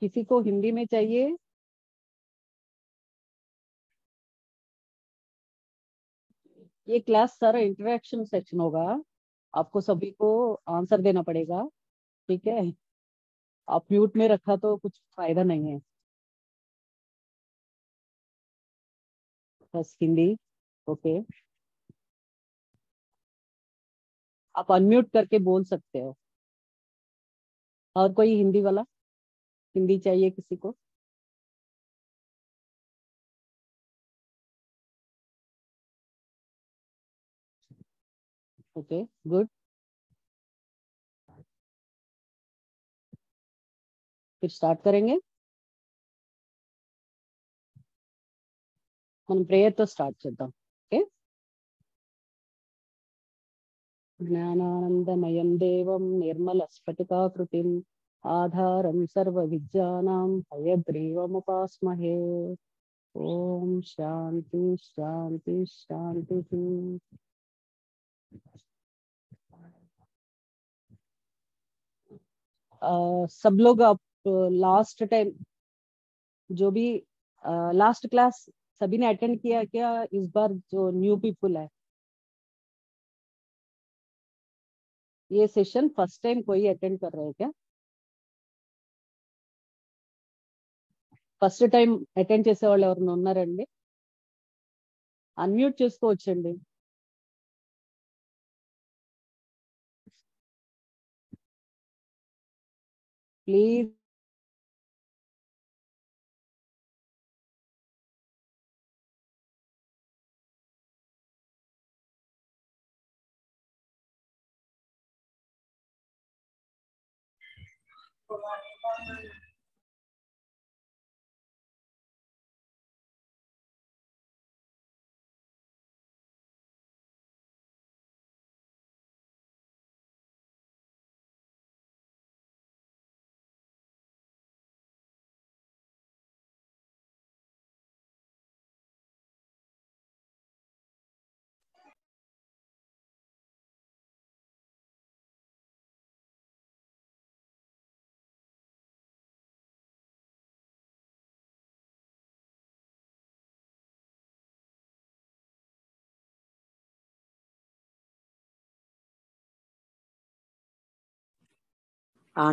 किसी को हिंदी में चाहिए? ये क्लास सारा इंटरेक्शन सेक्शन होगा। आपको सभी को आंसर देना पड़ेगा। ठीक है। आप म्यूट में रखा तो कुछ फायदा नहीं है। बस हिंदी। ओके। आप अनम्यूट करके बोल सकते हो। और कोई हिंदी वाला? हिंदी चाहिए किसी को? ओके। गुड। फिर स्टार्ट करेंगे। మనం ప్రేయర్తో స్టార్ట్ చేద్దాం. ఓకే. జ్ఞానానందమయం దేవం నిర్మల స్ఫటికాకృతిం ఆధారం సర్వ విద్యానాం హయగ్రీవముపాస్మహే. ఓం శాంతి శాంతి శాంతి. सब लोग आप लास्ट टाइम जो भी लास्ट क्लास सभी ने अटेंड किया क्या? इस बार जो न्यू पीपल है, ये सेशन फर्स्ट टाइम कोई अटेंड कर रहे हैं क्या? ఫస్ట్ టైం అటెండ్ చేసే వాళ్ళు ఎవరైనా ఉన్నారండి? అన్మ్యూట్ చేసుకోవచ్చండి. ప్లీజ్.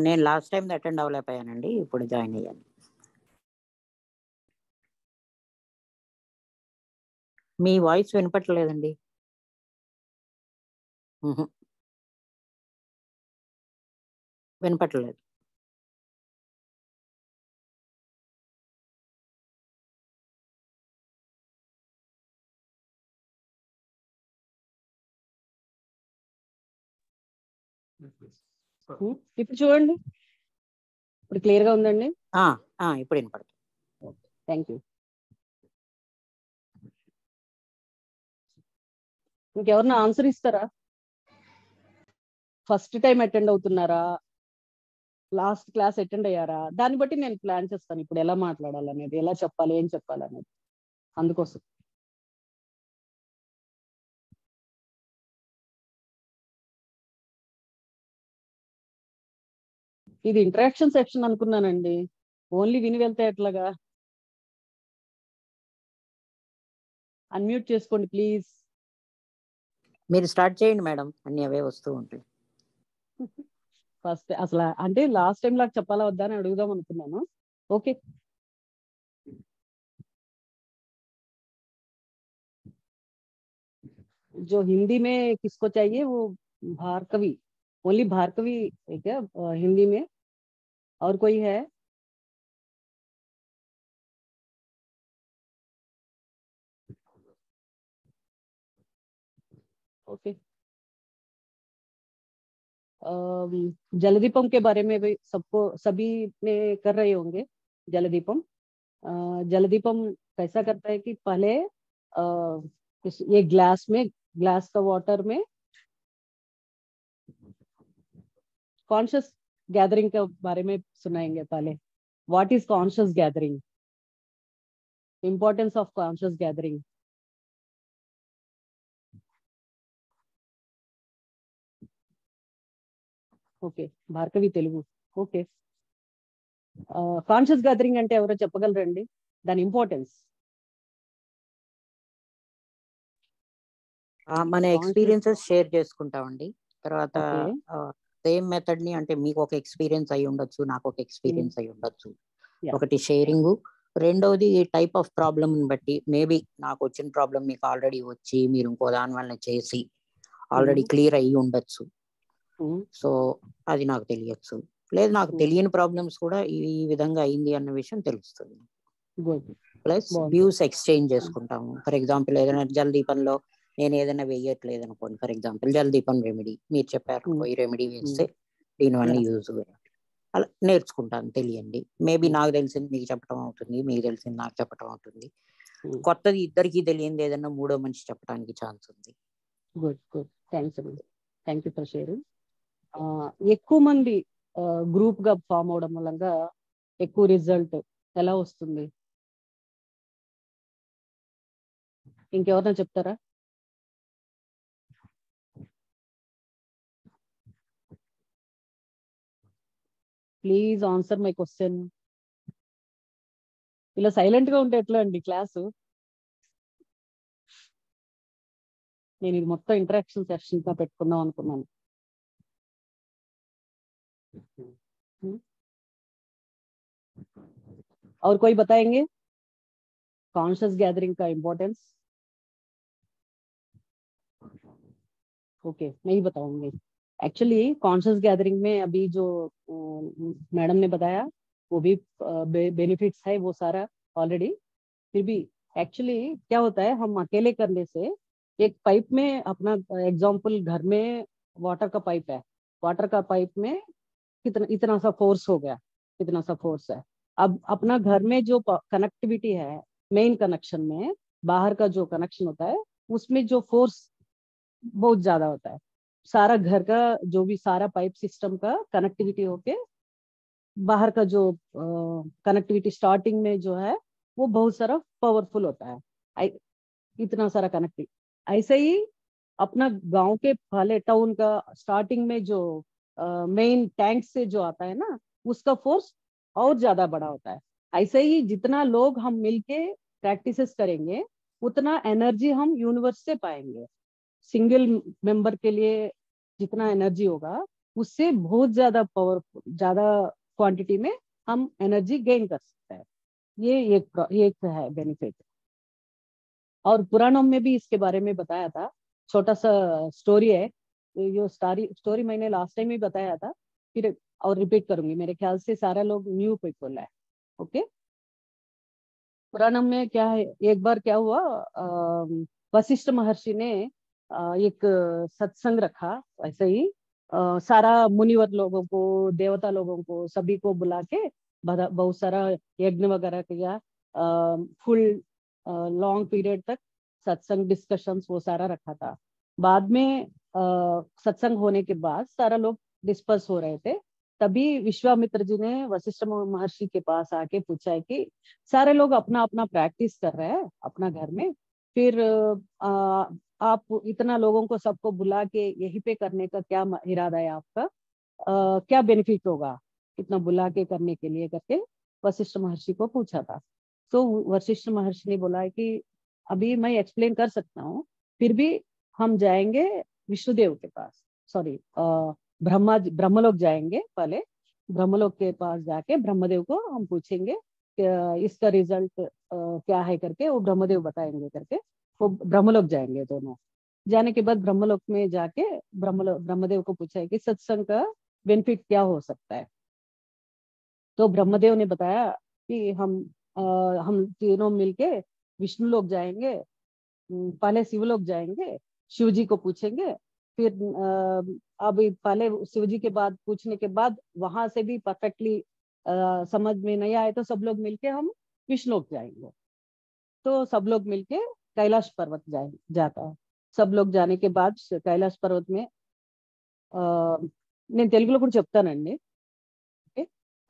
నేను లాస్ట్ టైం అటెండ్ అవ్వలేకపోయానండి, ఇప్పుడు జాయిన్ అయ్యాను. మీ వాయిస్ వినపట్లేదండి. వినపట్లేదు. ఇప్పుడు చూడండి. ఇప్పుడు క్లియర్ గా ఉందండి. ఇప్పుడు వినపడుతుంది. Thank you. ఇంకెవరన్నా ఆన్సర్ ఇస్తారా? ఫస్ట్ టైం అటెండ్ అవుతున్నారా, లాస్ట్ క్లాస్ అటెండ్ అయ్యారా? దాన్ని బట్టి నేను ప్లాన్ చేస్తాను ఇప్పుడు ఎలా మాట్లాడాలనేది, ఎలా చెప్పాలి, ఏం చెప్పాలనేది. అందుకోసం ఇది ఇంటరాక్షన్ సెక్షన్ అనుకున్నానండి. ఓన్లీ విని వెళ్తే ఎట్లాగా? అన్మ్యూట్ చేసుకోండి ప్లీజ్. మీరు స్టార్ట్ చేయండి మేడం, అన్ని అవే వస్తూ ఉంటాయి. ఫస్ట్ అసలు అంటే లాస్ట్ టైం లాగా చెప్పాలా వద్దా అని అడుగుదాం అనుకున్నాను. ఓకే. जो हिंदी में किसको चाहिए वो भार्गवी, ओनली भार्गवी है क्या हिंदी में? और कोई है? ओके। जलदीपम के बारे में भी सबको सभी ने कर रहे होंगे। जलदीपम जलदीपम कैसा करता है कि पहले ये ग्लास का वाटर में कॉन्शियस गैदरिंग के बारे में सुनाएंगे पहले. What is conscious gathering, importance of conscious gathering. Okay. Bhargavi Telugu. Okay. Conscious gathering అంటే ఎవరో చెప్పగలరండి దాని ఇంపార్టెన్స్? మన ఎక్స్పీరియన్సెస్ షేర్ చేసుకుంటామండి. తర్వాత ఓకే. సేమ్ మెథడ్ ని, అంటే మీకు ఒక ఎక్స్పీరియన్స్ అయి ఉండొచ్చు, నాకు ఒక ఎక్స్పీరియన్స్ అయి ఉండొచ్చు. యా. ఒకటి షేరింగ్, రెండోది టైప్ ఆఫ్ ప్రాబ్లమ్ బట్టి మేబీ నాకు వచ్చిన ప్రాబ్లం మీకు ఆల్రెడీ వచ్చి మీరు ఇంకో దాని వల్ల చేసి ఆల్రెడీ క్లియర్ అయ్యి ఉండొచ్చు. సో అది నాకు తెలియచ్చు. లేదు నాకు తెలియని ప్రాబ్లమ్స్ కూడా ఈ విధంగా అయింది అన్న విషయం తెలుస్తుంది. ప్లస్ వ్యూస్ ఎక్స్చేంజ్ చేసుకుంటాము. ఫర్ ఎగ్జాంపుల్ ఏదైనా జలదీపంలో నేను ఏదైనా వేయట్లేదు అనుకోండి, ఫర్ ఎగ్జాంపుల్ జలదీపం రెమెడీ మీరు చెప్పారు, ఈ రెమెడీ వేస్తే దీనివల్ల యూజ్ అలా నేర్చుకుంటాను. తెలియండి, మేబీ నాకు తెలిసింది మీకు చెప్పడం అవుతుంది, మీకు తెలిసింది నాకు చెప్పడం అవుతుంది. కొత్తది ఇద్దరికి తెలియంది ఏదైనా మూడో మనిషి చెప్పడానికి ఛాన్స్ ఉంది. గుడ్ గుడ్, థ్యాంక్స్ అండి, థ్యాంక్ యూ ఫర్ షేరింగ్. ఎక్కువ మంది గ్రూప్ గా ఫామ్ అవడం వల్ల ఎక్కువ రిజల్ట్ ఎలా వస్తుంది? ఇంకెవరైనా చెప్తారా? Please answer my question. ఇలా సైలెంట్ గా ఉంటే ఎట్లా అండి క్లాసు? నేను ఇది మొత్తం ఇంటరాక్షన్ సెషన్ గా పెట్టుకుందాం అనుకున్నాను. और कोई बताएंगे कॉन्शियस गैदरिंग का इम्पोर्टेंस? ओके, नहीं बताऊंगी. एक्चुअली कॉन्शियस गैदरिंग में अभी जो मैडम ने बताया वो भी बेनिफिट्स है वो सारा ऑलरेडी. फिर भी एक्चुअली क्या होता है, हम अकेले करने से एक पाइप में अपना एग्जाम्पल घर में वाटर का पाइप है, वाटर का पाइप में कितना इतना सा फोर्स हो गया, इतना सा फोर्स है. अब अपना घर में जो कनेक्टिविटी है, मेन कनेक्शन में बाहर का जो कनेक्शन होता है उसमें जो फोर्स बहुत ज्यादा होता है. सारा घर का जो भी सारा पाइप सिस्टम का कनेक्टिविटी होके बाहर का जो कनेक्टिविटी स्टार्टिंग में जो है वो बहुत सारा पावरफुल होता है, इतना सारा कनेक्टिविटी. ऐसे ही अपना गांव के पहले टाउन का स्टार्टिंग में जो मेन टैंक से जो आता है ना उसका फोर्स और ज्यादा बड़ा होता है. ऐसे ही जितना लोग हम मिलके प्रैक्टिसेस करेंगे उतना एनर्जी हम यूनिवर्स से पाएंगे. सिंगल मेंबर के लिए जितना एनर्जी होगा उससे बहुत ज्यादा पावर, ज्यादा क्वांटिटी में हम एनर्जी गेन कर सकते हैं. ये एक है बेनिफिट. और पुराणों में भी इसके बारे में बताया था. छोटा सा स्टोरी है, ये स्टोरी मैंने लास्ट टाइम ही बताया था, फिर और रिपीट करूंगी. मेरे ख्याल से सारा लोग न्यू पीपल है. ओके, पुराणों में क्या है, एक बार क्या हुआ, वशिष्ठ महर्षि ने एक सत्संग रखा. ऐसे ही सारा मुनिवर लोगों को, देवता लोगों को, सभी को बुला के बहुत सारा यज्ञ वगैरह किया. फुल लॉन्ग पीरियड तक सत्संग डिस्कशंस वो सारा रखा था. बाद में सत्संग होने के बाद सारा लोग डिस्पर्स हो रहे थे. तभी विश्वामित्र जी ने वशिष्ठ महर्षि के पास आके पूछा है कि सारे लोग अपना अपना प्रैक्टिस कर रहे हैं अपना घर में, फिर आप इतना लोगों को सबको बुला के यहीं पे करने का क्या इरादा है आपका, क्या बेनिफिट होगा इतना बुला के करने के लिए करके वशिष्ठ महर्षि को पूछा था. तो वशिष्ठ महर्षि ने बोला है कि अभी मैं एक्सप्लेन कर सकता हूँ, फिर भी हम जाएंगे विष्णुदेव के पास, सॉरी ब्रह्मलोक जाएंगे. पहले ब्रह्मलोक के पास जाके ब्रह्मदेव को हम पूछेंगे कि इसका रिजल्ट क्या है करके, वो ब्रह्मदेव बताएंगे करके. वो ब्रह्मलोक जाएंगे. दोनों जाने के बाद ब्रह्मलोक में जाके ब्रह्मदेव को पूछा है कि सत्संग का बेनिफिट क्या हो सकता है. तो ब्रह्मदेव ने बताया कि हम तीनों मिलके विष्णु लोक जाएंगे, पहले शिवलोक जाएंगे, शिव जी को पूछेंगे, फिर अब पहले शिव जी के बाद पूछने के बाद वहां से भी परफेक्टली समझ में नहीं आए तो सब लोग मिलके हम विष्णुलोक जाएंगे. तो सब लोग मिलके कैलाश पर्वत जाता है. सब लोग जाने के बाद कैलाश पर्वत में నేను తెలుగులో కూడా చెప్తానండి.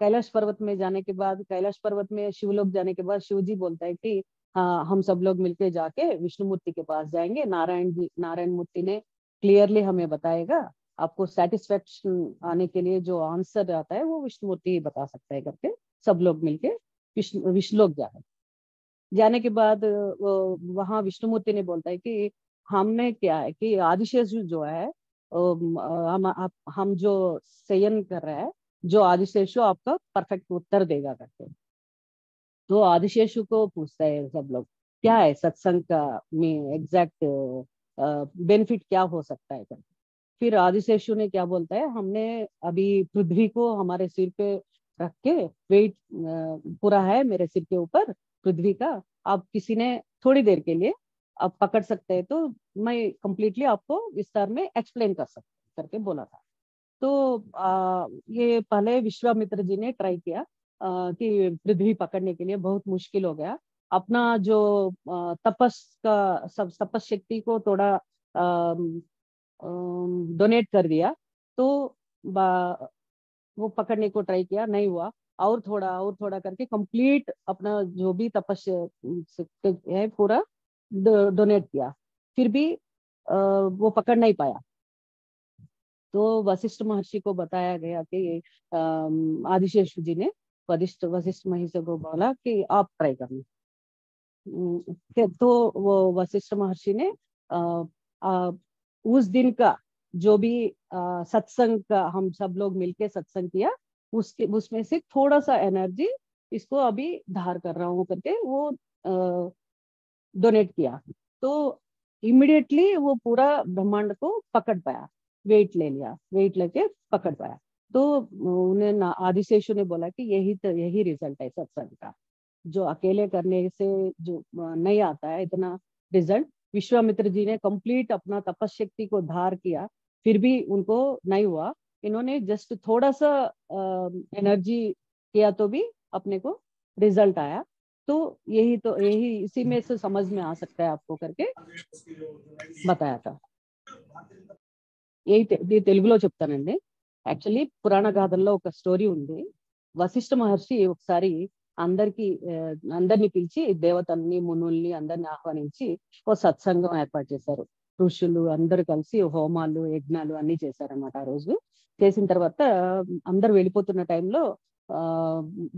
कैलाश पर्वत में जाने के बाद, कैलाश पर्वत में शिवलोक जाने के बाद शिव जी बोलता है कि हाँ हम सब लोग मिलके जाके विष्णु मूर्ति के पास जाएंगे. नारायण मूर्ति ने क्लियरली हमें बताएगा आपको सेटिस्फेक्शन आने के लिए जो आंसर आता है वो विष्णुमूर्ति ही बता सकता है करके सब लोग मिलके विष्णुलोक जाने के बाद वहां विष्णुमूर्ति ने बोलता है कि हमने क्या है कि आदिशेष जो है हम जो शयन कर रहे हैं, जो आदिशेषु आपका परफेक्ट उत्तर देगा करके। तो आदिशेषु को पूछता है सब लोग क्या है सत्संग का में एग्जैक्ट बेनिफिट क्या हो सकता है करके। फिर आदिशेषु ने क्या बोलता है, हमने अभी पृथ्वी को हमारे सिर पे रख के वेट पूरा है मेरे सिर के ऊपर पृथ्वी का, आप किसी ने थोड़ी देर के लिए आप पकड़ सकते हैं तो मैं कंप्लीटली आपको विस्तार में एक्सप्लेन कर सकता करके बोला था। तो ये पहले विश्वामित्र जी ने ट्राई किया कि पृथ्वी पकड़ने के लिए बहुत मुश्किल हो गया। अपना जो तपस का सब तपस शक्ति को थोड़ा डोनेट कर दिया, तो वो पकड़ने को ट्राई किया, नहीं हुआ। और थोड़ा करके कंप्लीट अपना जो भी तपस्या है पूरा डोनेट किया, फिर भी वो पकड़ नहीं पाया। तो वशिष्ठ महर्षि को बताया गया कि आदिशेष जी ने वशिष्ठ महर्षि को बोला कि आप ट्राई करना। तो वो वशिष्ठ महर्षि ने उस दिन का जो भी सत्संग का हम सब लोग मिलके सत्संग किया, उसमें से थोड़ा सा एनर्जी इसको अभी धार कर रहा हूँ करके वो डोनेट किया। तो इमिडिएटली वो पूरा ब्रह्मांड को पकड़ पाया, वेट ले लिया, वेट लेके पकड़ पाया। तो उन्हें आदिशेषु ने बोला कि यही रिजल्ट है सत्संग का, जो अकेले करने से जो नहीं आता है इतना रिजल्ट। विश्वामित्र जी ने कंप्लीट अपना तपस्शक्ति को धार किया, फिर भी उनको नहीं हुआ। इन्होंने जस्ट थोड़ा सा एनर्जी किया तो भी अपने को रिजल्ट आया। तो यही इसी में से समझ में आ सकता है आपको करके बताया था। ఇది తెలుగులో చెప్తానండి। యాక్చువల్లీ పురాణ గాథల్లో ఒక స్టోరీ ఉంది। వశిష్ఠ మహర్షి ఒకసారి అందరిని పిలిచి దేవతల్ని మునుల్ని అందరిని ఆహ్వానించి ఓ సత్సంగం ఏర్పాటు చేశారు। ఋషులు అందరూ కలిసి హోమాలు యజ్ఞాలు అన్ని చేశారన్నమాట। ఆ రోజు చేసిన తర్వాత అందరూ వెళ్ళిపోతున్న టైంలో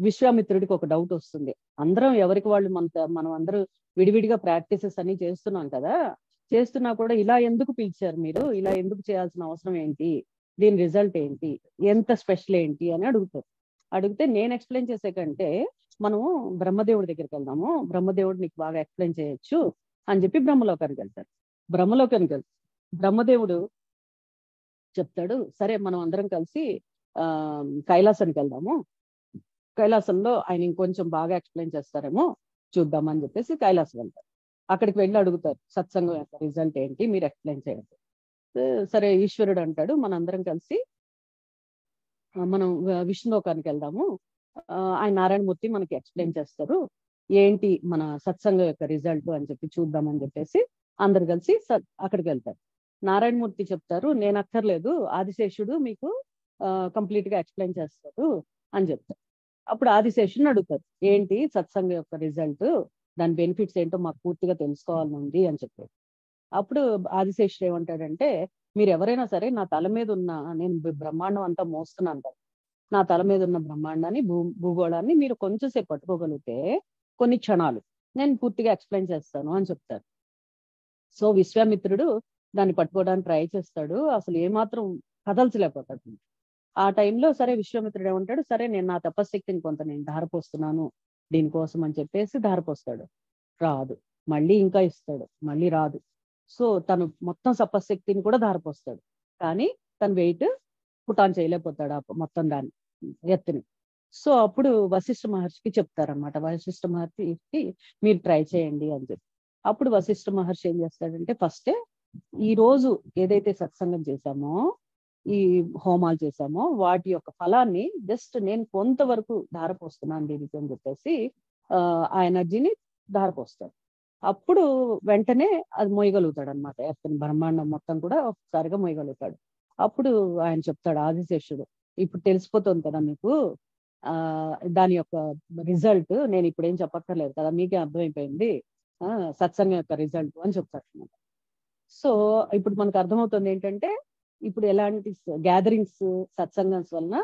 విశ్వామిత్రుడికి ఒక డౌట్ వస్తుంది। అందరం ఎవరికి వాళ్ళు మనం అందరూ విడివిడిగా ప్రాక్టీసెస్ అన్ని చేస్తున్నాం కదా, చేస్తున్నా కూడా ఇలా ఎందుకు పిలిచారు మీరు, ఇలా ఎందుకు చేయాల్సిన అవసరం ఏంటి, దీని రిజల్ట్ ఏంటి, ఎంత స్పెషల్ ఏంటి అని అడిగితే నేను ఎక్స్ప్లెయిన్ చేసే కంటే మనము బ్రహ్మదేవుడి దగ్గరికి వెళ్దాము, బ్రహ్మదేవుడు నీకు బాగా ఎక్స్ప్లెయిన్ చేయొచ్చు అని చెప్పి బ్రహ్మలోకానికి వెళ్తారు। బ్రహ్మలోకానికి బ్రహ్మదేవుడు చెప్తాడు, సరే మనం అందరం కలిసి కైలాసానికి వెళ్దాము, కైలాసంలో ఆయన ఇంకొంచెం బాగా ఎక్స్ప్లెయిన్ చేస్తారేమో చూద్దామని చెప్పేసి కైలాసం వెళ్తారు। అక్కడికి వెళ్ళి అడుగుతారు సత్సంగం యొక్క రిజల్ట్ ఏంటి మీరు ఎక్స్ప్లెయిన్ చేయండి। సరే ఈశ్వరుడు అంటాడు, మనందరం కలిసి మనం విష్ణులోకానికి వెళ్దాము, ఆయన నారాయణమూర్తి మనకి ఎక్స్ప్లెయిన్ చేస్తారు ఏంటి మన సత్సంగం యొక్క రిజల్ట్ అని చెప్పి చూద్దామని చెప్పేసి అందరు కలిసి అక్కడికి వెళ్తారు। నారాయణమూర్తి చెప్తారు, నేను అక్కర్లేదు, ఆదిశేషుడు మీకు కంప్లీట్ గా ఎక్స్ప్లెయిన్ చేస్తారు అని చెప్తారు। అప్పుడు ఆదిశేషుడిని అడుగుతారు, ఏంటి సత్సంగం యొక్క రిజల్ట్, దాని బెనిఫిట్స్ ఏంటో మాకు పూర్తిగా తెలుసుకోవాలని ఉంది అని చెప్పారు। అప్పుడు ఆదిశేషుడు ఏమంటాడంటే, మీరు ఎవరైనా సరే నా తల మీద ఉన్న, నేను బ్రహ్మాండం అంతా మోస్తున్నాను కదా, నా తల మీద ఉన్న బ్రహ్మాండాన్ని భూగోళాన్ని మీరు కొంచెంసేపు పట్టుకోగలిగితే కొన్ని క్షణాలు నేను పూర్తిగా ఎక్స్ప్లెయిన్ చేస్తాను అని చెప్తారు। సో విశ్వామిత్రుడు దాన్ని పట్టుకోవడానికి ట్రై చేస్తాడు, అసలు ఏమాత్రం కదల్చలేకపోతాడు। ఆ టైంలో సరే విశ్వామిత్రుడు ఏమంటాడు, సరే నేను నా తపశక్తిని కొంత నేను ధారపోస్తున్నాను దీనికోసం అని చెప్పేసి ధారపోస్తాడు, రాదు, మళ్ళీ ఇంకా ఇస్తాడు, మళ్ళీ రాదు। సో తను మొత్తం తపశక్తిని కూడా ధారపోస్తాడు, కానీ తన వెయిట్ పుటాన్ చేయలేకపోతాడు మొత్తం దాన్ని ఎత్తుని। సో అప్పుడు వశిష్ఠ మహర్షికి చెప్తారనమాట, వశిష్ఠ మహర్షికి మీరు ట్రై చేయండి అని చెప్పి। అప్పుడు వశిష్ఠ మహర్షి ఏం చేస్తాడంటే, ఫస్టే ఈ రోజు ఏదైతే సత్సంగం చేశామో, ఈ హోమాలు చేశామో వాటి యొక్క ఫలాన్ని జస్ట్ నేను కొంతవరకు ధారపోస్తున్నాను దీనికి అని చెప్పేసి ఆ ఎనర్జీని ధారపోస్తాడు। అప్పుడు వెంటనే అది మోయగలుగుతాడు అనమాట, బ్రహ్మాండం మొత్తం కూడా ఒకసారిగా మోయగలుగుతాడు। అప్పుడు ఆయన చెప్తాడు ఆదిశేషుడు, ఇప్పుడు తెలిసిపోతుంది కదా మీకు దాని యొక్క రిజల్ట్, నేను ఇప్పుడు ఏం చెప్పక్కర్లేదు కదా, మీకే అర్థమైపోయింది సత్సంగం యొక్క రిజల్ట్ అని చెప్తాడు అనమాట। సో ఇప్పుడు మనకు అర్థమవుతుంది ఏంటంటే, ఇప్పుడు ఎలాంటి గ్యాదరింగ్స్ సత్సంగంస్ వలన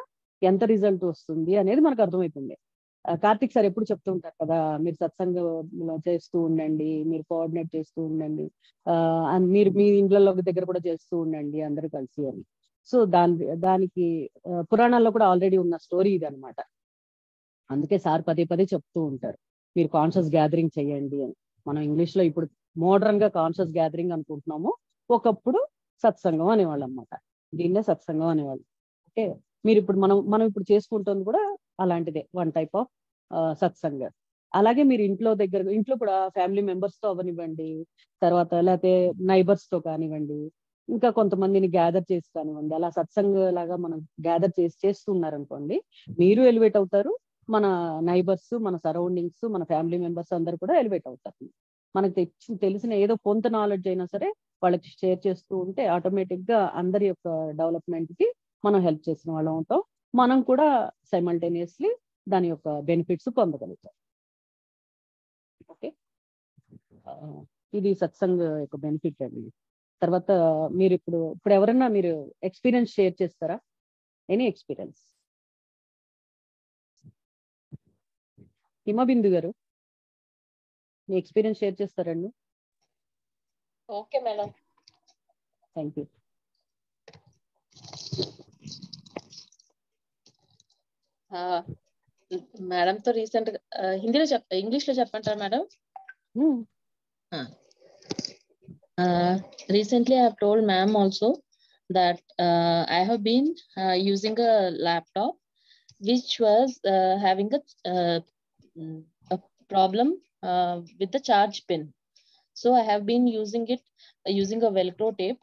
ఎంత రిజల్ట్ వస్తుంది అనేది మనకు అర్థమైపోయింది. కార్తిక్ సార్ ఎప్పుడు చెప్తూ ఉంటారు కదా, మీరు సత్సంగంలో చేస్తూ ఉండండి, మీరు కోఆర్డినేట్ చేస్తూ ఉండండి, మీరు మీ ఇండ్లలో దగ్గర కూడా చేస్తూ ఉండండి అందరూ కలిసి అని. సో దానికి పురాణాల్లో కూడా ఆల్రెడీ ఉన్న స్టోరీ ఇది అనమాట. అందుకే సార్ పదే పదే చెప్తూ ఉంటారు, మీరు కాన్షియస్ గ్యాదరింగ్ చేయండి అని. మనం ఇంగ్లీష్ లో ఇప్పుడు మోడర్న్ గా కాన్షియస్ గ్యాదరింగ్ అనుకుంటున్నాము, ఒకప్పుడు సత్సంగం అనేవాళ్ళు అనమాట. దీన్నే సత్సంగం అనేవాళ్ళు. ఓకే, మీరు ఇప్పుడు మనం ఇప్పుడు చేసుకుంటుంది కూడా అలాంటిదే, వన్ టైప్ ఆఫ్ సత్సంగం. అలాగే మీరు ఇంట్లో కూడా ఫ్యామిలీ మెంబర్స్ తో అవనివ్వండి, తర్వాత లేకపోతే నైబర్స్ తో కానివ్వండి, ఇంకా కొంతమందిని గ్యాదర్ చేసి కానివ్వండి, అలా సత్సంగ లాగా మనం గ్యాదర్ చేస్తున్నారనుకోండి, మీరు ఎలివేట్ అవుతారు, మన నైబర్స్, మన సరౌండింగ్స్, మన ఫ్యామిలీ మెంబర్స్ అందరు కూడా ఎలివేట్ అవుతారు. మనకు తెలిసిన ఏదో కొంత నాలెడ్జ్ అయినా సరే వాళ్ళకి షేర్ చేస్తూ ఉంటే ఆటోమేటిక్ గా అందరి యొక్క డెవలప్మెంట్ కి మనం హెల్ప్ చేసిన వాళ్ళం అవుతాం. మనం కూడా సైమల్టేనియస్లీ దాని యొక్క బెనిఫిట్స్ పొందగలుగుతాం. ఓకే, ఇది సత్సంగ్ యొక్క బెనిఫిట్ అండి. తర్వాత మీరు ఇప్పుడు ఎవరన్నా మీరు ఎక్స్పీరియన్స్ షేర్ చేస్తారా? Any experience? హిమబిందు గారు, మీ ఎక్స్పీరియన్స్ షేర్ చేస్తారండి? Okay madam, thank you. మేడంతో రీసెంట్ హిందీలో ఇంగ్లీష్ లో చెప్పంటారా మేడం? Recently I have told ma'am also that I have been using a laptop which was having a problem with the charge pin. So I have been using a Velcro tape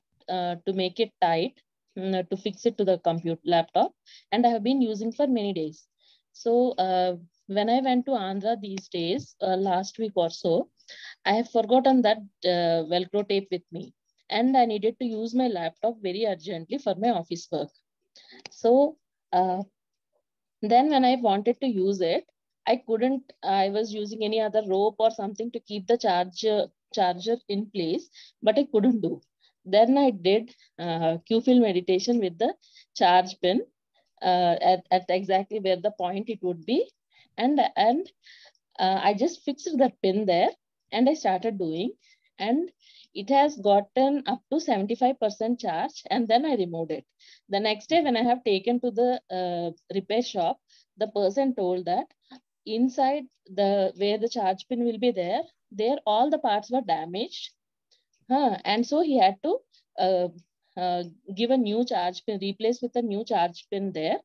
to make it tight, to fix it to the laptop, and I have been using for many days. So when I went to Andhra these days, last week or so, I have forgotten that Velcro tape with me, and I needed to use my laptop very urgently for my office work. So then when I wanted to use it, I couldn't. I was using any other rope or something to keep the charger in place, but I couldn't do. Then I did Q-Fill meditation with the charge pin at exactly where the point it would be, and I just fixed the pin there, and I started doing, and it has gotten up to 75% charge, and then I removed it. The next day when I have taken to the repair shop, the person told that inside where the charge pin will be there all the parts were damaged, and so he had to give a new charge pin, replace with a new charge pin there,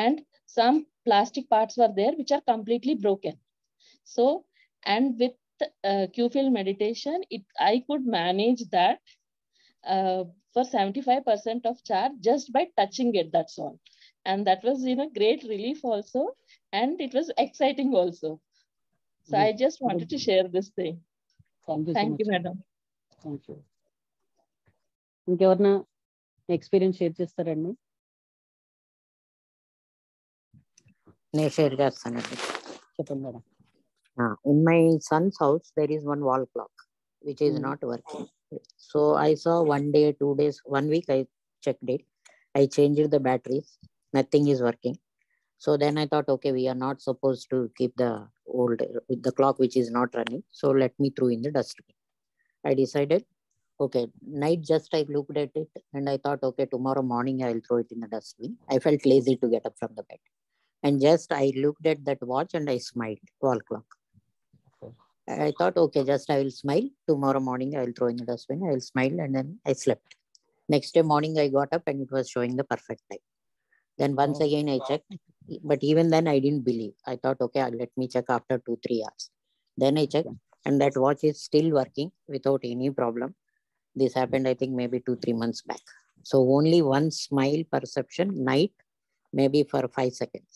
and some plastic parts were there which are completely broken. So, and with Q-Fill meditation, I could manage that for 75% of charge just by touching it, that's all. And that was great relief also, and it was exciting also. So I just wanted to share this thing. Thank you madam. Thank you. ఇంకెవరన్నా experience share చేస్తారండి? నేను share చేస్తానండి. చెప్పండి madam. In my son's house there is one wall clock which is not working. So I saw 1 day, 2 days, 1 week I checked it. I changed the batteries, nothing is working. So then I thought, okay, we are not supposed to keep the clock which is not running, so let me throw in the dustbin. I decided, okay, night just I looked at it and I thought, okay, tomorrow morning I will throw it in the dustbin. I felt lazy to get up from the bed, and just I looked at that watch and I smiled. Wall clock. I thought, okay, just I will smile. Tomorrow morning I will throw in the dustbin. I will smile, and then I slept. Next day morning I got up and it was showing the perfect time. Then once again I checked, but even then I didn't believe. I thought, okay, let me check after 2-3 hours. Then I checked, and that watch is still working without any problem. This happened, I think, maybe 2-3 months back. So only one smile perception night, maybe for 5 seconds.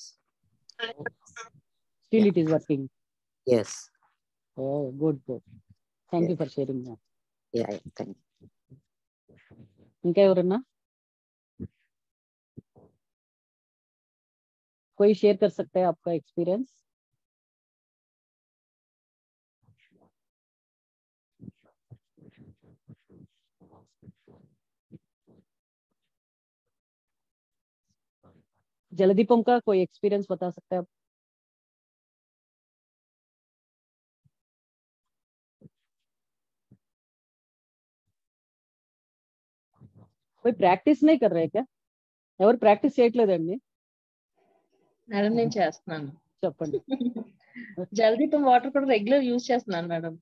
Still it is working. Yes. Oh, good. Thank you for sharing that. Yeah, thank you. ఇంకా ఎవరన్నా कोई share कर सकता है आपका experience? जलदीपम का कोई experience बता सकते हैं आप? कोई ప్రాక్టీస్ नहीं कर रहे क्या? ఎవరు ప్రాక్టీస్ చేయట్లేదండి? మేడం నేను చేస్తున్నాను. చెప్పండి. జలదీపం వాటర్ కూడా రెగ్యులర్ యూజ్ చేస్తున్నాను madam.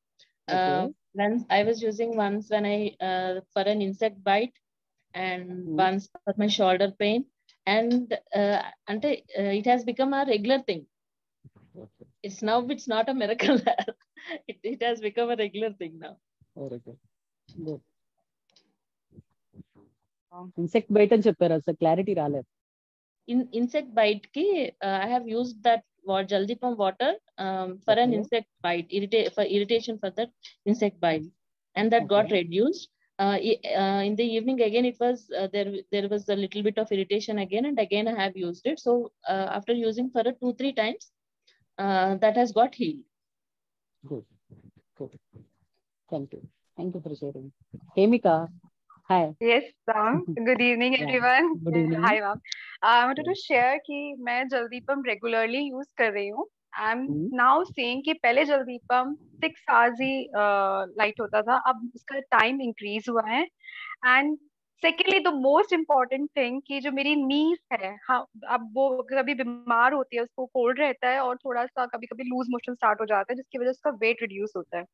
Once I was using once when I for an insect bite and once for my shoulder pain and it has become a regular thing. It's not a miracle. it has become a regular thing now. Okay. Good. Insect bite అని చెప్పారు, అసలు clarity రాలేదు. Insect bite ki I have used that Jaldipam water for an insect bite, for irritation for that insect bite, and that got reduced. In the evening again it was there was a little bit of irritation again, and again I have used it. So after using for 2-3 times that has got healed. Good. Thank you for sharing. Hemika, hi. Yes, good evening everyone. Good evening. Hi ma'am. I wanted to share कि मैं जलदीपम regularly use कर रही हूँ. I'm now seeing कि पहले जलदीपम 6 hours ही light होता था, अब उसका time increase हुआ है. And secondly, the most important thing कि जो मेरी नीज है, हाँ, अब वो कभी बीमार होती है, उसको कोल्ड रहता है और थोड़ा सा कभी कभी लूज मोशन स्टार्ट हो जाता है, जिसकी वजह से उसका वेट रिड्यूस होता है.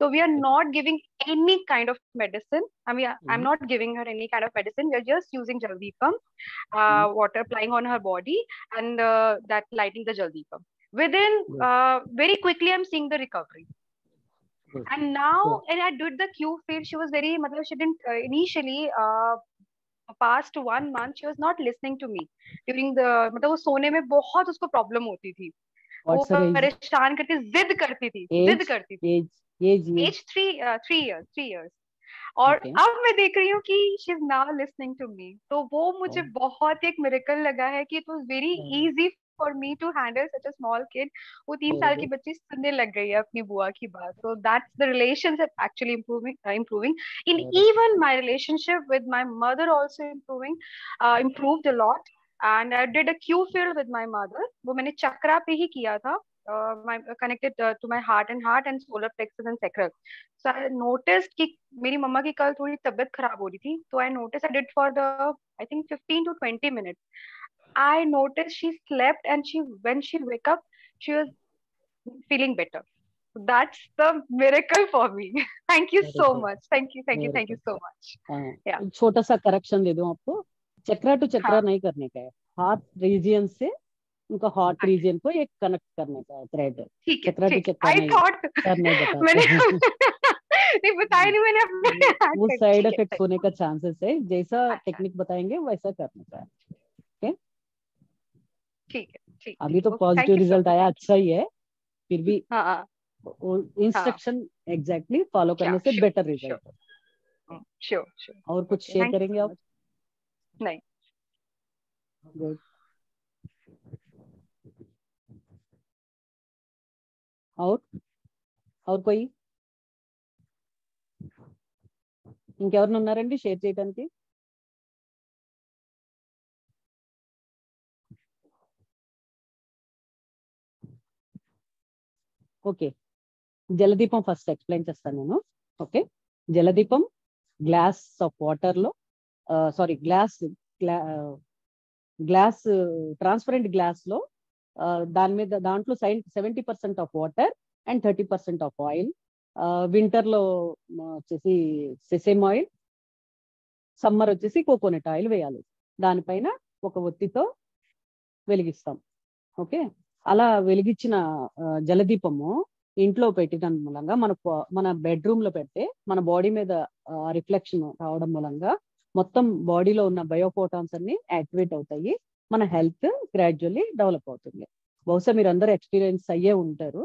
तो we are not giving any kind of medicine. I am not giving her any kind of medicine. We are just using Jaladeepam water, applying on her body, and that lighting the jaldipam. Within very quickly I'm seeing the recovery. And now, and I did the Q field. She was very, she didn't initially past 1 month she was not listening to me during the, वो सोने में बहुत उसको problem होती थी, वो परेशान करती, जिद करती थी. As 3 years. और अब मैं देख रही हूँ कि she is now listening to me. तो वो मुझे बहुत एक मिरेकल लगा है कि it was very easy for me to handle such a small kid. वो 3 साल की बच्ची सुनने लग गई है अपनी बुआ की बात. So that's the relationship actually improving. In even my relationship with my mother also improved a lot. And I did a Q field with my mother. वो मैंने चक्रा पे ही किया था. Connected to my heart and solar plexus and sacral. So I noticed कि मेरी मम्मा की कल थोड़ी तबीयत खराब हो रही थी. So I noticed I did for the I think 15 to 20 minutes. I noticed she slept and when she wake up she was feeling better. So that's the miracle for me. Thank you so much. Thank you so much. Yeah. छोटा सा correction दे दूं आपको. चक्रा to चक्रा नहीं करने का है, heart reason से उनका हार्ट रीजन को एक कनेक्ट करने का थ्रेड. चक्रा टू चक्रा नहीं बताया नहीं मैंने अपने. वो साइड इफेक्ट होने का चांसेस है. जैसा टेक्निक बताएंगे वैसा करने का है. ठीक है. अभी तो पॉजिटिव रिजल्ट आया, अच्छा ही है. फिर भी इंस्ट्रक्शन एग्जैक्टली फॉलो करने से बेटर रिजल्ट. श्योर. और कुछ शेयर करेंगे आप? नहीं. गुड. और कोई ఇంకెవరైనా ఉన్నారండి షేర్ చేయడానికి? ఓకే, జలదీపం ఫస్ట్ ఎక్స్ప్లెయిన్ చేస్తాను నేను. ఓకే, జలదీపం గ్లాస్ ఆఫ్ వాటర్ లో గ్లాస్ ట్రాన్స్పరెంట్ గ్లాస్ లో దాంట్లో 70% of water and 30% of oil. Winter లో వచ్చేసి సెసేమ్ ఆయిల్, సమ్మర్ వచ్చేసి కోకోనట్ ఆయిల్ వేయాలి. దానిపైన ఒక ఒత్తితో వెలిగిస్తాం. ఓకే, అలా వెలిగించిన జలదీపము ఇంట్లో పెట్టడం మూలంగా మన బెడ్రూమ్ లో పెడితే మన బాడీ మీద రిఫ్లెక్షన్ రావడం మూలంగా మొత్తం బాడీలో ఉన్న బయోఫోటాన్స్ అన్ని యాక్టివేట్ అవుతాయి. మన హెల్త్ గ్రాడ్యువల్లీ డెవలప్ అవుతుంది. బహుశా మీరు అందరూ ఎక్స్పీరియన్స్ అయ్యే ఉంటారు.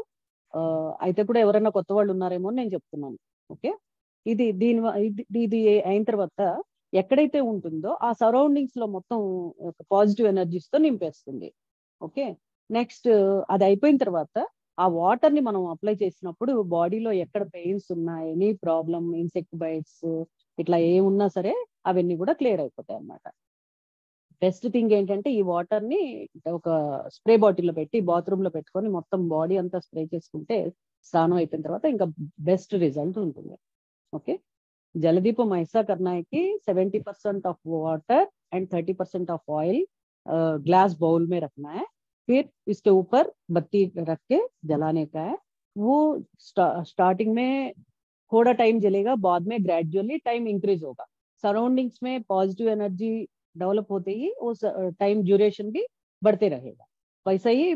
అయితే కూడా ఎవరైనా కొత్త వాళ్ళు ఉన్నారేమో నేను చెప్తున్నాను. ఓకే, ఇది అయిన తర్వాత ఎక్కడైతే ఉంటుందో ఆ సరౌండింగ్స్ లో మొత్తం పాజిటివ్ ఎనర్జీస్ తో నింపేస్తుంది. ఓకే, నెక్స్ట్ అది అయిపోయిన తర్వాత ఆ వాటర్ ని మనం అప్లై చేసినప్పుడు బాడీలో ఎక్కడ పెయిన్స్ ఉన్నా, ఎనీ ప్రాబ్లమ్, ఇన్సెక్ట్ బైట్స్ ఇట్లా ఏమున్నా సరే అవన్నీ కూడా క్లియర్ అయిపోతాయి అన్నమాట. బెస్ట్ థింగ్ ఏంటంటే ఈ వాటర్ ని ఒక స్ప్రే బాటిల్లో పెట్టి బాత్రూమ్ లో పెట్టుకొని మొత్తం బాడీ అంతా స్ప్రే చేసుకుంటే స్నానం అయిపోయిన తర్వాత ఇంకా బెస్ట్ రిజల్ట్ ఉంటుంది. ఓకే, जलदीपम ऐसा करना है कि 70% of water and 30% of oil glass bowl में रखना है, फिर इसके ऊपर बत्ती रख के जलाने का है. वो स्टार्टिंग में थोड़ा टाइम जलेगा, बाद में ग्रेजुअली टाइम इंक्रीज होगा. सराउंडिंग्स में पॉजिटिव एनर्जी डेवलप होते ही वो टाइम ड्यूरेशन भी बढ़ते रहेगा. वैसा ही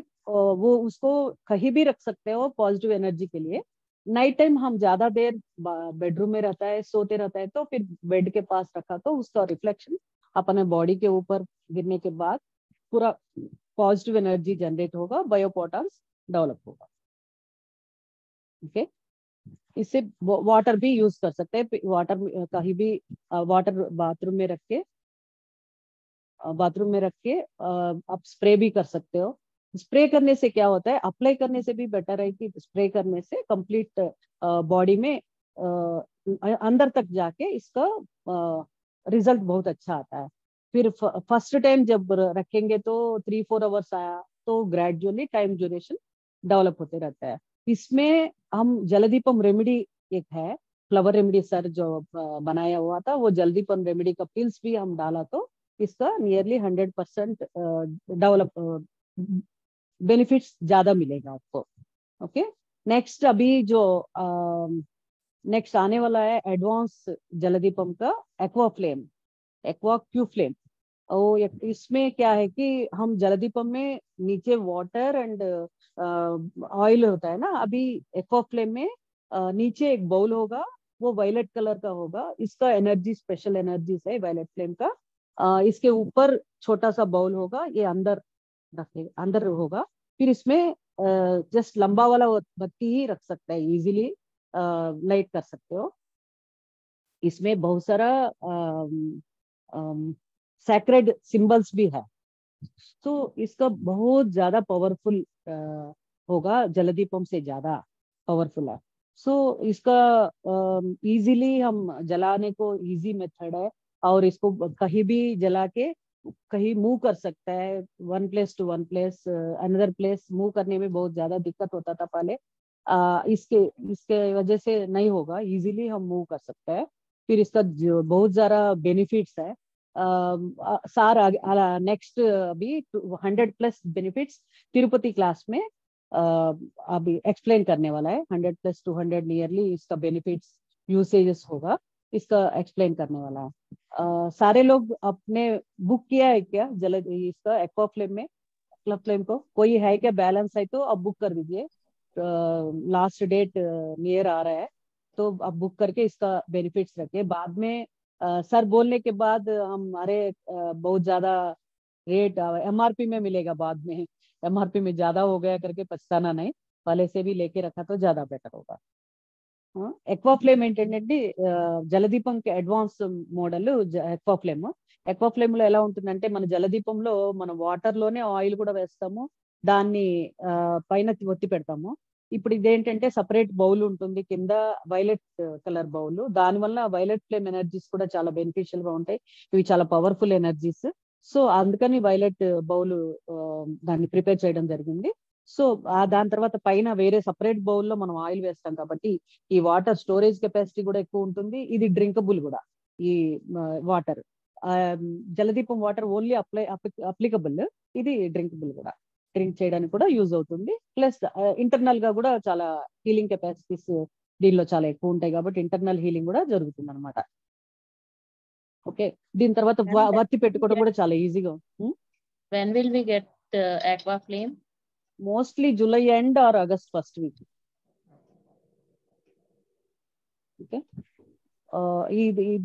वो उसको कहीं भी रख सकते हो पॉजिटिव एनर्जी के लिए. नाइट टाइम हम ज्यादा देर बेडरूम में रहता है, सोते रहता है, तो फिर बेड के पास रखा तो उसका रिफ्लेक्शन अपने बॉडी के ऊपर गिरने के बाद पूरा पॉजिटिव एनर्जी जनरेट होगा, बायोपोटॉन्स डेवलप होगा. ओके, इससे वाटर भी यूज कर सकते हैं. वाटर कहीं भी वाटर बाथरूम में रख के आप स्प्रे भी कर सकते हो. स्प्रे करने से क्या होता है, अप्लाई करने से भी बेटर है कि स्प्रे करने से कंप्लीट बॉडी में अंदर तक जाके इसका रिजल्ट बहुत अच्छा आता है. फिर फर्स्ट टाइम जब रखेंगे तो 3-4 आवर्स आया तो ग्रेजुअली टाइम ड्यूरेशन डेवलप होते रहता है. इसमें हम जलदीपम रेमेडी एक है, फ्लावर रेमेडी सर जो बनाया हुआ था, वो जलदीपम रेमेडी का पिल्स भी हम डाला तो इसका नियरली 100% डेवलप बेनिफिट्स ज्यादा मिलेगा आपको. ओके, नेक्स्ट अभी जो नेक्स्ट आने वाला है एडवांस जलदीपम का एक्वा क्यू फ्लेम. इसमें क्या है कि हम जलदीपम में नीचे वाटर एंड ऑयल होता है ना, अभी एक्वा फ्लेम में नीचे एक बाउल होगा, वो वायलेट कलर का होगा. इसका एनर्जी स्पेशल एनर्जी है वायलेट फ्लेम का. इसके ऊपर छोटा सा बाउल होगा, ये अंदर होगा. फिर इसमें जस्ट लंबा वाला बत्ती ही रख सकता है, इजीली लाइट कर सकते हो. इसमें बहुत सारा सैक्रेड सिंबल्स भी है, तो इसका बहुत ज्यादा पावरफुल होगा, जलदीपम से ज्यादा पावरफुल है. सो इसका इजीली हम जलाने को इजी मेथड है, और इसको कहीं भी जला के कहीं मूव कर सकता है, one place to one place another place. Move करने में बहुत ज्यादा दिक्कत होता था पहले, इसके वजह से नहीं होगा, इजीली हम मूव कर सकते हैं. फिर इसका जो बहुत ज्यादा बेनिफिट्स है, सार नेक्स्ट अभी 100+ बेनिफिट्स तिरुपति क्लास में अभी एक्सप्लेन करने वाला है. 100+ 200 नियरली इसका बेनिफिट्स यूसेजेस होगा, इसका एक्सप्लेन करने वाला है. सारे लोग अपने बुक किया है क्या इसका एक्वा फ्लेम में फ्लेम को? कोई है क्या बैलेंस है तो अब बुक कर दीजिए. लास्ट डेट नियर आ रहा है, तो अब बुक करके इसका बेनिफिट्स रखिए. बाद में सर बोलने के बाद हमारे बहुत ज्यादा रेट MRP में मिलेगा, बाद में MRP में ज्यादा हो गया करके पछताना नहीं, पहले से भी लेके रखा तो ज्यादा बेटर होगा. एक्वा फ्लेम ఏంటంటే జలదీపం కి అడ్వాన్స్ మోడల్ ఎక్వా ఫ్లేమ్ లో ఎలా ఉంటుందంటే, మన జలదీపంలో మన వాటర్ లోనే ఆయిల్ కూడా వేస్తాము, దాన్ని పైన ఒత్తి పెడతాము. ఇప్పుడు ఇదేంటంటే సపరేట్ బౌల్ ఉంటుంది, కింద వైలెట్ కలర్ బౌల్. దాని వల్ల వైలెట్ ఫ్లేమ్ ఎనర్జీస్ కూడా చాలా బెనిఫిషియల్ గా ఉంటాయి, ఇవి చాలా పవర్ఫుల్ ఎనర్జీస్. సో అందుకని వైలెట్ బౌల్ దాన్ని ప్రిపేర్ చేయడం జరిగింది. సో దాని తర్వాత పైన వేరే సపరేట్ బౌల్లో మనం ఆయిల్ వేస్తాం కాబట్టి ఈ వాటర్ స్టోరేజ్ కెపాసిటీ కూడా ఎక్కువ ఉంటుంది. ఇది డ్రింకబుల్ కూడా, ఈ వాటర్ జలదీపం వాటర్ ఓన్లీ అప్లికబుల్, ఇది డ్రింకబుల్ కూడా, డ్రింక్ చేయడానికి కూడా యూజ్ అవుతుంది. ప్లస్ ఇంటర్నల్ గా కూడా చాలా హీలింగ్ కెపాసిటీస్ దీనిలో చాలా ఎక్కువ ఉంటాయి కాబట్టి ఇంటర్నల్ హీలింగ్ కూడా జరుగుతుంది అనమాట. ఓకే, దీని తర్వాత వర్తి పెట్టుకోవడం కూడా చాలా ఈజీగా. When will we get aqua flame? Mostly July end or August first week. Okay,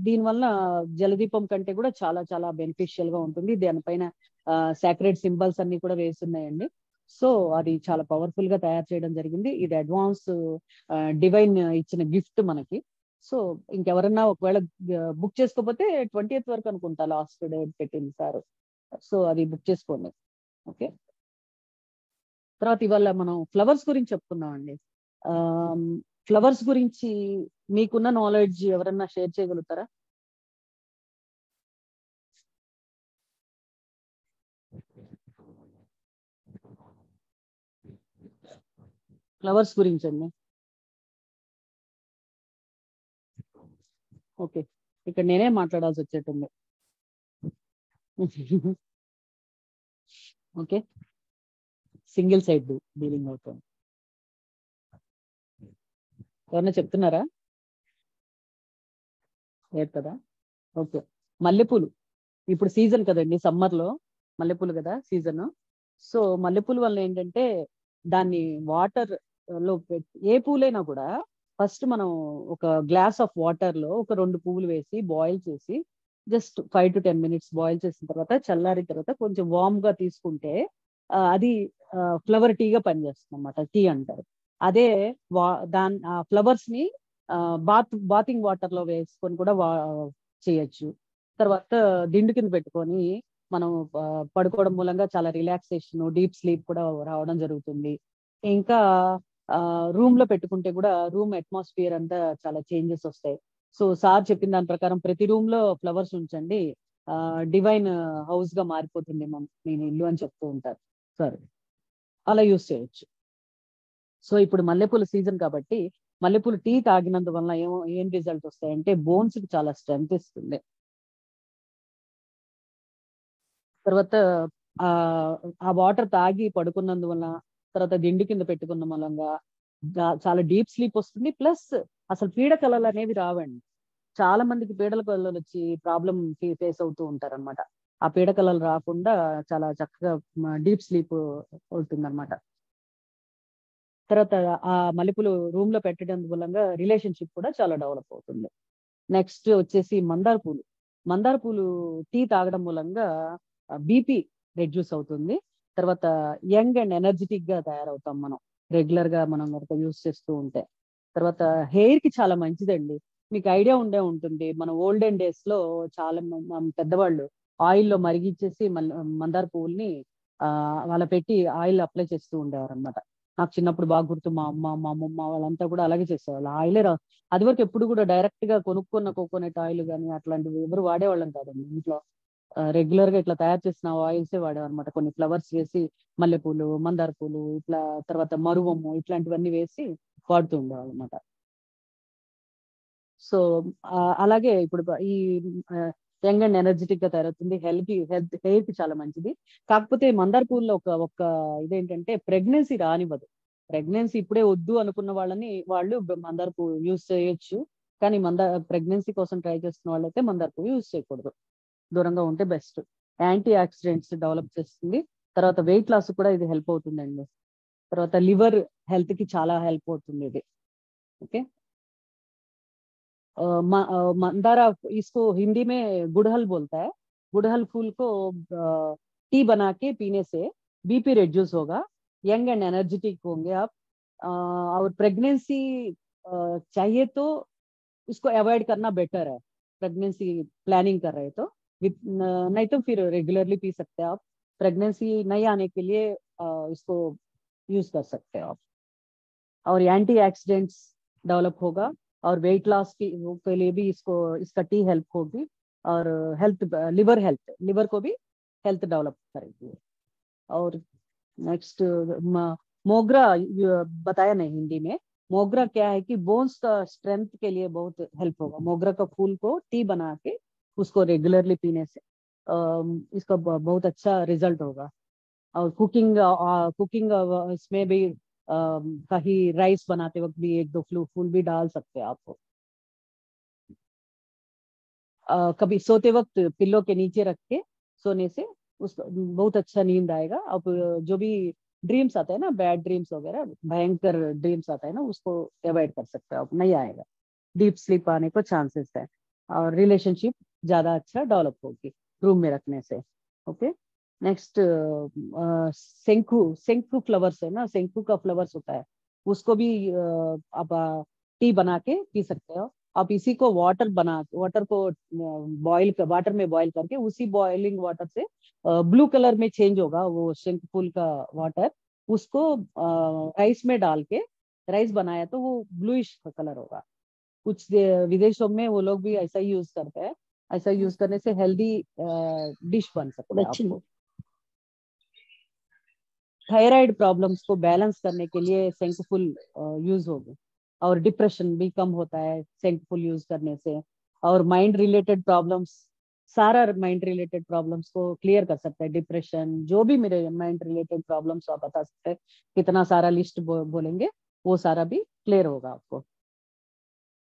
దీని వల్ల జలదీపం కంటే కూడా చాలా చాలా బెనిఫిషియల్ గా ఉంటుంది. దానిపైన సాక్రెడ్ సింబల్స్ అన్ని కూడా వేస్తున్నాయండి. సో అది చాలా పవర్ఫుల్ గా తయారు చేయడం జరిగింది. ఇది అడ్వాన్స్ డివైన్ ఇచ్చిన గిఫ్ట్ మనకి. సో ఇంకెవరన్నా ఒకవేళ బుక్ చేసుకోకపోతే 20th వరకు అనుకుంటా లాస్ట్ డేట్ పెట్టింది సార్. సో అది బుక్ చేసుకోండి. ఓకే, తర్వాత ఇవాళ మనం ఫ్లవర్స్ గురించి చెప్పుకున్నాం అండి. ఫ్లవర్స్ గురించి మీకున్న నాలెడ్జ్ ఎవరన్నా షేర్ చేయగలుగుతారా? ఫ్లవర్స్ గురించి అండి. ఓకే, ఇక్కడ నేనే మాట్లాడాల్సి వచ్చేటుంది. ఓకే, సింగిల్ సైడ్ డీలింగ్ అవుతుంది. ఎవరన్నా చెప్తున్నారా? లేదు కదా. ఓకే, మల్లెపూలు ఇప్పుడు సీజన్ కదండి, సమ్మర్ లో మల్లెపూలు కదా సీజన్. సో మల్లెపూలు వల్ల ఏంటంటే దాన్ని వాటర్ లో ఏ పూలైనా కూడా ఫస్ట్ మనం ఒక గ్లాస్ ఆఫ్ వాటర్ లో ఒక 2 పువ్వులు వేసి బాయిల్ చేసి జస్ట్ 5 to 10 minutes బాయిల్ చేసిన తర్వాత చల్లారిన తర్వాత కొంచెం వార్మ్ గా తీసుకుంటే అది ఫ్లవర్ టీగా పనిచేస్తుంది అన్నమాట. టీ అంటారు. అదే దాని ఫ్లవర్స్ ని బాతింగ్ వాటర్ లో వేసుకొని కూడా చేయొచ్చు. తర్వాత దిండు కింద పెట్టుకొని మనం పడుకోవడం మూలంగా చాలా రిలాక్సేషన్, డీప్ స్లీప్ కూడా రావడం జరుగుతుంది. ఇంకా రూమ్ లో పెట్టుకుంటే కూడా రూమ్ అట్మాస్ఫియర్ అంతా చాలా చేంజెస్ వస్తాయి. సో సార్ చెప్పిన దాని ప్రకారం ప్రతి రూమ్ లో ఫ్లవర్స్ ఉంచండి, డివైన్ హౌస్ గా మారిపోతుంది మీ ఇల్లు అని చెప్తూ ఉంటారు సార్. అలా యూస్ చేయొచ్చు. సో ఇప్పుడు మల్లెపూల సీజన్ కాబట్టి మల్లెపూలు టీ తాగినందువల్ల ఏం రిజల్ట్ వస్తాయంటే బోన్స్ కి చాలా స్ట్రెంత్ ఇస్తుంది. తర్వాత ఆ వాటర్ తాగి పడుకున్నందువల్ల, తర్వాత దిండు కింద పెట్టుకున్న మూలంగా చాలా డీప్ స్లీప్ వస్తుంది. ప్లస్ అసలు పీడ కలలు అనేవి రావండి. చాలా మందికి పీడల కలలు వచ్చి ప్రాబ్లం ఫేస్ అవుతూ ఉంటారు అనమాట. ఆ పీడ కలలు రాకుండా చాలా చక్కగా డీప్ స్లీప్ అవుతుంది అనమాట. తర్వాత ఆ మల్లెపూలు రూమ్ లో పెట్టడం మూలంగా రిలేషన్షిప్ కూడా చాలా డెవలప్ అవుతుంది. నెక్స్ట్ వచ్చేసి మందార పూలు. మందార పూలు టీ తాగడం మూలంగా బీపీ రెడ్యూస్ అవుతుంది. తర్వాత యంగ్ అండ్ ఎనర్జెటిక్ గా తయారవుతాం మనం రెగ్యులర్ గా మనం కనుక యూస్ చేస్తూ ఉంటే. తర్వాత హెయిర్ కి చాలా మంచిదండి. మీకు ఐడియా ఉండే ఉంటుంది, మన ఓల్డెన్ డేస్ లో చాలా పెద్దవాళ్ళు ఆయిల్లో మరిగించేసి మందార పువ్వుల్ని వాళ్ళ పెట్టి ఆయిల్ అప్లై చేస్తూ ఉండేవారు అనమాట. నాకు చిన్నప్పుడు బాగా గుర్తు, మా అమ్మ మా అమ్మమ్మ వాళ్ళంతా కూడా అలాగే చేసేవాళ్ళు. ఆయిలే అది వరకు ఎప్పుడు కూడా డైరెక్ట్ గా కొనుక్కున్న కోకోనట్ ఆయిల్ కానీ అట్లాంటివి ఎవరు వాడేవాళ్ళం కాదండి. ఇంట్లో రెగ్యులర్ గా ఇట్లా తయారు చేసిన ఆయిల్సే వాడేవారనమాట. కొన్ని ఫ్లవర్స్ వేసి మల్లెపూలు, మందార పూలు, ఇట్లా తర్వాత మరువము ఇట్లాంటివన్నీ వేసి వాడుతూ ఉండేవాళ్ళు అనమాట. సో అలాగే ఇప్పుడు ఈ యంగ్ అండ్ ఎనర్జెటిక్ గా తయారవుతుంది. హెయిర్ కి చాలా మంచిది. కాకపోతే మందార పూల్లో ఒక ఇదేంటంటే ప్రెగ్నెన్సీ రానివ్వదు. ప్రెగ్నెన్సీ ఇప్పుడే వద్దు అనుకున్న వాళ్ళు మందార పువ్వు యూజ్ చేయొచ్చు. కానీ ప్రెగ్నెన్సీ కోసం ట్రై చేస్తున్న వాళ్ళైతే మందార పువ్వు యూజ్ చేయకూడదు, దూరంగా ఉంటే బెస్ట్. యాంటీ ఆక్సిడెంట్స్ డెవలప్ చేస్తుంది. తర్వాత వెయిట్ లాస్ కూడా ఇది హెల్ప్ అవుతుందండి. తర్వాత లివర్ హెల్త్ కి చాలా హెల్ప్ అవుతుంది ఇది. ओके, मंदारा इसको हिंदी में गुड़हल बोलता है। गुड़हल फूल को टी बना के पीने से बीपी रिड्यूस होगा, यंग एंड एनर्जेटिक होंगे आप। और प्रेगनेंसी चाहिए तो इसको अवॉइड करना बेटर है। प्रेगनेंसी प्लानिंग कर रहे तो नहीं तो फिर रेगुलरली पी सकते हैं आप। प्रेगनेंसी नहीं आने के लिए इसको यूज कर सकते हो आप। और एंटी ऑक्सीडेंट्स डेवलप होगा, और वेट लॉस के लिए भी इसका टी हेल्प होगी। और लिवर को भी हेल्थ डेवलप करेगी। और नेक्स्ट मोगरा बताया नहीं हिंदी में। मोगरा क्या है कि बोन्स का स्ट्रेंथ के लिए बहुत हेल्प होगा। मोगरा का फूल को टी बना के उसको रेगुलरली पीने से इसका बहुत अच्छा रिजल्ट होगा। और कुकिंग इसमें भी कहीं राइस बनाते वक्त भी 1-2 फूल भी डाल सकते हैं आपको। कभी सोते वक्त पिल्लो के नीचे रख के सोने से उसको बहुत अच्छा नींद आएगा। अब जो भी ड्रीम्स आता है ना, बैड ड्रीम्स वगैरह, भयंकर ड्रीम्स आता है ना, उसको अवॉइड कर सकते हो आप, नहीं आएगा। डीप स्लीप आने को चांसेस है, और रिलेशनशिप ज्यादा अच्छा डेवलप होगी रूम में रखने से। ओके, नेक्स्ट शंखु फ्लावर्स है ना, शंखु का फ्लावर्स होता है, उसको भी आप टी बना के पी सकते हो। आप इसी को वाटर को वाटर में बॉईल करके उसी बॉइलिंग वाटर से ब्लू कलर में चेंज होगा वो शंख फूल का वाटर। उसको राइस में डाल के राइस बनाया तो वो ब्लूइश कलर होगा। कुछ विदेशों में वो लोग भी ऐसा ही यूज करते हैं। ऐसा यूज करने से हेल्दी डिश बन सकता है आपको। थायराइड प्रॉब्लम्स को बैलेंस करने के लिए शंकुफूल यूज होगी, और डिप्रेशन भी कम होता है शंकुफूल यूज करने से, और माइंड रिलेटेड प्रॉब्लम्स, सारा माइंड रिलेटेड प्रॉब्लम्स को क्लियर कर सकता है। डिप्रेशन, जो भी मेरे माइंड रिलेटेड प्रॉब्लम्स आप बता सकते हैं, कितना सारा लिस्ट बोलेंगे वो सारा भी क्लियर होगा आपको।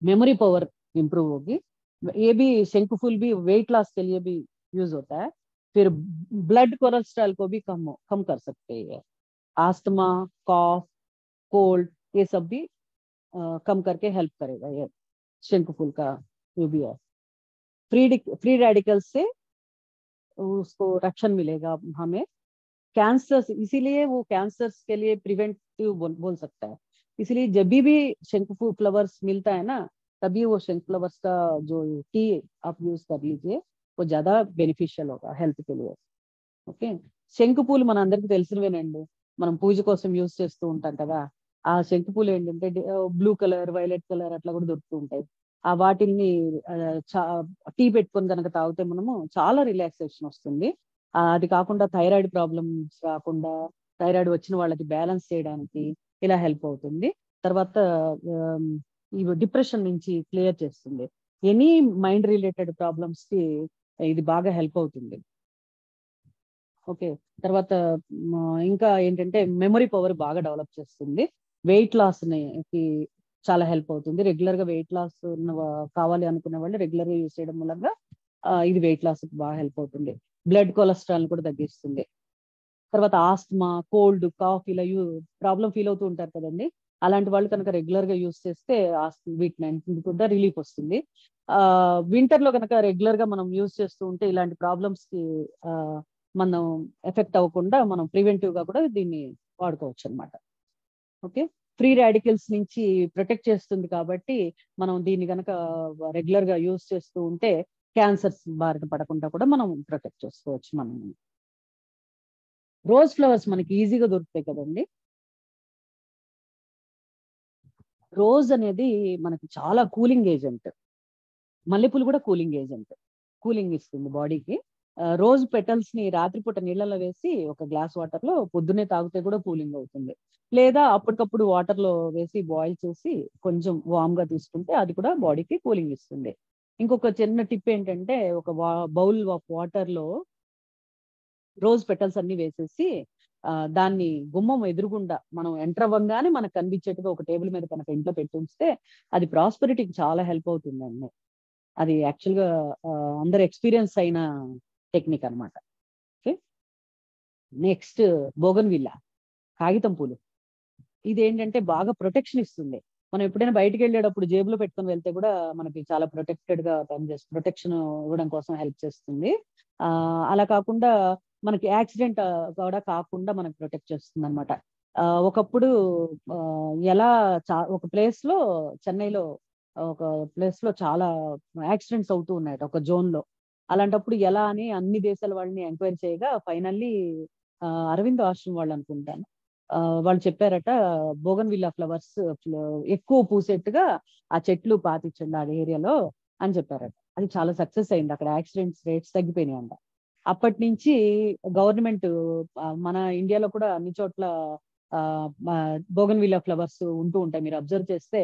मेमोरी पावर इंप्रूव होगी। ये भी शंकुफूल भी वेट लॉस के लिए भी यूज होता है। फिर ब्लड कोलेस्ट्रॉल को भी कम कर सकते हैं। आस्थमा, कॉफ, कोल्ड, ये सब भी कम करके हेल्प करेगा ये शंकुफूल का जो भी है। फ्री रेडिकल्स से उसको रक्षण मिलेगा हमें। कैंसर, इसीलिए वो कैंसर्स के लिए प्रिवेंटिव बोल सकता है। इसलिए जब भी शंकुफूल फ्लावर्स मिलता है ना, तभी वो शंकुफूल फ्लावर्स का जो टी आप यूज कर लीजिए, वो ज्यादा बेनिफिशियल होगा हेल्త్ के लिए। ఓకే, శంకుపూలు మన అందరికి తెలిసినవేనండి, మనం పూజ కోసం యూజ్ చేస్తూ ఉంటాం కదా। ఆ శంకుపూలు ఏంటంటే బ్లూ కలర్, వైలెట్ కలర్ అట్లా కూడా దొరుకుతూ ఉంటాయి। ఆ వాటిని టీ పెట్టుకొని కనుక తాగితే మనము చాలా రిలాక్సేషన్ వస్తుంది। అది కాకుండా థైరాయిడ్ ప్రాబ్లమ్స్ రాకుండా, థైరాయిడ్ వచ్చిన వాళ్ళకి బ్యాలెన్స్ చేయడానికి ఇలా హెల్ప్ అవుతుంది। తర్వాత ఈ డిప్రెషన్ నుంచి క్లియర్ చేస్తుంది। ఎనీ మైండ్ రిలేటెడ్ ప్రాబ్లమ్స్ కి ఇది బాగా హెల్ప్ అవుతుంది। ఓకే, తర్వాత ఇంకా ఏంటంటే మెమరీ పవర్ బాగా డెవలప్ చేస్తుంది। వెయిట్ లాస్ కి చాలా హెల్ప్ అవుతుంది। రెగ్యులర్ గా వెయిట్ లాస్ కావాలి అనుకునే వాళ్ళు రెగ్యులర్ గా యూజ్ చేయడం వల్ల ఇది వెయిట్ లాస్ కి బాగా హెల్ప్ అవుతుంది। బ్లడ్ కొలెస్ట్రాల్ కూడా తగ్గిస్తుంది। తర్వాత ఆస్తమా, కోల్డ్, కాఫ్ ఇలా ప్రాబ్లం ఫీల్ అవుతూ ఉంటారు కదండి, అలాంటి వాళ్ళు కనుక రెగ్యులర్ గా యూజ్ చేస్తే వీటిని కూడా రిలీఫ్ వస్తుంది। వింటర్ లో కనుక రెగ్యులర్ గా మనం యూజ్ చేస్తూ ఉంటే ఇలాంటి ప్రాబ్లమ్స్ కి మనం ఎఫెక్ట్ అవ్వకుండా మనం ప్రివెంటివ్ గా కూడా దీన్ని వాడుకోవచ్చు అనమాట। ఓకే, ఫ్రీ రాడికల్స్ నుంచి ప్రొటెక్ట్ చేస్తుంది కాబట్టి మనం దీన్ని కనుక రెగ్యులర్ గా యూజ్ చేస్తూ ఉంటే క్యాన్సర్స్ బారిన పడకుండా కూడా మనం ప్రొటెక్ట్ చేసుకోవచ్చు మనం। రోజ్ ఫ్లవర్స్ మనకి ఈజీగా దొరుకుతాయి కదండి। రోజ్ అనేది మనకి చాలా కూలింగ్ ఏజెంట్, మల్లెపూలు కూడా కూలింగ్ ఏజెంట్, కూలింగ్ ఇస్తుంది బాడీకి। రోజ్ పెటల్స్ ని రాత్రిపూట నీళ్ళలో వేసి ఒక గ్లాస్ వాటర్ లో పొద్దున్నే తాగితే కూడా కూలింగ్ అవుతుంది। లేదా అప్పటికప్పుడు వాటర్ లో వేసి బాయిల్ చేసి కొంచెం వామ్ గా తీసుకుంటే అది కూడా బాడీకి కూలింగ్ ఇస్తుంది। ఇంకొక చిన్న టిప్ ఏంటంటే, ఒక బౌల్ ఆఫ్ వాటర్ లో రోజ్ పెటల్స్ అన్ని వేసేసి దాన్ని గుమ్మం ఎదురుగుండా మనం ఎంటర్ అవ్వగానే మనకు కనిపించేట్టుగా ఒక టేబుల్ మీద కనుక ఇంట్లో పెట్టి ఉంచితే అది ప్రాస్పెరిటీకి చాలా హెల్ప్ అవుతుందండి। అది యాక్చువల్ గా అందరు ఎక్స్పీరియన్స్ అయిన టెక్నిక్ అనమాట। ఓకే, నెక్స్ట్ బోగన్విల్లా, కాగితం పూలు। ఇది ఏంటంటే బాగా ప్రొటెక్షన్ ఇస్తుంది। మనం ఎప్పుడైనా బయటకు వెళ్ళేటప్పుడు జేబులో పెట్టుకొని వెళ్తే కూడా మనకి చాలా ప్రొటెక్టెడ్ గా పనిచేస్తుంది, ప్రొటెక్షన్ ఇవ్వడం కోసం హెల్ప్ చేస్తుంది। అలా కాకుండా మనకి యాక్సిడెంట్ కూడా కాకుండా మనకి ప్రొటెక్ట్ చేస్తుంది అనమాట। ఒకప్పుడు ఎలా ఒక ప్లేస్ లో, చెన్నైలో ఒక ప్లేస్ లో చాలా యాక్సిడెంట్స్ అవుతూ ఉన్నాయి ఒక జోన్ లో। అలాంటప్పుడు ఎలా అని అన్ని దేశాల వాళ్ళని ఎంక్వైరీ చేయగా ఫైనల్లీ అరవింద్ ఆశ్రమం వాళ్ళు అనుకుంటాను, వాళ్ళు చెప్పారట బోగన్విల్లా ఫ్లవర్స్ ఎక్కువ పూసేట్టుగా ఆ చెట్లు పాతించండి ఆ ఏరియాలో అని చెప్పారట। అది చాలా సక్సెస్ అయింది, అక్కడ యాక్సిడెంట్స్ రేట్స్ తగ్గిపోయినాయి అంట। అప్పటి నుంచి గవర్నమెంట్ మన ఇండియాలో కూడా అన్ని చోట్ల బోగన్విల్లా ఫ్లవర్స్ ఉంటూ ఉంటాయి। మీరు అబ్జర్వ్ చేస్తే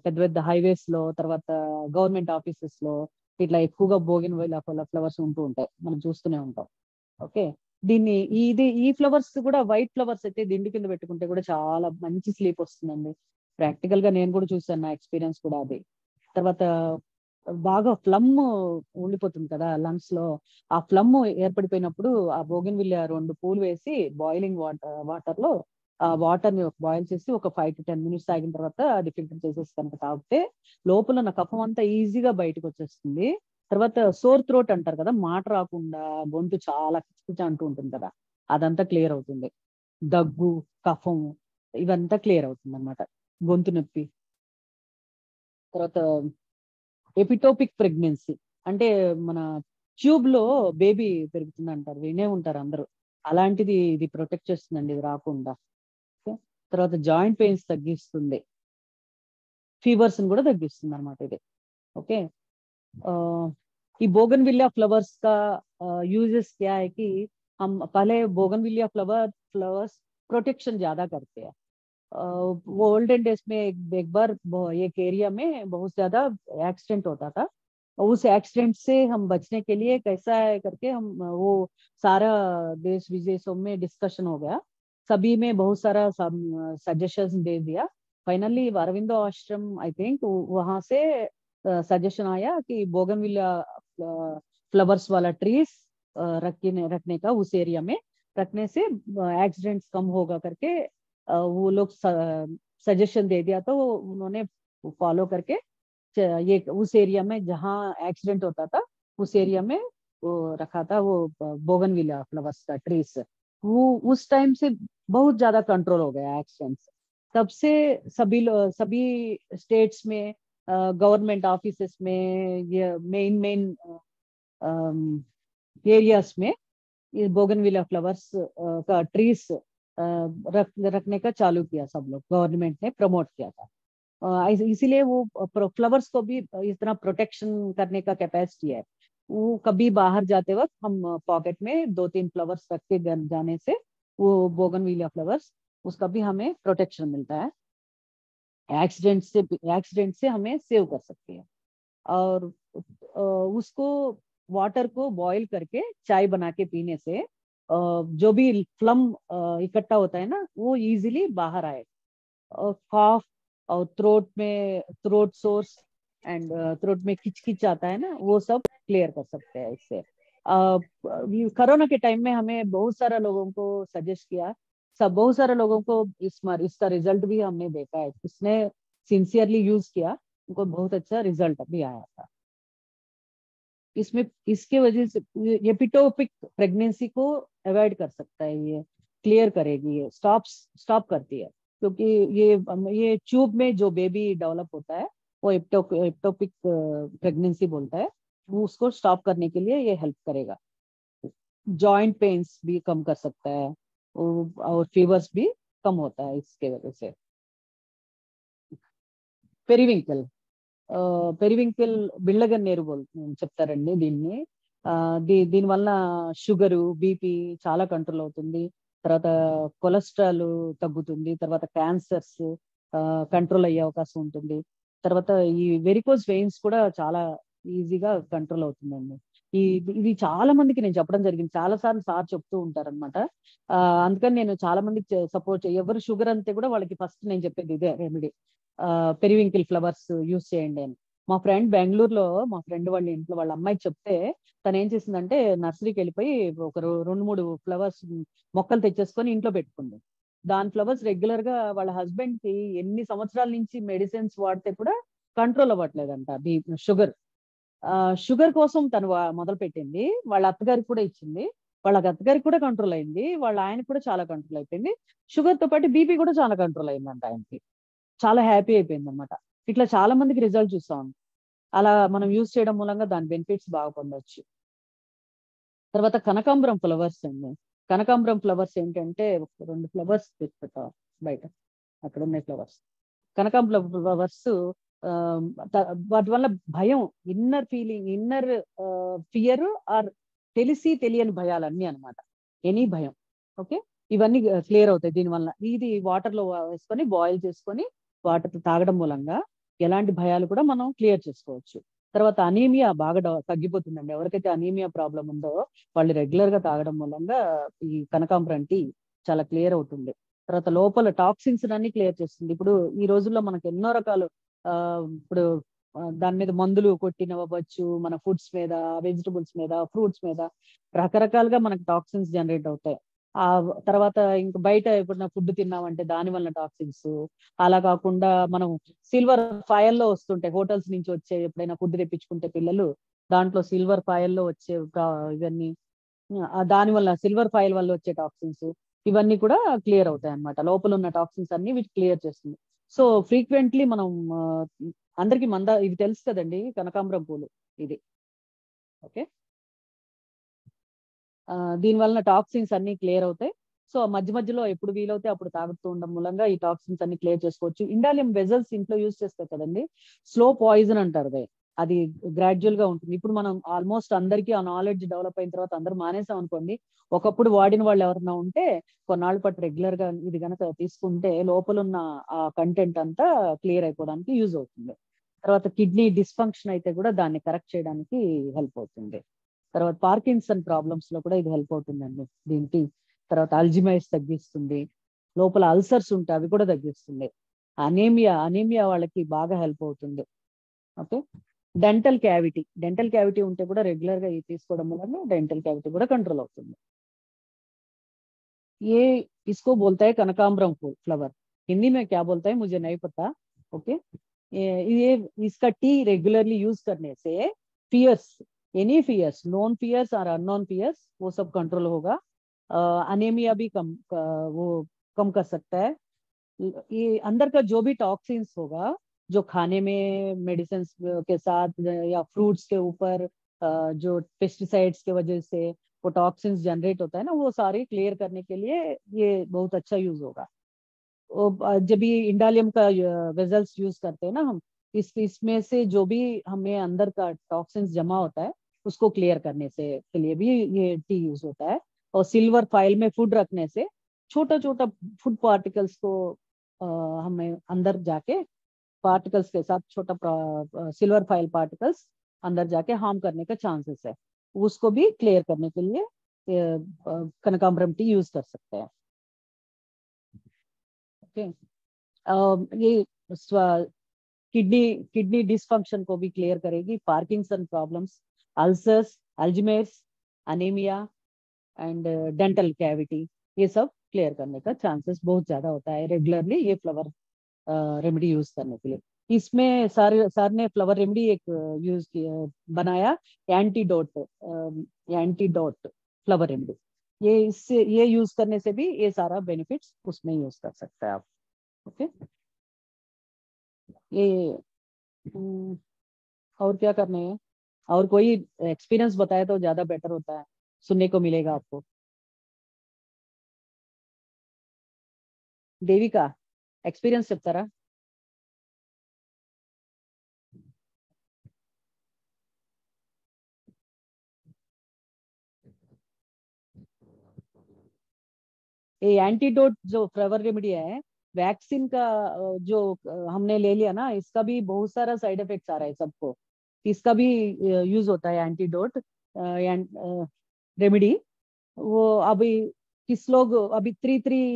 పెద్ద పెద్ద హైవేస్ లో, తర్వాత గవర్నమెంట్ ఆఫీసెస్ లో ఇట్లా ఎక్కువగా బోగన్విల్లా ఫ్లవర్స్ ఉంటూ ఉంటాయి, మనం చూస్తూనే ఉంటాం। ఓకే, దీన్ని ఈ ఫ్లవర్స్ కూడా వైట్ ఫ్లవర్స్ అయితే దిండు కింద పెట్టుకుంటే కూడా చాలా మంచి స్లీప్ వస్తుందండి। ప్రాక్టికల్ గా నేను కూడా చూసాను, నా ఎక్స్పీరియన్స్ కూడా అది। తర్వాత బాగా ఫ్లమ్ ఉండిపోతుంది కదా లంగ్స్ లో, ఆ ఫ్లమ్ ఏర్పడిపోయినప్పుడు ఆ బోగన్విల్లా 2 పూలు వేసి బాయిలింగ్ వాటర్ లో ఆ వాటర్ ని బాయిల్ చేసి ఒక 5 to 10 minutes తాగిన తర్వాత అది ఫిల్టర్ చేసేసి కనుక తాగితే లోపల ఉన్న కఫం అంతా ఈజీగా బయటకు వచ్చేస్తుంది। తర్వాత సోర్ థ్రోట్ అంటారు కదా, మాట రాకుండా గొంతు చాలా కిచకిచ అంటూ ఉంటుంది కదా, అదంతా క్లియర్ అవుతుంది। దగ్గు, కఫం ఇవంతా క్లియర్ అవుతుంది అనమాట, గొంతు నొప్పి। తర్వాత ఎపిటోపిక్ ప్రెగ్నెన్సీ అంటే మన ట్యూబ్ లో బేబీ పెరుగుతుంది అంటారు, వినే ఉంటారు అందరూ, అలాంటిది ఇది ప్రొటెక్ట్ చేస్తుందండి, ఇది రాకుండా। తర్వాత జాయింట్ పెయిన్స్ తగ్గిస్తుంది, ఫీవర్స్ కూడా తగ్గిస్తుంది అనమాట ఇది। ఓకే, ఈ बोगनविलिया फ्लावर्स का यूजेस क्या है कि हम पहले बोगनविलिया फ्लावर्स प्रोटेक्शन ज्यादा करते हैं। वो ओल्डन डेज में एक बार एक एरिया में बहुत ज्यादा एक्सीडेंट होता था, और उस एक्सीडेंट से हम बचने के लिए कैसा है करके हम वो सारा देश विदेशों में डिस्कशन हो गया, सभी में बहुत सारा सजेशन दे दिया। फाइनली अरविंदो आश्रम आई थिंक वहां से सजेशन आया कि बोगनविलिया फ्लावर्स वाला ट्रीज रखने का, उस एरिया में रखने से एक्सीडेंट्स कम होगा करके वो लोग सजेशन दे दिया। तो उन्होंने फॉलो करके ये उस एरिया में जहाँ एक्सीडेंट होता था उस एरिया में वो रखा था वो बोगनविलिया फ्लावर्स का ट्रीज। वो उस टाइम से बहुत ज्यादा कंट्रोल हो गया एक्सीडेंट्स। तब से सभी स्टेट्स में गवर्नमेंट ऑफिसेस में ये मेन एरियाज में ये बोगनविलिया फ्लावर्स का ट्रीज रखने का चालू किया, सब लोग गवर्नमेंट ने प्रमोट किया था। इसीलिए वो फ्लावर्स को भी इतना प्रोटेक्शन करने का कैपेसिटी है। वो कभी बाहर जाते वक्त हम पॉकेट में 2-3 फ्लावर्स रख के जाने से वो बोगनविलिया फ्लावर्स उसका भी हमें प्रोटेक्शन मिलता है, एक्सीडेंट से हमें सेव कर सकती है। और उसको वाटर को बॉईल करके चाय बना के पीने से जो भी फ्लम इकट्ठा होता है ना वो इजीली बाहर आए। कॉफ और थ्रोट सोर्स एंड थ्रोट में खिचखिच आता है ना, वो सब क्लियर कर सकते हैं इससे। कोरोना के टाइम में हमें बहुत सारा लोगों को सजेस्ट किया, बहुत सारे लोगों को इसका रिजल्ट भी हमने देखा है, इसने सिंसियरली यूज किया, उनको बहुत अच्छा रिजल्ट भी आया था। इसके वजह से एपिटोपिक प्रेगनेंसी को अवॉइड कर सकता है, ये क्लियर करेगी, ये स्टॉप करती है। क्योंकि ये ट्यूब में जो बेबी डेवलप होता है वो एपिटोपिक प्रेगनेंसी बोलता है, वो उसको स्टॉप करने के लिए ये हेल्प करेगा। जॉइंट पेन्स भी कम कर सकता है और फीवर्स भी कम होता है इसके वजह से। పెరివింకిల్ బిళ్ళగన్నేరు చెప్తారండి దీన్ని। దీని వల్ల షుగరు బీపీ చాలా కంట్రోల్ అవుతుంది, తర్వాత కొలెస్ట్రాల్ తగ్గుతుంది, తర్వాత క్యాన్సర్స్ కంట్రోల్ అయ్యే అవకాశం ఉంటుంది, తర్వాత ఈ వెరికోజ్ వెయిన్స్ కూడా చాలా ఈజీగా కంట్రోల్ అవుతుందండి। ఇది చాలా మందికి నేను చెప్పడం జరిగింది, చాలా సార్లు సార్ చెప్తూ ఉంటారనమాట। అందుకని నేను చాలా మందికి సపోర్ట్, ఎవరు షుగర్ అంతే కూడా వాళ్ళకి ఫస్ట్ నేను చెప్పేది ఇదే రెమెడీ, పెరివింకిల్ ఫ్లవర్స్ యూజ్ చేయండి అని। మా ఫ్రెండ్ బెంగళూరులో, మా ఫ్రెండ్ వాళ్ళ ఇంట్లో వాళ్ళ అమ్మాయి చెప్తే తను ఏం చేసిందంటే నర్సరీకి వెళ్ళిపోయి ఒక 2-3 ఫ్లవర్స్ మొక్కలు తెచ్చేసుకొని ఇంట్లో పెట్టుకుంది। దాని ఫ్లవర్స్ రెగ్యులర్ గా వాళ్ళ హస్బెండ్ కి ఎన్ని సంవత్సరాల నుంచి మెడిసిన్స్ వాడితే కూడా కంట్రోల్ అవ్వట్లేదంట షుగర్ కోసం తను మొదలు పెట్టింది, వాళ్ళ అత్తగారికి కూడా ఇచ్చింది, వాళ్ళ అత్తగారికి కూడా కంట్రోల్ అయింది, వాళ్ళ ఆయనకి కూడా చాలా కంట్రోల్ అయిపోయింది, షుగర్ తో పాటు బీపీ కూడా చాలా కంట్రోల్ అయిందంట ఆయనకి, చాలా హ్యాపీ అయిపోయింది అనమాట। ఇట్లా చాలా మందికి రిజల్ట్ చూస్తాం, అలా మనం యూజ్ చేయడం మూలంగా దాని బెనిఫిట్స్ బాగా పొందొచ్చు। తర్వాత కనకాంబరం ఫ్లవర్స్ అండి, కనకాంబరం ఫ్లవర్స్ ఏంటంటే 2 ఫ్లవర్స్ పెట్టుకుంటాం బయట, అక్కడ ఉన్నాయి ఫ్లవర్స్, కనకాంబరం ఫ్లవర్స్ వాటి వల్ల భయం, ఇన్నర్ ఫియర్ ఆర్ తెలియని భయాలన్నీ అనమాట, ఎనీ భయం, ఓకే, ఇవన్నీ క్లియర్ అవుతాయి దీనివల్ల। ఇది వాటర్ లో వేసుకొని బాయిల్ చేసుకొని వాటర్ తాగడం మూలంగా ఎలాంటి భయాలు కూడా మనం క్లియర్ చేసుకోవచ్చు। తర్వాత అనీమియా బాగా తగ్గిపోతుందండి, ఎవరికైతే అనీమియా ప్రాబ్లం ఉందో వాళ్ళు రెగ్యులర్ గా తాగడం మూలంగా ఈ కనకాంబరం టీ చాలా క్లియర్ అవుతుంది। తర్వాత లోపల టాక్సిన్స్ అన్ని క్లియర్ చేస్తుంది। ఇప్పుడు ఈ రోజుల్లో మనకు ఎన్నో రకాలు ఇప్పుడు దాని మీద మందులు కొట్టినవ్వచ్చు, మన ఫుడ్స్ మీద, వెజిటబుల్స్ మీద, ఫ్రూట్స్ మీద రకరకాలుగా మనకు టాక్సిన్స్ జనరేట్ అవుతాయి। ఆ తర్వాత ఇంక బయట ఎప్పుడైనా ఫుడ్ తిన్నామంటే దాని వల్ల టాక్సిన్స్, అలా కాకుండా మనం సిల్వర్ ఫాయిల్ లో వస్తుంటాయి హోటల్స్ నుంచి వచ్చే, ఎప్పుడైనా ఫుడ్ తెప్పించుకుంటే పిల్లలు దాంట్లో సిల్వర్ ఫాయిల్ లో వచ్చే ఇవన్నీ, దాని వల్ల సిల్వర్ ఫాయిల్ వల్ల వచ్చే టాక్సిన్స్ ఇవన్నీ కూడా క్లియర్ అవుతాయి అన్నమాట, లోపల ఉన్న టాక్సిన్స్ అన్ని వీటి క్లియర్ చేస్తుంది। సో ఫ్రీక్వెంట్లీ మనం అందరికి ఇది తెలుసు కదండి కనకాంబరం పూలు ఇది, ఓకే, దీని వలన టాక్సిన్స్ అన్ని క్లియర్ అవుతాయి। సో మధ్య మధ్యలో ఎప్పుడు వీలవుతే అప్పుడు తాగుతూ ఉండడం మూలంగా ఈ టాక్సిన్స్ అన్ని క్లియర్ చేసుకోవచ్చు। ఇండాలియం వెజల్స్ ఇంట్లో యూజ్ చేస్తారు కదండి, స్లో పాయిజన్ అంటారు, అది గ్రాడ్యువల్ గా ఉంటుంది. ఇప్పుడు మనం ఆల్మోస్ట్ అందరికీ ఆ నాలెడ్జ్ డెవలప్ అయిన తర్వాత అందరూ మానేసాం అనుకోండి, ఒకప్పుడు వాడిన వాళ్ళు ఎవరన్నా ఉంటే కొన్నాళ్ళ పాటు రెగ్యులర్ గా ఇది గనక తీసుకుంటే లోపల ఉన్న ఆ కంటెంట్ అంతా క్లియర్ అయిపోవడానికి యూజ్ అవుతుంది. తర్వాత కిడ్నీ డిస్ఫంక్షన్ అయితే కూడా దాన్ని కరెక్ట్ చేయడానికి హెల్ప్ అవుతుంది. తర్వాత పార్కిన్సన్ ప్రాబ్లమ్స్ లో కూడా ఇది హెల్ప్ అవుతుందండి దీనికి. తర్వాత అల్జిమైర్స్ తగ్గిస్తుంది, లోపల అల్సర్స్ ఉంటే అవి కూడా తగ్గిస్తుంది. అనీమియా వాళ్ళకి బాగా హెల్ప్ అవుతుంది. ఓకే. డెంటల్ క్యావిటీ ఉంటే కూడా రెగ్యులర్ గా ఇది తీసుకోవడం వల్ల డెంటల్ క్యావిటీ కూడా కంట్రోల్ అవుతుంది. ये इसको बोलता है कनकांबरम फूल फ्लावर, हिंदी में क्या बोलता है मुझे नहीं पता. ओके. ये इसका टी रेगुलरली यूज करने से fears, any fears, known fears और अननोन फियर्स, वो सब कंट्रोल होगा. अनेमिया भी वो कम कर सकता है. ये अंदर का जो भी टॉक्सिन्स होगा जो खाने में मेडिसिन के साथ या फ्रूट्स के ऊपर जो पेस्टिसाइड्स के वजह से वो टॉक्सिन्स जनरेट होता है ना, वो सारे क्लियर करने के लिए ये बहुत अच्छा यूज होगा. जब ये इंडालियम का वेजल्स यूज करते हैं ना हम, इसमें से जो भी हमें अंदर का टॉक्सिन्स जमा होता है उसको क्लियर करने से के लिए भी ये टी यूज होता है. और सिल्वर फाइल में फूड रखने से छोटा छोटा फूड पार्टिकल्स को हमें अंदर जाके पार्टिकल्स के साथ छोटा सिल्वर फाइल पार्टिकल्स अंदर जाके हार्म करने का चांसेस है. उसको भी क्लियर करने के लिए कनकांबरम टी यूज कर सकते हैं. ओके. ये किडनी डिस्फंक्शन को भी क्लियर करेगी. Parkinson problems, ulcers, Alzheimer's, anaemia and dental cavity, ये सब क्लियर करने का चांसेस बहुत ज्यादा होता है रेगुलरली ये फ्लावर रेमेडी यूज करने के लिए. इसमें सर ने फ्लावर रेमेडी एक यूज किया, बनाया एंटीडोट फ्लावर रेमेडी. ये यूज करने से भी ये सारा बेनिफिट्स उसमें यूज कर सकते हैं आप. ओके. ये और क्या करने हैं, और कोई एक्सपीरियंस बताए तो ज्यादा बेटर होता है, सुनने को मिलेगा आपको. देविका एक्सपीरियंस చెప్తారా? ये एंटीडोट जो फ्लावर रेमेडी है, वैक्सीन का जो हमने ले लिया ना, इसका भी बहुत सारा साइड इफेक्ट्स आ रहा है सबको. इसका भी यूज होता है एंटीडोट रेमेडी. वो अभी किस लोग अभी 3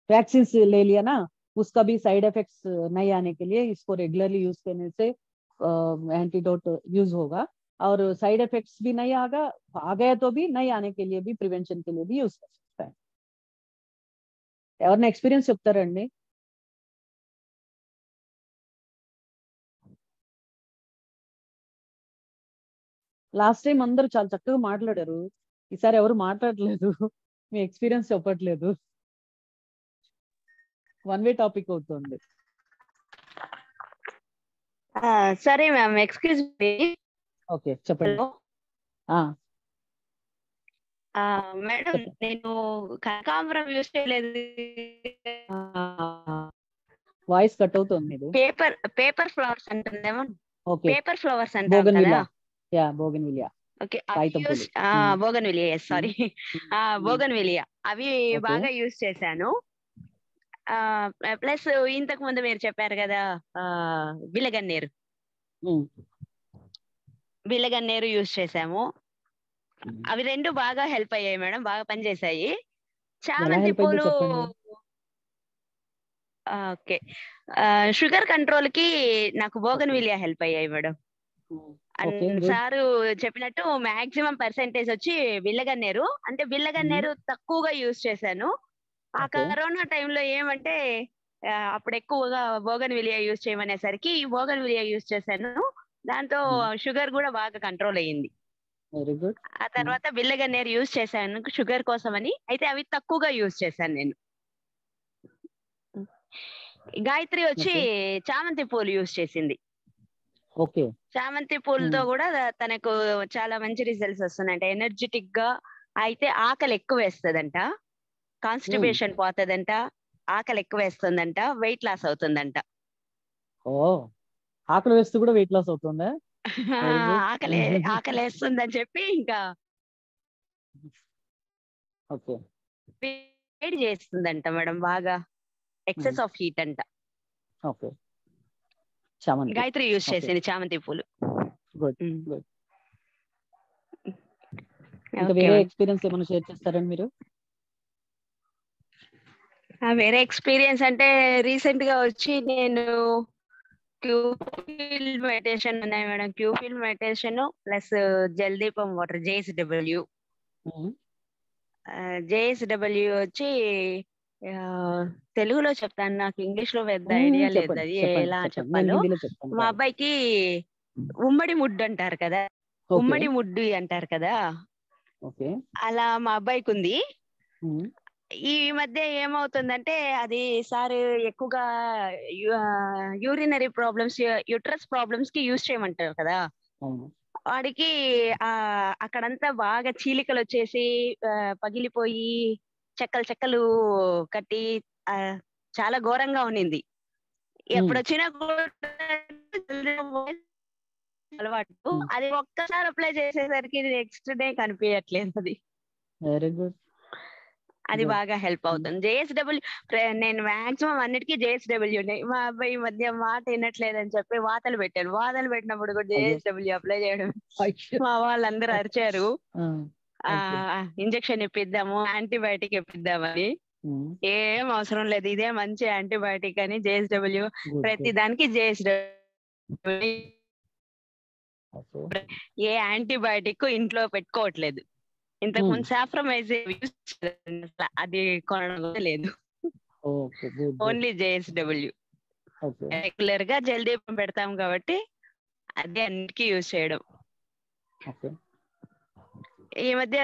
वैक्सीन ले लिया ना, उसका भी साइड इफेक्ट्स नहीं आने के लिए इसको रेगुलरली यूज करने से एंटीडोट यूज होगा. और साइड इफेक्ट्स भी नहीं आ गया तो भी नहीं आने के लिए भी प्रिवेंशन के लिए भी यूज कर सकता है. ఎవరైనా ఎక్స్పీరియన్స్ చెప్తారండి? లాస్ట్ టైం అందరూ చాలా చక్కగా మాట్లాడారు, ఈసారి ఎవరు మాట్లాడలేదు, మీ ఎక్స్పీరియన్స్ చెప్పట్లేదు. వన్ వే టాపిక్ అవుతుంది. సరే మ్యామ్, ఎక్స్క్యూజ్ మీ. ఓకే చెప్పండి. మేడం, నేను కనకాంబరం యూజ్ చేయలేదు. వాయిస్ కట్ అవుతుంది. పేపర్ ఫ్లవర్స్ అంటుందేమో. ఓకే. పేపర్ ఫ్లవర్స్ అంటారు కదా. Yeah, bougainvillea. Okay. Bougainvillea, sorry, bougainvillea అవి బాగా యూజ్ చేశాను. ప్లస్ ఇంతకు ముందు మీరు చెప్పారు కదా బిల్లగన్నేరు యూజ్ చేసాము. అవి రెండు బాగా హెల్ప్ అయ్యాయి మేడం, బాగా పనిచేసాయి. చామంతి పూలు ఓకే. షుగర్ కంట్రోల్ కి నాకు బోగన్విలియా హెల్ప్ అయ్యాయి మేడం. సారు చెప్పినట్టు మాక్సిమం పర్సెంటేజ్ వచ్చి బిల్లగన్నేరు, అంటే బిల్లగన్నేరు తక్కువగా యూజ్ చేశాను. ఆ కరోనా టైంలో ఏమంటే అప్పుడు ఎక్కువగా బోగన్విలియా యూజ్ చేయమనేసరికి బోగన్విలియా యూజ్ చేశాను. దాంతో షుగర్ కూడా బాగా కంట్రోల్ అయ్యింది. ఆ తర్వాత బిల్లగన్నేరు యూజ్ చేశాను షుగర్ కోసం అని, అయితే అవి తక్కువగా యూజ్ చేశాను నేను. గాయత్రి వచ్చి చామంతి పూలు యూజ్ చేసింది. చామంతి పూలతో కూడా తనకు చాలా మంచి రిజల్ట్స్ వస్తున్నాయంట. ఎనర్జెటిక్ గా, అయితే ఆకలి ఎక్కువ వేస్తుందంట, కాన్స్టిపేషన్ పోతుందంట, ఆకలి ఎక్కువ వేస్తుందంట, వెయిట్ లాస్ అవుతుందంట. ఆకలి వేస్తూ కూడా వెయిట్ లాస్ అవుతుందా? ఆకలి వేస్తుందని చెప్పి ఇంకా ఓకే వేడి చేస్తుందంట మేడం, బాగా ఎక్సెస్ ఆఫ్ హీట్ అంట. ఓకే చామంతి, గాయత్రి యూజ్ చేసింది చామంతి పూలు. Good good. ఇంకా వేరే ఎక్స్పీరియన్స్ ఏమైనా షేర్ చేస్తారండి మీరు? వేరే ఎక్స్పీరియన్స్ అంటే రీసెంట్ గా వచ్చి నేను క్యూఫిల్ మెడిటేషన్ ఉన్నాయి మేడం, క్యూఫిల్ meditation plus Jaladeepam water JSW. JSW వచ్చి తెలుగులో చెప్తాను, నాకు ఇంగ్లీష్ లో పెద్ద ఐడియా లేదు అది ఎలా చెప్పాలో. మా అబ్బాయికి ఉమ్మడి ముడ్డు అంటారు కదా, ఉమ్మడి ముడ్డు అంటారు కదా, అలా మా అబ్బాయికి ఉంది. ఈ మధ్య ఏమవుతుందంటే అది సార్ ఎక్కువగా యూరినరీ ప్రాబ్లమ్స్, యూట్రస్ ప్రాబ్లమ్స్ కి యూజ్ చేయమంటారు కదా. వాడికి అక్కడంతా బాగా చీలికలు వచ్చేసి పగిలిపోయి చెక్కలు చెక్కలు కట్టి చాలా ఘోరంగా ఉన్నింది. ఎప్పుడొచ్చినా కూడా అలవాటు, అది ఒక్కసారి అప్లై చేసేసరికి నెక్స్ట్ డే కనిపించట్లేదు. అది వెరీ గుడ్, అది బాగా హెల్ప్ అవుతుంది. JSW నేను మాక్సిమం అన్నిటికీ JSW ఉన్నాయి. మా అబ్బాయి ఈ మధ్య మాట వినట్లేదని చెప్పి వాతలు పెట్టాను. వాతలు పెట్టినప్పుడు కూడా JSW అప్లై చేయడం, మా వాళ్ళందరూ అరిచారు. Injection ఇప్పిద్దాము, antibiotic ఇప్పిద్దామని. ఏం అవసరం లేదు, ఇదే మంచి యాంటీబయాటిక్ అని JSW, ప్రతి దానికి JSW. ఏ యాంటీబయాటిక్ ఇంట్లో పెట్టుకోవట్లేదు. ఇంతకు ముందు సాఫ్రమైజ్ అది కొనడం లేదు, ఓన్లీ JSW. రెగ్యులర్ గా జలదీపం పెడతాం కాబట్టి అదే అన్నిటికీ యూజ్ చేయడం. ఈ మధ్య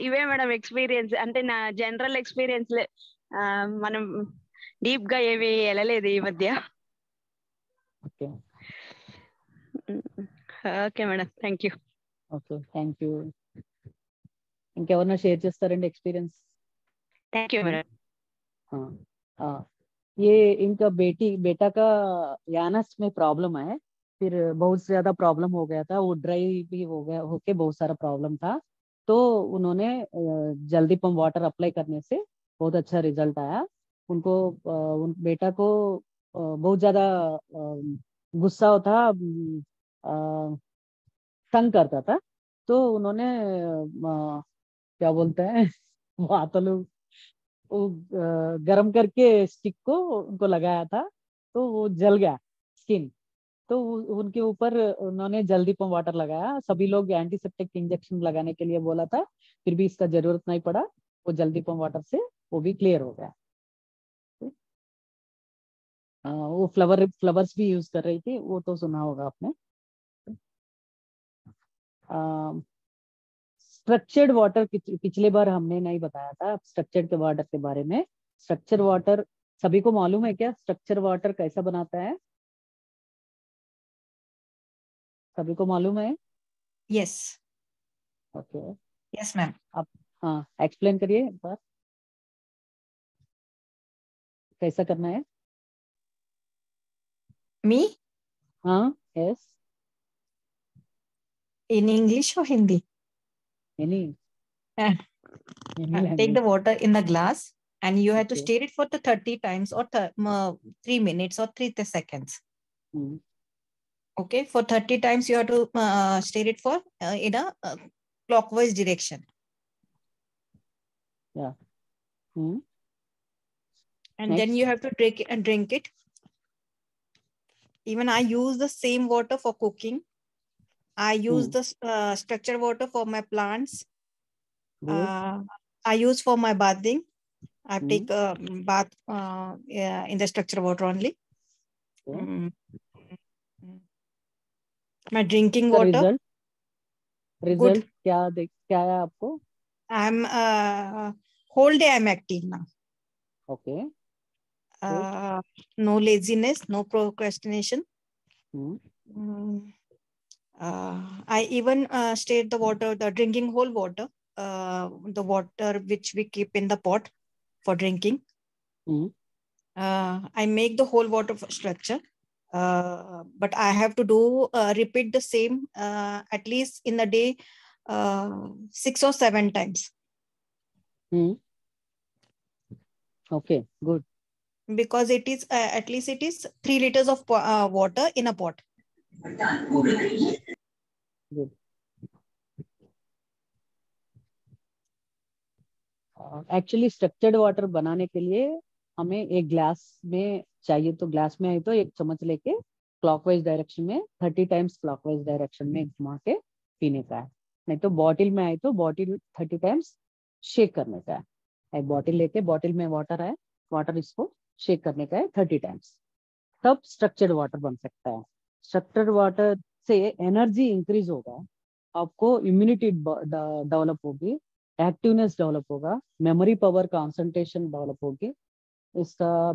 ఇవే మేడం ఎక్స్పీరియన్స్, అంటే నా జనరల్ ఎక్స్పీరియన్స్. మనం డీప్ గా ఏవి వెళ్ళలేదు ఈ మధ్య. Okay madam, thank you. Okay thank you. ఇంకెవరన్నా షేర్ చేస్తారండి ఎక్స్పీరియన్స్? Thank you madam. ये इनका बेटा का यानस में प्रॉब्लम है, फिर बहुत ज्यादा प्रॉब्लम हो गया था, वो ड्राई भी हो गया, होके बहुत सारा प्रॉब्लम था. तो उन्होंने जलदीपम वाटर अप्लाई करने से बहुत अच्छा रिजल्ट आया उनको. उन बेटा को बहुत ज्यादा गुस्सा था, तंग करता था. तो उन्होंने क्या बोलते हैं वातलू गरम करके स्टिक को उनको लगाया था, तो वो जल गया स्किन. तो उनके ऊपर उन्होंने जलदीपम वाटर लगाया. सभी लोग एंटीसेप्टिक इंजेक्शन लगाने के लिए बोला था, फिर भी इसका जरूरत नहीं पड़ा. वो जलदीपम वाटर से वो भी क्लियर हो गया. वो फ्लावर्स भी यूज कर रही थी, वो तो सुना होगा आपने. स्ट्रक्चर्ड वाटर पिछले बार हमने नहीं बताया था, स्ट्रक्चर्ड के वाटर के बारे में. स्ट्रक्चर वाटर सभी को मालूम है क्या? स्ट्रक्चर वाटर कैसा बनाता है, सभी को मालूम है? Yes okay yes ma'am. आप हाँ एक्सप्लेन करिए एक बार, कैसा करना है. मी? हाँ yes. In English or Hindi? Any take the water in the glass and you have to stir it for the 30 times or 3 minutes or 3 seconds. Okay, for 30 times you have to stir it for in a clockwise direction. Yeah. And then you have to drink it. Even I use the same water for cooking. I use the structured water for my plants. I use for my bathing. I take a bath in the structured water only. My drinking water. Result क्या है आपको? I'm whole day I'm active now. Okay. No laziness, no procrastination. I even stir the water, the drinking whole water, the water which we keep in the pot for drinking. I make the whole water structure. but I have to do repeat the same at least in the day 6 or 7 times. Okay, good. Because it is at least it is 3 liters of water in a pot. Good. Actually structured water बनाने के लिए हमें एक glass में चाहिए, तो glass में है तो एक चम्मच लेके क्लॉकवाइज डायरेक्शन में 30 टाइम्स क्लॉकवाइज डायरेक्शन में घुमा के पीने का है। नहीं तो बॉटल में आए तो बॉटल 30 टाइम्स शेक करने का है। एक बॉटल लेके बॉटल में वाटर है, वाटर इसको शेक करने का है 30 टाइम्स, तब स्ट्रक्चर्ड वाटर बन सकता है। स्ट्रक्चर्ड वाटर से एनर्जी इंक्रीज होगा, आपको इम्यूनिटी डेवलप होगी, एक्टिवनेस डेवलप होगा, मेमोरी पावर कंसंट्रेशन डेवलप होगी, इसका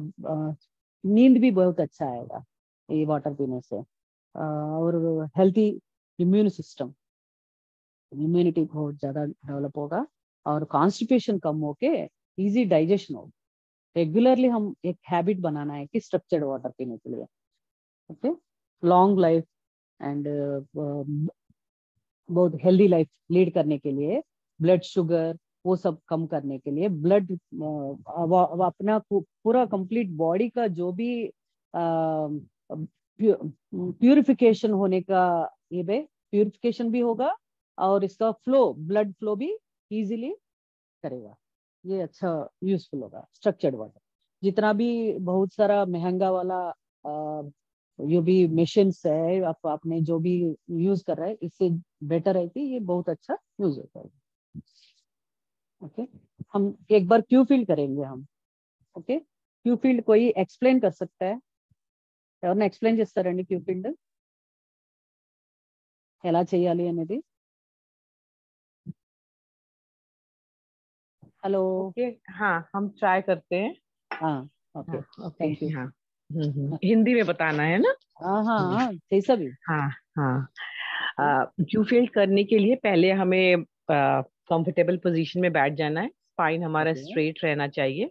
नींद भी बहुत अच्छा आएगा ये वाटर पीने से, और हेल्थी इम्यून सिस्टम, इम्यूनिटी बहुत ज्यादा डेवलप होगा और कॉन्स्टिपेशन कम होके इजी डाइजेशन होगा। रेगुलरली हम एक हैबिट बनाना है कि स्ट्रक्चर्ड वाटर पीने के लिए। ओके, लॉन्ग लाइफ एंड बहुत हेल्दी लाइफ लीड करने के लिए, ब्लड शुगर वो सब कम करने के लिए, ब्लड अपना पूरा कंप्लीट बॉडी का जो भी प्यूरिफिकेशन होने का ये प्यूरिफिकेशन भी होगा और इसका फ्लो, ब्लड फ्लो भी इजीली करेगा। ये अच्छा यूजफुल होगा स्ट्रक्चर्ड वाटर। जितना भी बहुत सारा महंगा वाला जो भी मशीन्स है आपने जो भी यूज कर रहा है, इससे बेटर है कि ये बहुत अच्छा यूज होता है। ओके, हम एक बार क्यू फील्ड करेंगे हम। ओके, क्यू फील्ड कोई एक्सप्लेन कर सकता है? ఎవరైనా ఎక్స్ప్లెయిన్ చేస్తారండి క్యూ ఫీల్డ్ ఎలా చేయాలి అనేది? हेलो। ओके, हाँ हम ट्राई करते हैं। हाँ, ओके, थैंक यू। हाँ, हिंदी में बताना है ना? हाँ हाँ, जैसा भी। हाँ हाँ, क्यू फील्ड करने के लिए पहले हमें कंफर्टेबल पोजीशन में बैठ जाना है। स्पाइन हमारा स्ट्रेट रहना चाहिए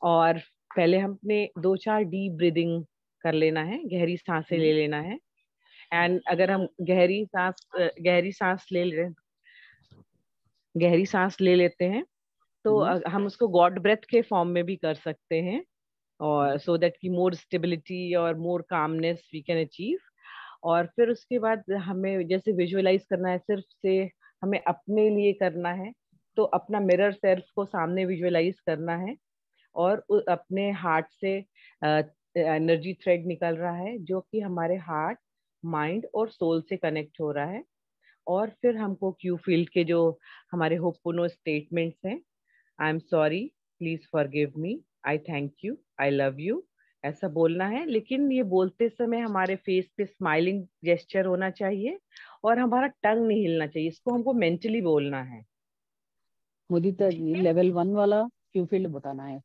और पहले हमने 2-4 डीप ब्रीदिंग कर लेना है, गहरी सांसें ले लेना है। एंड अगर हम गहरी सांस ले लेते हैं तो हम उसको गॉड ब्रेथ के फॉर्म में भी कर सकते हैं, और सो दैट की मोर स्टेबिलिटी और मोर कामनेस वी कैन अचीव। और फिर उसके बाद हमें जैसे विजुअलाइज करना है, सिर्फ से हमें अपने लिए करना है, तो अपना मिरर सेल्फ को सामने विजुअलाइज करना है और अपने हार्ट से एनर्जी थ्रेड निकल रहा है जो कि हमारे हार्ट, माइंड और सोल से कनेक्ट हो रहा है। और फिर हमको क्यू फील्ड के जो हमारे होपोनो स्टेटमेंट्स हैं, आई am sorry, please forgive me, I thank you, I love you, ऐसा बोलना है। लेकिन ये बोलते समय हमारे फेस पे स्माइलिंग जेस्चर होना चाहिए और हमारा टंग नहीं हिलना चाहिए, इसको हमको मेंटली बोलना है। मुदीता जी, लेवल 1 वाला क्यू फील्ड बताना है।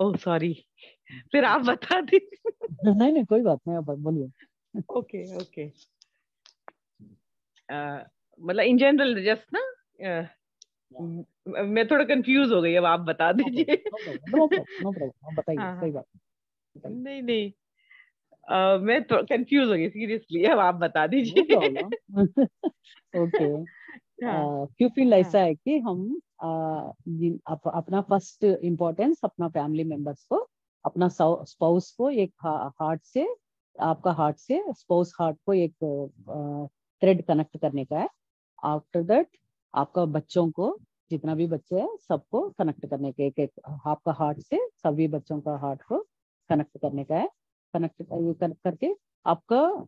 ओह सॉरी, फिर आप बता दीजिए। नहीं कोई बात नहीं, आप बोलिए। ओके ओके, मतलब इन जनरल जस्ट ना, मैं थोड़ा कंफ्यूज हो गई, अब आप बता दीजिए। नो प्रॉब्लम, बताइए, कोई बात नहीं, मैं तो कंफ्यूज हो गई सीरियसली, अब आप बता दीजिए। ओके, क्यू फील्ड ऐसा है कि हम अपना फर्स्ट इम्पोर्टेंस अपना फैमिली मेंबर्स को, अपना स्पाउस को एक हार्ट से, आपका हार्ट से स्पाउस हार्ट को एक थ्रेड कनेक्ट करने का है। आफ्टर दैट आपका बच्चों को, जितना भी बच्चे हैं सबको कनेक्ट करने के, एक आपका हार्ट से सभी बच्चों का हार्ट को कनेक्ट करने का है। कनेक्ट करके आपका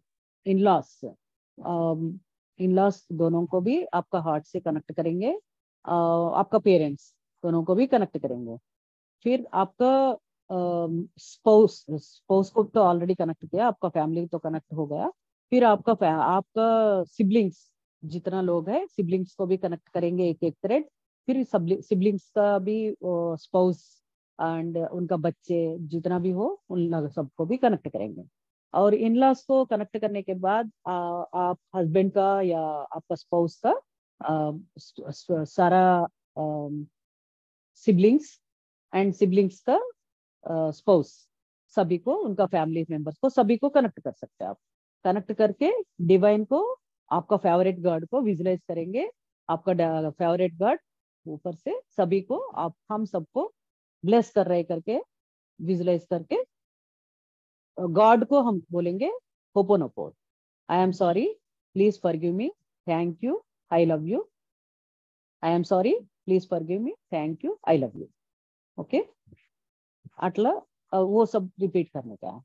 इनलॉस दोनों को भी आपका हार्ट से कनेक्ट करेंगे, आपका पेरेंट्स दोनों को भी कनेक्ट करेंगे। फिर आपका स्पाउस को तो ऑलरेडी कनेक्ट किया, आपका फैमिली तो कनेक्ट हो गया। फिर आपका सिबलिंग्स, जितना लोग हैं सिबलिंग्स को भी कनेक्ट करेंगे एक एक थ्रेड। फिर सिबलिंग्स का भी स्पाउस एंड उनका बच्चे जितना भी हो उन सबको भी कनेक्ट करेंगे। और इनलॉस को कनेक्ट करने के बाद आप हस्बैंड का या आपका स्पाउस का सारा सिबलिंग्स एंड सिबलिंग्स का स्पाउस सभी को, उनका फैमिली मेंबर्स को, सभी को कनेक्ट कर सकते हैं आप। कनेक्ट करके डिवाइन को, आपका फेवरेट गॉड को विजुलाइज करेंगे। आपका फेवरेट गॉड ऊपर से सभी को, आप हम सबको ब्लेस कर रहे करके विजुलाइज करके गॉड को हम बोलेंगे होपोनोपो। I am sorry, please forgive me, thank you, I love you. I am sorry, please forgive me, thank you, I love you. Okay, అట్లా ఓ సబ్ రిపీట్ करने का है।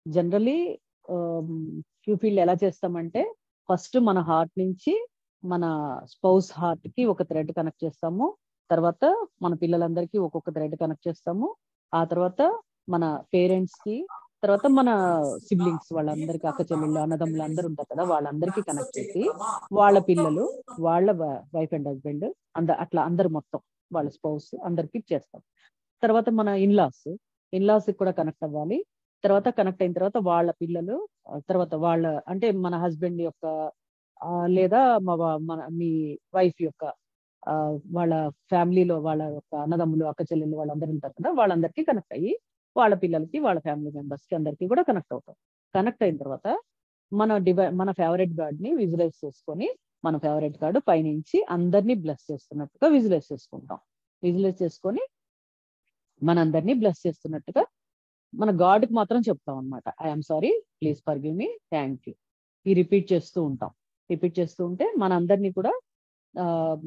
జనరల్లీ క్యూఫీల్డ్ ఎలా చేస్తామంటే ఫస్ట్ మన హార్ట్ నుంచి మన స్పౌస్ హార్ట్ కి ఒక థ్రెడ్ కనెక్ట్ చేస్తాము, తర్వాత మన పిల్లలందరికీ ఒక్కొక్క థ్రెడ్ కనెక్ట్ చేస్తాము, ఆ తర్వాత మన పేరెంట్స్ కి, తర్వాత మన సిబ్లింగ్స్ వాళ్ళందరికీ, అక్క చెల్లెళ్ళు అన్నదమ్ములు అందరూ ఉంటారు కదా, వాళ్ళందరికీ కనెక్ట్ చేసి వాళ్ళ పిల్లలు, వాళ్ళ వైఫ్ అండ్ హస్బెండ్ అట్లా అందరు మొత్తం వాళ్ళ స్పౌస్ అందరికి చేస్తాం. తర్వాత మన ఇన్లాస్ కూడా కనెక్ట్ అవ్వాలి. తర్వాత కనెక్ట్ అయిన తర్వాత వాళ్ళ పిల్లలు, తర్వాత వాళ్ళ అంటే మన హస్బెండ్ యొక్క లేదా మీ వైఫ్ యొక్క వాళ్ళ ఫ్యామిలీలో వాళ్ళ యొక్క అన్నదమ్ములు అక్క చెల్లెళ్ళు వాళ్ళందరూ ఉంటారు కదా, వాళ్ళందరికీ కనెక్ట్ అయ్యి వాళ్ళ పిల్లలకి వాళ్ళ ఫ్యామిలీ మెంబర్స్ కి అందరికీ కూడా కనెక్ట్ అవుతాం. కనెక్ట్ అయిన తర్వాత మన ఫేవరెట్ గార్డ్ ని విజువలైజ్ చేసుకొని మన ఫేవరెట్ గార్డ్ పైనుంచి అందరినీ బ్లెస్ చేస్తున్నట్టుగా విజువలైజ్ చేసుకుంటాం. విజువలైజ్ చేసుకొని మనందరినీ బ్లెస్ చేస్తున్నట్టుగా మన గాడ్కి మాత్రం చెప్తాం అనమాట. I'm sorry, please forgive me, thank you. ఈ రిపీట్ చేస్తూ ఉంటాం. రిపీట్ చేస్తూ ఉంటే మనందరినీ కూడా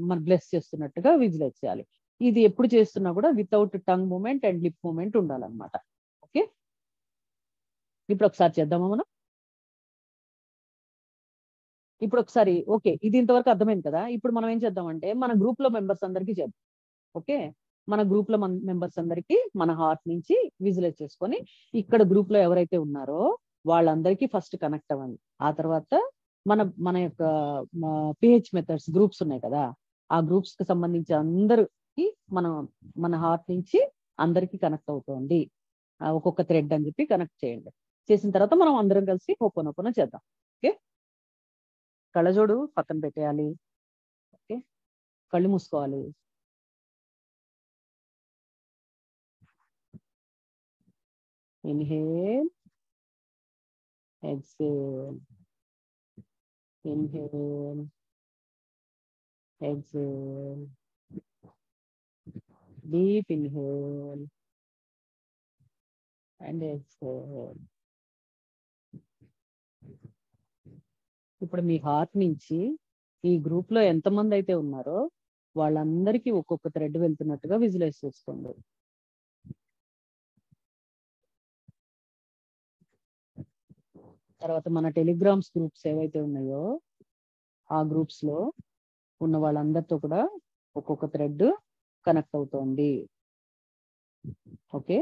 మనం బ్లెస్ చేస్తున్నట్టుగా విజువలైజ్ చేయాలి. ఇది ఎప్పుడు చేస్తున్నా కూడా without tongue movement and lip movement ఉండాలన్నమాట. ఓకే, ఇప్పుడు ఒకసారి చేద్దామా మనం? ఇప్పుడు ఒకసారి ఓకే, ఇది ఇంతవరకు అర్థమైంది కదా. ఇప్పుడు మనం ఏం చేద్దామంటే మన గ్రూప్ లో మెంబర్స్ అందరికీ చేద్దాం. ఓకే, మన గ్రూప్ లో మెంబర్స్ అందరికీ మన హార్ట్ నుంచి విజువలైజ్ చేసుకొని ఇక్కడ గ్రూప్ లో ఎవరైతే ఉన్నారో వాళ్ళందరికీ ఫస్ట్ కనెక్ట్ అవ్వాలి. ఆ తర్వాత మన యొక్క పిహెచ్ మెథడ్స్ గ్రూప్స్ ఉన్నాయి కదా, ఆ గ్రూప్స్ కి సంబంధించి అందరికి మన హార్ట్ నుంచి అందరికి కనెక్ట్ అవుతుంది. ఒక్కొక్క థ్రెడ్ అని చెప్పి కనెక్ట్ చేయండి. చేసిన తర్వాత మనం అందరం కలిసి హోపోనోపోనో చేద్దాం. ఓకే, కళ్ళజోడు పక్కన పెట్టేయాలి. ఓకే, కళ్ళు మూసుకోవాలి. Inhale, exhale, inhale, exhale, deep inhale and exhale. ఇప్పుడు మీ హార్ట్ నుంచి ఈ గ్రూప్ లో ఎంతమంది అయితే ఉన్నారో వాళ్ళందరికీ ఒక్కొక్క థ్రెడ్ వెళ్తున్నట్టుగా విజువలైజ్ చేసుకోండి. తర్వాత మన టెలిగ్రామ్స్ గ్రూప్స్ ఏవైతే ఉన్నాయో ఆ గ్రూప్స్ లో ఉన్న వాళ్ళందరితో కూడా ఒక్కొక్క థ్రెడ్ కనెక్ట్ అవుతోంది. ఓకే,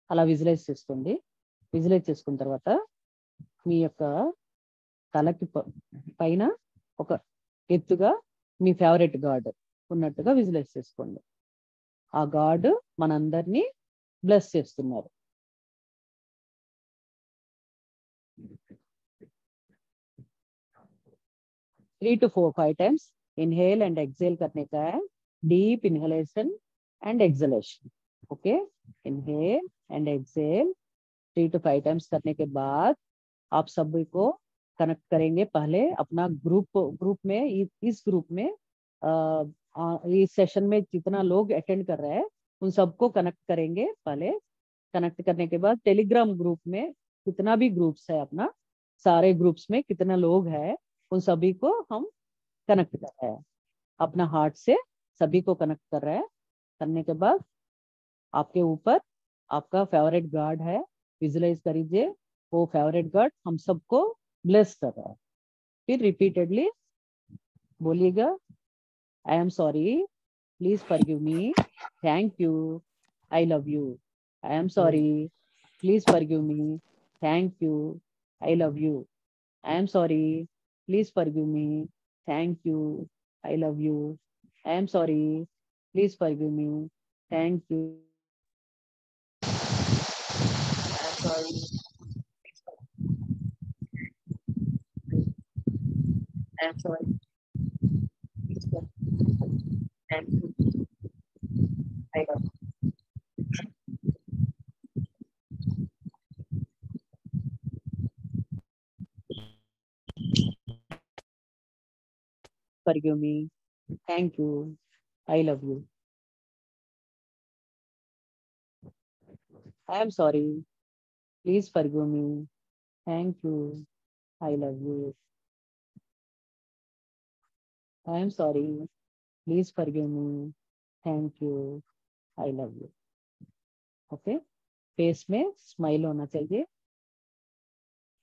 అలా విజువలైజ్ చేసుకోండి. విజువలైజ్ చేసుకున్న తర్వాత మీ యొక్క తలకి పైన ఒక ఎత్తుగా మీ ఫేవరెట్ గాడ్ ఉన్నట్టుగా విజువలైజ్ చేసుకోండి. ఆ గాడ్ మనందరినీ బ్లెస్ చేస్తున్నారు. 3 to 5 times inhale and exhale करने का है. Deep inhalation and exhalation. Okay, inhale and exhale 3 to 5 times करने के बाद आप सभी को कनेक्ट करेंगे. पहले अपना ग्रुप में इस ग्रुप में इस सेशन में जितना लोग अटेंड कर रहे हैं उन सबको कनेक्ट करेंगे. पहले कनेक्ट करने के बाद टेलीग्राम ग्रुप में कितना भी ग्रुप्स है, अपना सारे ग्रुप्स में कितना लोग है उन सभी को हम कनेक्ट कर रहे हैं. अपना हार्ट से सभी को कनेक्ट कर रहे हैं. करने के बाद आपके ऊपर आपका फेवरेट गार्ड है, विजुअलाइज करिए वो फेवरेट गार्ड हम सबको ब्लेस कर रहा है. फिर रिपीटेडली बोलिएगा, आई am sorry, please forgive me, thank you, I love you. I am sorry, please forgive me, thank you, I love you. I am sorry, please forgive me, thank you, I love you. I am sorry, please forgive me, thank you. I am sorry, I am sorry, please forgive me, thank you, I love you. forgive me. Thank you. I love you. I am sorry. Please forgive me. Thank you. I love you. I am sorry. Please forgive me. Thank you. I love you. Okay. Face में smile होना चाहिए.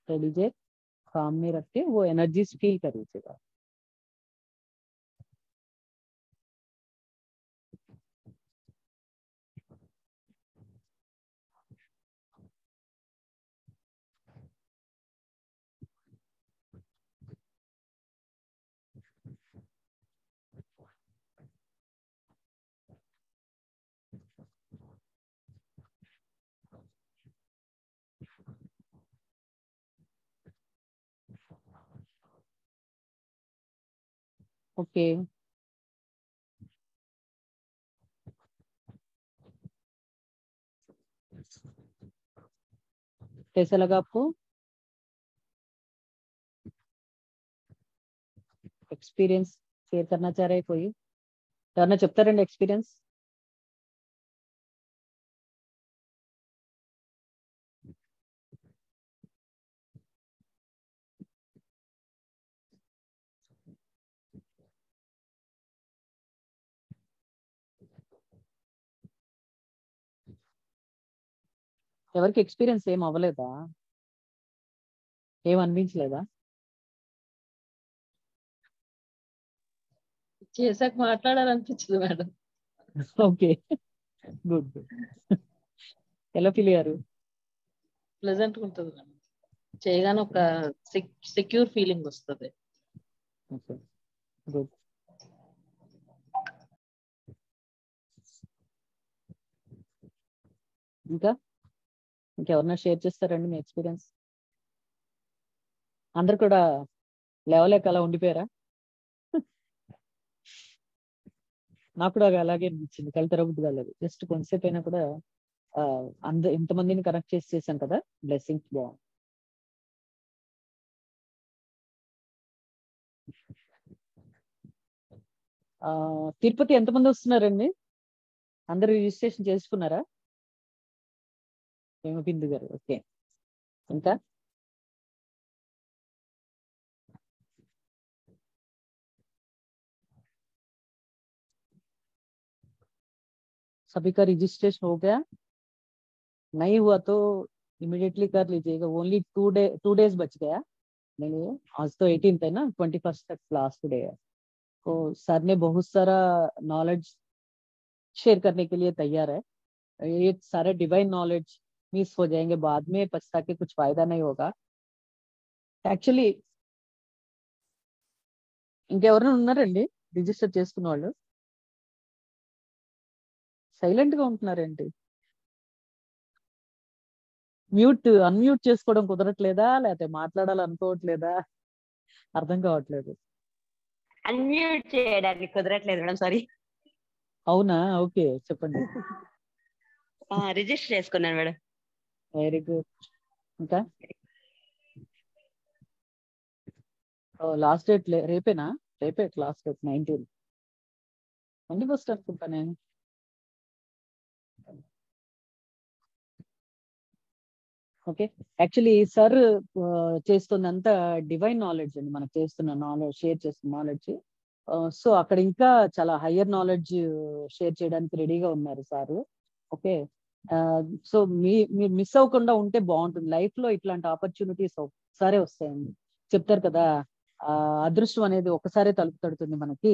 कह लीजिए, काम में रख के वो एनर्जीज फील कर लीजिएगा. ओके. कैसा लगा आपको? एक्सपीरियंस शेयर करना चाह रहे कोई? करना చెప్తారండి ఎక్స్పీరియన్స్? ఎవరికి ఎక్స్పీరియన్స్ ఏం అవ్వలేదా? ఏం అనిపించలేదా? చేసాక మాట్లాడాలనిపించదు మేడం. Okay, good good. ఎలా ఫీల్ అయ్యారు? ప్లెజెంట్ ఉంటుంది మేడం. చేయగానే ఒక సెక్యూర్ ఫీలింగ్ వస్తుంది. Okay, good. ఇంకా ఇంకెవరన్నా షేర్ చేస్తారండి మీ ఎక్స్పీరియన్స్? అందరు కూడా లేవలేక అలా ఉండిపోయారా? నాకు కూడా అలాగే అనిపించింది, కళ్ళు తెరవబుద్ధి కాలేదు. జస్ట్ కొంతసేపు అయినా కూడా ఇంతమందిని కనెక్ట్ చేసాం కదా, బ్లెస్సింగ్స్ బాగుంది. తిరుపతి ఎంతమంది వస్తున్నారండి? అందరు రిజిస్ట్రేషన్ చేసుకున్నారా? బిందు గారు, ఓకే. ఇంకా सभी का रजिस्ट्रेशन हो गया? नहीं हुआ तो इमीडिएटली कर लीजिएगा. ओनली 2 days बच गया. नहीं, आज तो 18th है ना, 21st तक लास्ट डे है. तो सर ने बहुत सारा नॉलेज शेयर करने के लिए तैयार है. ये सारे डिवाइन नॉलेज मिस हो जाएंगे बाद में, पछता के कुछ फायदा नहीं होगा. యాక్చువల్లీ ఇంకెవరైనా ఉన్నారండి రిజిస్టర్ చేసుకున్న వాళ్ళు? సైలెంట్ గా ఉంటున్నారేంటి? అన్మ్యూట్ చేసుకోవడం కుదరట్లేదా, లేకపోతే మాట్లాడాలనుకోవట్లేదా? అర్థం కావట్లేదు. అన్మ్యూట్ చేయడానికి కుదరట్లేదు మేడం, సారీ. అవునా, ఓకే, చెప్పండి. రిజిస్టర్ చేసుకున్నాను మేడం. Very good. ఇంకా లాస్ట్ డేట్ రేపేనా? రేపే లాస్ట్ డేట్ 19. 21st అనుకుంటానే. ఓకే, యాక్చువల్లీ సార్ చేస్తున్నంత డివైన్ నాలెడ్జ్ అండి, మనకు చేస్తున్న నాలెడ్జ్, షేర్ చేస్తున్న నాలెడ్జ్. సో అక్కడ ఇంకా చాలా హయ్యర్ నాలెడ్జ్ షేర్ చేయడానికి రెడీగా ఉన్నారు సారు. ఓకే, సో మీరు మిస్ అవ్వకుండా ఉంటే బాగుంటుంది. లైఫ్ లో ఇట్లాంటి ఆపర్చునిటీస్ ఒకసారే వస్తాయండి. చెప్తారు కదా, అదృష్టం అనేది ఒకసారే తలుపు తడుతుంది మనకి,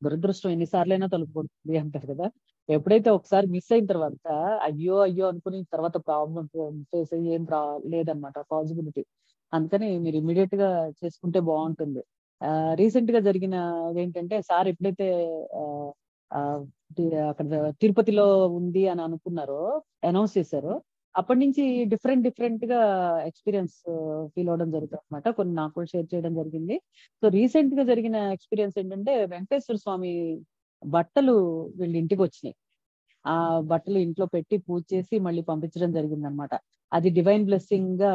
దురదృష్టం ఎన్నిసార్లైనా తలుపు కొడుతుంది అంటారు కదా. ఎప్పుడైతే ఒకసారి మిస్ అయిన తర్వాత అయ్యో అయ్యో అనుకుని తర్వాత ప్రాబ్లం ఫేస్ అయ్యి ఏం లేదనమాట పాసిబిలిటీ. అందుకని మీరు ఇమీడియట్ గా చేసుకుంటే బాగుంటుంది. రీసెంట్ గా జరిగిన ఏంటంటే, సార్ ఎప్పుడైతే అక్కడ తిరుపతిలో ఉంది అని అనుకున్నారో, అనౌన్స్ చేశారో, అప్పటి నుంచి డిఫరెంట్ గా ఎక్స్పీరియన్స్ ఫీల్ అవడం జరుగుతుంది అనమాట. కొన్ని నాకు కూడా షేర్ చేయడం జరిగింది. సో రీసెంట్ గా జరిగిన ఎక్స్పీరియన్స్ ఏంటంటే, వెంకటేశ్వర స్వామి బట్టలు వీళ్ళ ఇంటికి వచ్చినాయి. ఆ బట్టలు ఇంట్లో పెట్టి పూజ చేసి మళ్ళీ పంపించడం జరిగింది అనమాట. అది డివైన్ బ్లెస్సింగ్ గా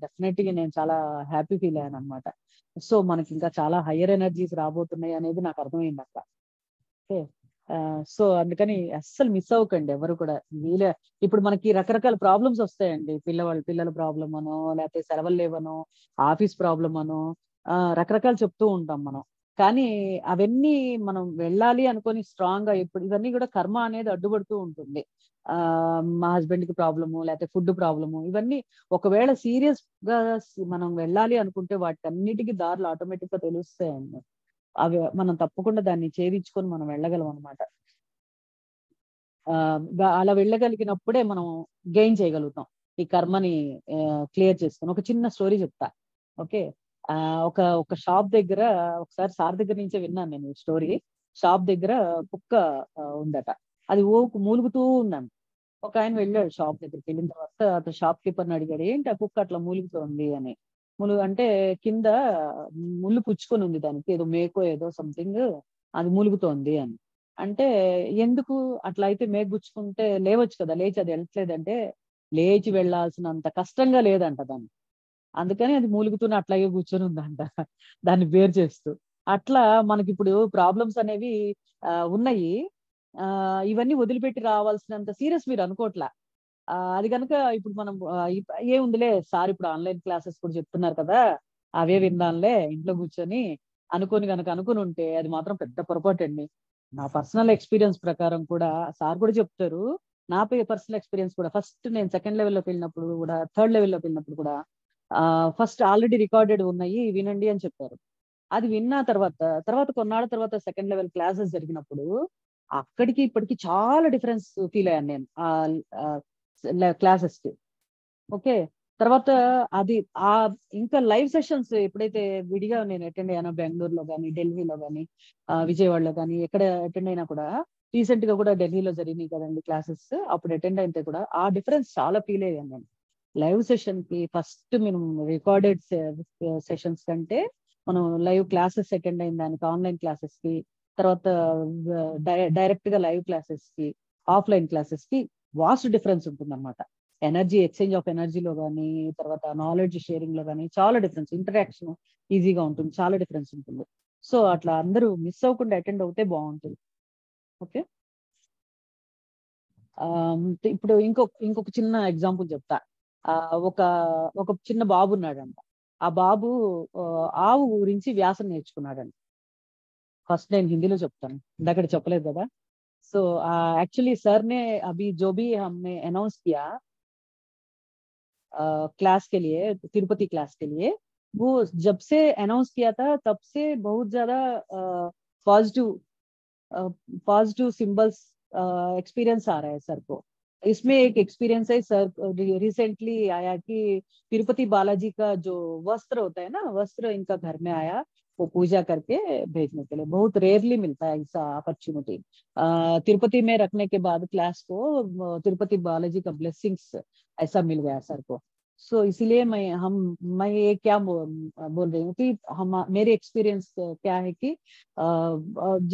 డెఫినెట్ గా నేను చాలా హ్యాపీ ఫీల్ అయ్యాను అనమాట. సో మనకి ఇంకా చాలా హయ్యర్ ఎనర్జీస్ రాబోతున్నాయి అనేది నాకు అర్థమైంది అక్క. ఓకే, సో అందుకని అస్సలు మిస్ అవ్వకండి ఎవరు కూడా. వీలే ఇప్పుడు మనకి రకరకాల ప్రాబ్లమ్స్ వస్తాయండి, పిల్లల ప్రాబ్లం అనో, లేకపోతే సెలవులు లేవనో, ఆఫీస్ ప్రాబ్లం అనో, రకరకాలు చెప్తూ ఉంటాం మనం. కానీ అవన్నీ మనం వెళ్ళాలి అనుకొని స్ట్రాంగ్ గా, ఇప్పుడు ఇవన్నీ కూడా కర్మ అనేది అడ్డుపడుతూ ఉంటుంది. మా హస్బెండ్ కి ప్రాబ్లము, లేకపోతే ఫుడ్ ప్రాబ్లము, ఇవన్నీ ఒకవేళ సీరియస్ గా మనం వెళ్ళాలి అనుకుంటే వాటి అన్నిటికీ దారులు ఆటోమేటిక్ గా తెలుస్తాయండి. అవి మనం తప్పకుండా దాన్ని ఛేదించుకొని మనం వెళ్ళగలం అనమాట. అలా వెళ్ళగలిగినప్పుడే మనం గెయిన్ చేయగలుగుతాం ఈ కర్మని క్లియర్ చేసుకొని. ఒక చిన్న స్టోరీ చెప్తా. ఓకే, ఒక షాప్ దగ్గర, ఒకసారి సార్ దగ్గర నుంచే విన్నాను నేను ఈ స్టోరీ. షాప్ దగ్గర కుక్క ఉందట, అది మూలుగుతూ ఉందంట. ఒక ఆయన వెళ్ళాడు షాప్ దగ్గరికి. వెళ్ళిన తర్వాత అతను షాప్ కీపర్ని అడిగాడు, ఏంటి ఆ కుక్క అట్లా మూలుగుతోంది అని. అంటే కింద ముళ్ళు పుచ్చుకొని ఉంది దానికి, ఏదో మేకో ఏదో సంథింగ్, అది మూలుగుతోంది అని. అంటే ఎందుకు అట్లా అయితే, మేక గుచ్చుకుంటే లేవచ్చు కదా, లేచి అది వెళ్ళట్లేదంటే, లేచి వెళ్లాల్సినంత కష్టంగా లేదంట దాన్ని, అందుకని అది మూలుగుతూనే అట్లాగే కూర్చొని ఉందంట దాన్ని బేర్ చేస్తూ. అట్లా మనకి ఇప్పుడు ప్రాబ్లమ్స్ అనేవి ఉన్నాయి. ఇవన్నీ వదిలిపెట్టి రావాల్సినంత సీరియస్ మీరు అనుకోవట్లా. అది కనుక ఇప్పుడు మనం ఏముందిలే సార్ ఇప్పుడు ఆన్లైన్ క్లాసెస్ కూడా చెప్తున్నారు కదా, అవే విందాంలే ఇంట్లో కూర్చొని అనుకుని ఉంటే అది మాత్రం పెద్ద పొరపాటు అండి. నా పర్సనల్ ఎక్స్పీరియన్స్ ప్రకారం కూడా సార్ కూడా చెప్తారు, నా పర్సనల్ ఎక్స్పీరియన్స్ కూడా. ఫస్ట్ నేను సెకండ్ లెవెల్లోకి వెళ్ళినప్పుడు కూడా, థర్డ్ లెవెల్లోకి వెళ్ళినప్పుడు కూడా, ఫస్ట్ ఆల్రెడీ రికార్డెడ్ ఉన్నాయి వినండి అని చెప్పారు. అది విన్న తర్వాత కొన్నాళ్ళ తర్వాత సెకండ్ లెవెల్ క్లాసెస్ జరిగినప్పుడు అక్కడికి ఇప్పటికి చాలా డిఫరెన్స్ ఫీల్ అయ్యాను నేను క్లాసెస్ కి. ఓకే, తర్వాత అది ఇంకా లైవ్ సెషన్స్ ఎప్పుడైతే విడిగా నేను అటెండ్ అయ్యానో, బెంగళూరులో కానీ, ఢిల్లీలో కానీ, విజయవాడలో కానీ, ఎక్కడ అటెండ్ అయినా కూడా, రీసెంట్ గా కూడా ఢిల్లీలో జరిగినాయి కదండి క్లాసెస్, అప్పుడు అటెండ్ అయితే కూడా ఆ డిఫరెన్స్ చాలా ఫీల్ అయ్యాను నేను. లైవ్ సెషన్ కి ఫస్ట్ మనం రికార్డెడ్ సెషన్స్ కంటే మనం లైవ్ క్లాసెస్ అటెండ్ అయిన దానికి, ఆన్లైన్ క్లాసెస్ కి, తర్వాత డైరెక్ట్ గా లైవ్ క్లాసెస్ కి, ఆఫ్లైన్ క్లాసెస్ కి వాస్ట్ డిఫరెన్స్ ఉంటుంది అనమాట. ఎనర్జీ ఎక్స్చేంజ్ ఆఫ్ ఎనర్జీలో కానీ, తర్వాత నాలెడ్జ్ షేరింగ్ లో కానీ చాలా డిఫరెన్స్, ఇంటరాక్షన్ ఈజీగా ఉంటుంది, చాలా డిఫరెన్స్ ఉంటుంది. సో అట్లా అందరూ మిస్ అవ్వకుండా అటెండ్ అవుతే బాగుంటుంది. ఓకే, ఇప్పుడు ఇంకొక చిన్న ఎగ్జాంపుల్ చెప్తా. ఒక చిన్న బాబు ఉన్నాడంట. ఆ బాబు ఆవు గురించి వ్యాసం నేర్చుకున్నాడంట. फर्स्ट నేను హిందీలో చెప్తాను, ఇందాక చెప్పలేదు కదా. సో एक्चुअली सर ने अभी जो भी हमने अनाउंस किया क्लास के लिए, तिरुपति क्लास के लिए, वो जब से अनाउंस किया था तब से बहुत ज्यादा पॉजिटिव सिंबल्स एक्सपीरियंस आ रहा है सर को. इसमें एक एक्सपीरियंस है सर, रिसेंटली आया कि तिरुपति बालाजी का जो वस्त्र होता है ना, वस्त्र इनका घर में आया, वो पूजा करके भेजने के लिए. बहुत रेयरली मिलता है ऐसा अपॉर्चुनिटी. तिरुपति में रखने के बाद क्लास को तिरुपति बालाजी का ब्लेसिंग्स ऐसा मिल गया सर को. सो इसीलिए मैं ये क्या बोल रही हूँ कि मेरे एक्सपीरियंस क्या है कि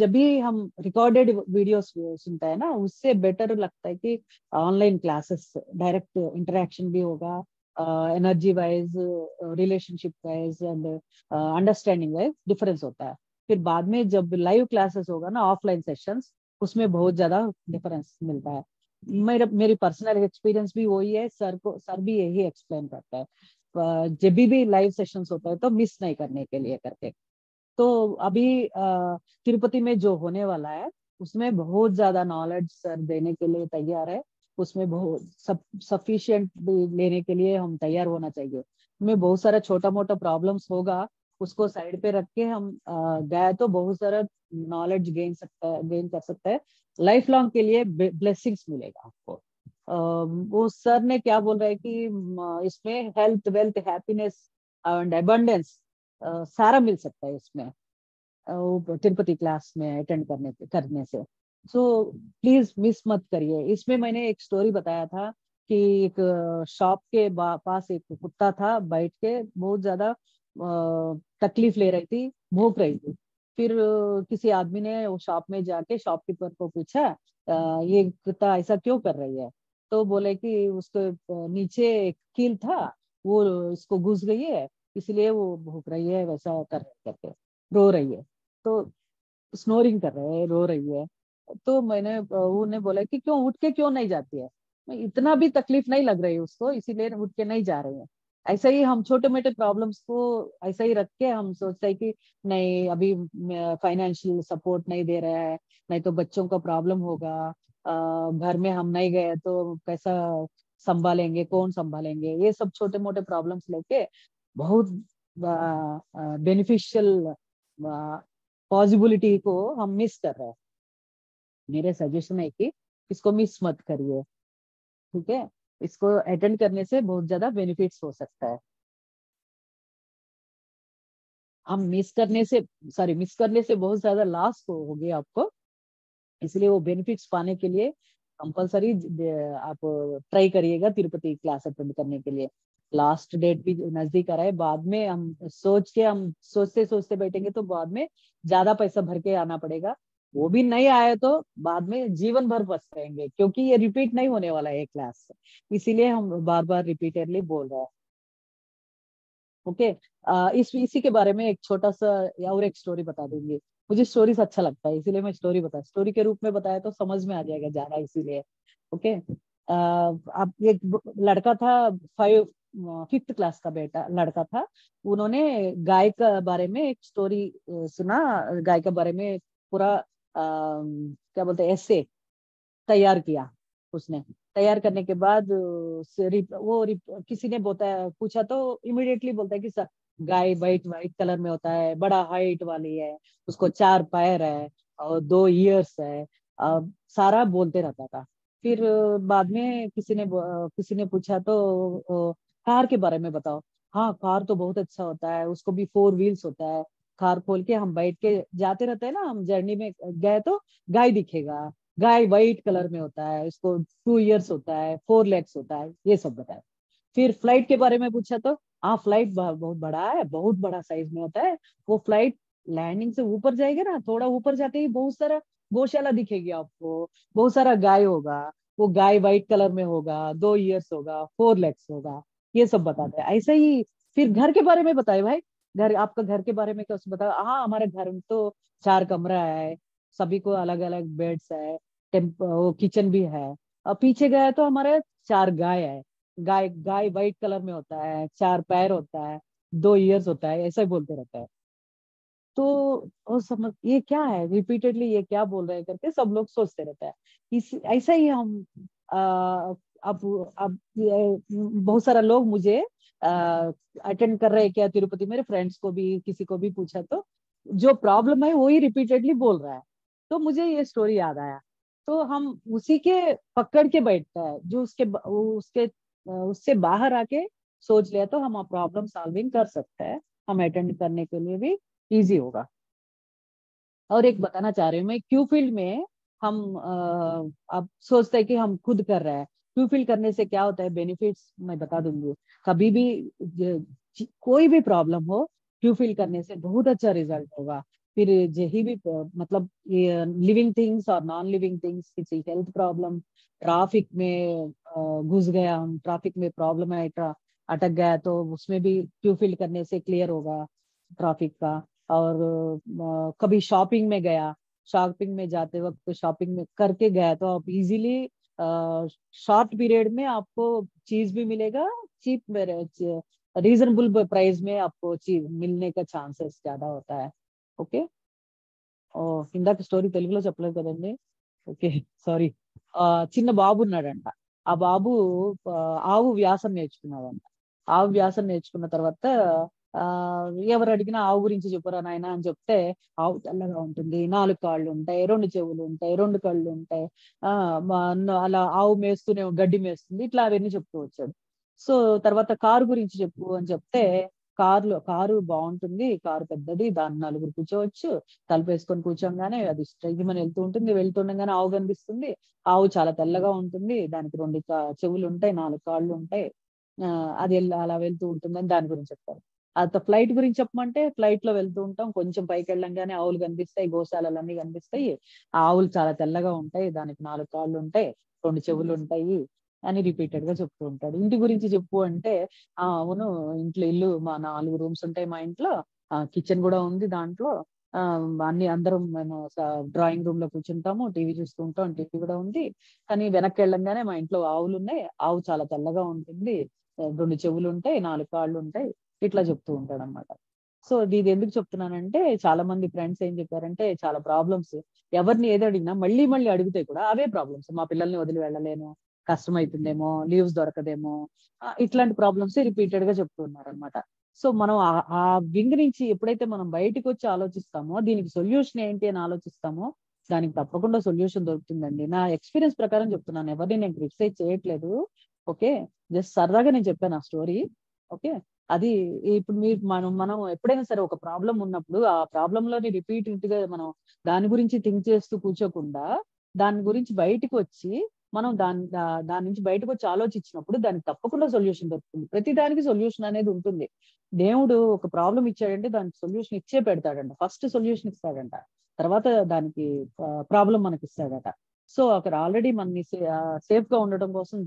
जब भी हम रिकॉर्डेड वीडियोस सुनता है ना, उससे बेटर लगता है कि ऑनलाइन क्लासेस, डायरेक्ट इंटरेक्शन भी होगा, energy wise, relationship wise and understanding wise difference होता है. फिर बाद में जब लाइव क्लासेस होगा ना, ऑफलाइन सेशंस, उसमें बहुत ज्यादा डिफरेंस मिलता है. मेरी पर्सनल एक्सपीरियंस भी वही है, सर भी यही एक्सप्लेन करता है जब भी लाइव सेशंस होता है तो मिस नहीं करने के लिए करके. तो अभी तिरुपति में जो होने वाला है उसमें बहुत ज्यादा नॉलेज सर देने के लिए तैयार है. उसमें बहुत सफिशिएंट लेने के लिए हम तैयार होना चाहिए. हमें बहुत सारा छोटा मोटा प्रॉब्लम्स होगा, उसको साइड पे रख के हम गए तो बहुत सारा नॉलेज गेन कर सकता है. लाइफ लॉन्ग के लिए ब्लेसिंग्स मिलेगा आपको. वो सर ने क्या बोल रहा है कि इसमें health, wealth, happiness and abundance सारा मिल सकता है इसमें तिरुपति क्लास में अटेंड करने से. सो प्लीज मिस मत करिए. इसमें मैंने एक स्टोरी बताया था कि एक शॉप के पास एक कुत्ता था, बैठ के बहुत ज्यादा तकलीफ ले रही थी, भूख रही थी. फिर किसी आदमी ने वो शॉप में जाके शॉपकीपर को पूछा, ये कुत्ता ऐसा क्यों कर रही है. तो बोले कि उसको नीचे एक कील था, वो इसको घुस गई है, इसलिए वो भूख रही है, वैसा करके रो रही है। तो स्नोरिंग कर रहे हैं, रो रही है। तो मैंने उन्हें बोला कि क्यों उठ के क्यों नहीं जाती है, इतना भी तकलीफ नहीं लग रही उसको, इसीलिए उठ के नहीं जा रही है। ऐसा ही हम छोटे मोटे प्रॉब्लम्स को ऐसा ही रख के हम सोचते हैं कि नहीं अभी फाइनेंशियल सपोर्ट नहीं दे रहा है, नहीं तो बच्चों का प्रॉब्लम होगा, घर में हम नहीं गए तो कैसा संभालेंगे, कौन संभालेंगे, ये सब छोटे मोटे प्रॉब्लम्स लेके बहुत बेनिफिशियल पॉसिबिलिटी को हम मिस कर रहे हैं। मेरे सजेशन है कि इसको मिस मत करिए, ठीक है? इसको अटेंड करने से बहुत ज्यादा बेनिफिट्स हो सकता है। हम मिस करने से बहुत ज्यादा लॉस होगी आपको, इसलिए वो बेनिफिट्स पाने के लिए कंपलसरी आप ट्राई करिएगा तिरुपति क्लास अटेंड करने के लिए। लास्ट डेट भी नजदीक आ रहा है, बाद में हम सोचते सोचते बैठेंगे तो बाद में ज्यादा पैसा भर के आना पड़ेगा, वो भी नहीं आए तो बाद में जीवन भर पछताएंगे, क्योंकि ये रिपीट नहीं होने वाला है क्लास, इसीलिए हम बार बार रिपीटेडली बोल रहे हैं। ओके, इसी के बारे में एक छोटा सा और एक स्टोरी बता दूंगी। मुझे स्टोरीज अच्छा लगता है, इसीलिए मैं स्टोरी के रूप में बताया तो समझ में आ जाएगा ज्यादा, इसीलिए। ओके, अब एक लड़का था, 5th क्लास का बेटा लड़का था, उन्होंने गाय का बारे में एक स्टोरी सुना, गाय के बारे में पूरा क्या बोलते हैं ऐसे तैयार किया उसने। तैयार करने के बाद किसी ने पूछा तो इमिडिएटली बोलता है कि गाय वाइट कलर में होता है, बड़ा हाइट वाली है, उसको 4 पैर है और 2 ईयर्स है, सारा बोलते रहता था। फिर बाद में किसी ने पूछा तो कार के बारे में बताओ। हाँ, कार तो बहुत अच्छा होता है, उसको भी 4 व्हील्स होता है, कार खोल के हम बैठ के जाते रहते हैं ना, हम जर्नी में गए तो गाय दिखेगा, गाय वाइट कलर में होता है, उसको 2 ईयर्स होता है, 4 लेग्स होता है, ये सब बताया। फिर फ्लाइट के बारे में पूछा तो हाँ, फ्लाइट बहुत बड़ा है, बहुत बड़ा साइज में होता है, वो फ्लाइट लैंडिंग से ऊपर जाएगा ना, थोड़ा ऊपर जाते ही बहुत सारा गौशाला दिखेगी आपको, बहुत सारा गाय होगा, वो गाय वाइट कलर में होगा, 2 ईयर्स होगा, 4 लेग्स होगा, ये सब बताते हैं। ऐसे ही फिर घर के बारे में बताए भाई, आपका घर के बारे में क्या बताया? हाँ, हमारे घर में तो 4 कमरा है, सभी को अलग अलग बेड्स है, वो किचन भी है। और पीछे गए तो हमारे 4 गाय है, गाय गाय वाइट कलर में होता है, 4 पैर होता है, 2 ईयर्स होता है, ऐसा ही बोलते रहता है। तो वो समझ ये क्या है, रिपीटेडली ये क्या बोल रहे हैं करके सब लोग सोचते रहते हैं। ऐसा ही हम अब बहुत सारा लोग मुझे अटेंड कर रहे हैं क्या तिरुपति, मेरे फ्रेंड्स को भी किसी को भी पूछा तो जो प्रॉब्लम है वही रिपीटेडली बोल रहा है। तो मुझे ये स्टोरी याद आया, तो हम उसी के पकड़ के बैठता है, जो उससे बाहर आके सोच लिया तो हम प्रॉब्लम सॉल्विंग कर सकते हैं, हम अटेंड करने के लिए भी इजी होगा। और एक बताना चाह रही हूँ मैं, क्यू फील्ड में हम अब सोचते हैं कि हम खुद कर रहे हैं, क्यू फील्ड करने से क्या होता है बेनिफिट्स मैं बता दूंगी। कभी भी कोई भी प्रॉब्लम हो, क्यू फील्ड करने से बहुत अच्छा रिजल्ट होगा। फिर यही भी मतलब ये लिविंग थिंग्स और नॉन लिविंग थिंग्स, किसी हेल्थ प्रॉब्लम, ट्रैफिक में घुस गया, हम ट्रैफिक में प्रॉब्लम है, अटक गया, तो उसमें भी क्यू फील्ड करने से क्लियर होगा ट्रैफिक का। और कभी शॉपिंग में गया, शॉपिंग में जाते वक्त शॉपिंग में करके गया तो आप इजीली शॉर्ट पीरियड में आपको चीज भी मिलेगा, चीप में रीजनेबल प्राइस में आपको चीज मिलने का चांसेस ज्यादा होता है। ఓకే, ఇందాక స్టోరీ తెలుగులో చెప్పలేదు కదండి, ఓకే సారీ. చిన్న బాబు ఉన్నాడంట, ఆ బాబు ఆవు వ్యాసం నేర్చుకున్నాడంట. ఆవు వ్యాసం నేర్చుకున్న తర్వాత ఎవరు అడిగినా ఆవు గురించి చెప్పురా నాయన అని చెప్తే, ఆవు తెల్లగా ఉంటుంది, 4 కాళ్ళు ఉంటాయి, 2 చెవులు ఉంటాయి, 2 కళ్ళు ఉంటాయి, అలా ఆవు మేస్తూనే గడ్డి మేస్తుంది, ఇట్లా అవన్నీ చెప్తూ వచ్చాడు. సో తర్వాత కారు గురించి చెప్పు అని చెప్తే, కారు బాగుంటుంది, కారు పెద్దది, దాన్ని 4 కూర్చోవచ్చు, తలుపు వేసుకొని కూర్చోగానే అది స్ట్రైట్ మన వెళ్తుండగానే ఆవు కనిపిస్తుంది, ఆవు చాలా తెల్లగా ఉంటుంది, దానికి 2 చెవులు ఉంటాయి, 4 కాళ్ళు ఉంటాయి, అది అలా వెళ్తూ ఉంటుందని దాని గురించి చెప్తారు. అంత ఫ్లైట్ గురించి చెప్పమంటే, ఫ్లైట్ లో వెళ్తూ ఉంటాం, కొంచెం పైకి వెళ్ళంగానే ఆవులు కనిపిస్తాయి, గోశాలన్నీ కనిపిస్తాయి, ఆ ఆవులు చాలా తెల్లగా ఉంటాయి, దానికి 4 కాళ్ళు ఉంటాయి, 2 చెవులు ఉంటాయి, అని రిపీటెడ్ గా చెప్తూ ఉంటాడు. ఇంటి గురించి చెప్పు అంటే అవును, ఇంట్లో ఇల్లు మా 4 రూమ్స్ ఉంటాయి మా ఇంట్లో, కిచెన్ కూడా ఉంది దాంట్లో, అందరం మేము డ్రాయింగ్ రూమ్ లో కూర్చుంటాము, టీవీ చూస్తూ ఉంటాం, టీవీ కూడా ఉంది. కానీ వెనక్కి వెళ్ళంగానే మా ఇంట్లో ఆవులు ఉన్నాయి, ఆవు చాలా తెల్లగా ఉంటుంది, 2 చెవులు ఉంటాయి, 4 కాళ్ళు ఉంటాయి, ఇట్లా చెప్తూ ఉంటాడు అనమాట. సో ఇది ఎందుకు చెప్తున్నానంటే, చాలా మంది ఫ్రెండ్స్ ఏం చెప్పారంటే, చాలా ప్రాబ్లమ్స్ ఎవరిని ఏది అడిగినా మళ్ళీ మళ్ళీ అడిగితే కూడా అవే ప్రాబ్లమ్స్. మా పిల్లల్ని వదిలి వెళ్ళలేను, కష్టం అవుతుందేమో, లీవ్స్ దొరకదేమో, ఇట్లాంటి ప్రాబ్లమ్స్ రిపీటెడ్ గా చెప్తున్నారు అనమాట. సో మనం ఆ వింగ్ నుంచి ఎప్పుడైతే మనం బయటకు వచ్చి ఆలోచిస్తామో, దీనికి సొల్యూషన్ ఏంటి అని ఆలోచిస్తామో, దానికి తప్పకుండా సొల్యూషన్ దొరుకుతుందండి. నా ఎక్స్పీరియన్స్ ప్రకారం చెప్తున్నాను, ఎవరిని నేను క్రిటిసైజ్ చేయట్లేదు. ఓకే, జస్ట్ సరదాగా నేను చెప్పాను ఆ స్టోరీ. ఓకే, అది ఇప్పుడు మీరు మనం ఎప్పుడైనా సరే ఒక ప్రాబ్లం ఉన్నప్పుడు ఆ ప్రాబ్లం లోని రిపీటెడ్ గా మనం దాని గురించి థింక్ చేస్తూ కూర్చోకుండా, దాని గురించి బయటకు వచ్చి మనం దాని నుంచి బయటకు వచ్చి ఆలోచించినప్పుడు దానికి తప్పకుండా సొల్యూషన్ దొరుకుతుంది. ప్రతి దానికి సొల్యూషన్ అనేది ఉంటుంది. దేవుడు ఒక ప్రాబ్లం ఇచ్చాడంటే దానికి సొల్యూషన్ ఇచ్చే పెడతాడంట. ఫస్ట్ సొల్యూషన్ ఇస్తాడంట, తర్వాత దానికి ప్రాబ్లం మనకి ఇస్తాడట. సో అక్కడ ఆల్రెడీ మనని సేఫ్ గా ఉండడం కోసం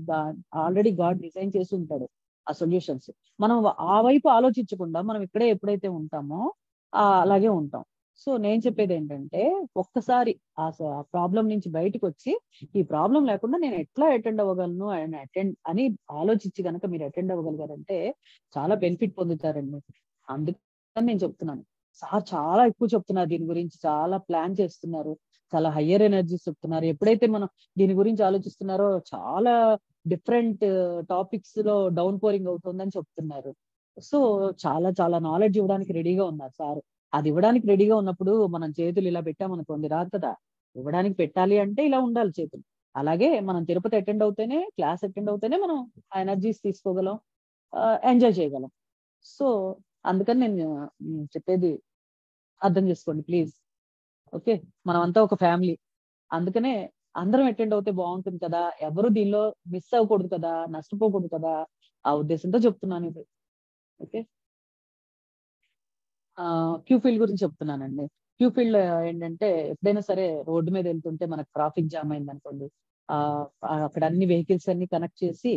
ఆల్రెడీ గాడ్ డిజైన్ చేసి ఉంటాడు ఆ సొల్యూషన్స్. మనం ఆ వైపు ఆలోచించకుండా మనం ఇక్కడే ఎప్పుడైతే ఉంటామో అలాగే ఉంటాం. సో నేను చెప్పేది ఏంటంటే, ఒక్కసారి ఆ ప్రాబ్లం నుంచి బయటకు వచ్చి, ఈ ప్రాబ్లం లేకుండా నేను ఎట్లా అటెండ్ అవ్వగలను అని ఆలోచించి కనుక మీరు అటెండ్ అవ్వగలిగారంటే చాలా బెనిఫిట్ పొందుతారండి. అందుకని నేను చెప్తున్నాను, సార్ చాలా ఎక్కువ చెప్తున్నారు దీని గురించి, చాలా ప్లాన్ చేస్తున్నారు, చాలా హయ్యర్ ఎనర్జీస్ చెప్తున్నారు. ఎప్పుడైతే మనం దీని గురించి ఆలోచిస్తున్నారో చాలా డిఫరెంట్ టాపిక్స్ లో డౌన్ పోరింగ్ అవుతుందని చెప్తున్నారు. సో చాలా చాలా నాలెడ్జ్ ఇవ్వడానికి రెడీగా ఉన్నారు సార్. అది ఇవ్వడానికి రెడీగా ఉన్నప్పుడు మనం చేతులు ఇలా పెట్టామనుకోండి రాదు కదా. ఇవ్వడానికి పెట్టాలి అంటే ఇలా ఉండాలి చేతులు. అలాగే మనం తిరుపతి అటెండ్ అవుతేనే, క్లాస్ అటెండ్ అవుతేనే మనం ఆ ఎనర్జీస్ తీసుకోగలం, ఎంజాయ్ చేయగలం. సో అందుకని నేను చెప్పేది అర్థం చేసుకోండి ప్లీజ్. ఓకే, మనం అంతా ఒక ఫ్యామిలీ, అందుకనే అందరం అటెండ్ అవుతే బాగుంటుంది కదా, ఎవరు దీనిలో మిస్ అవ్వకూడదు కదా, నష్టపోకూడదు కదా, ఆ ఉద్దేశంతో చెప్తున్నాను ఇది. ఓకే, క్యూ ఫీల్డ్ గురించి చెప్తున్నానండి. క్యూ ఫీల్డ్ ఏంటంటే, ఎప్పుడైనా సరే రోడ్డు మీద వెళ్తుంటే మనకు ట్రాఫిక్ జామ్ అయింది అనుకోండి, అక్కడ అన్ని వెహికల్స్ అన్ని కనెక్ట్ చేసి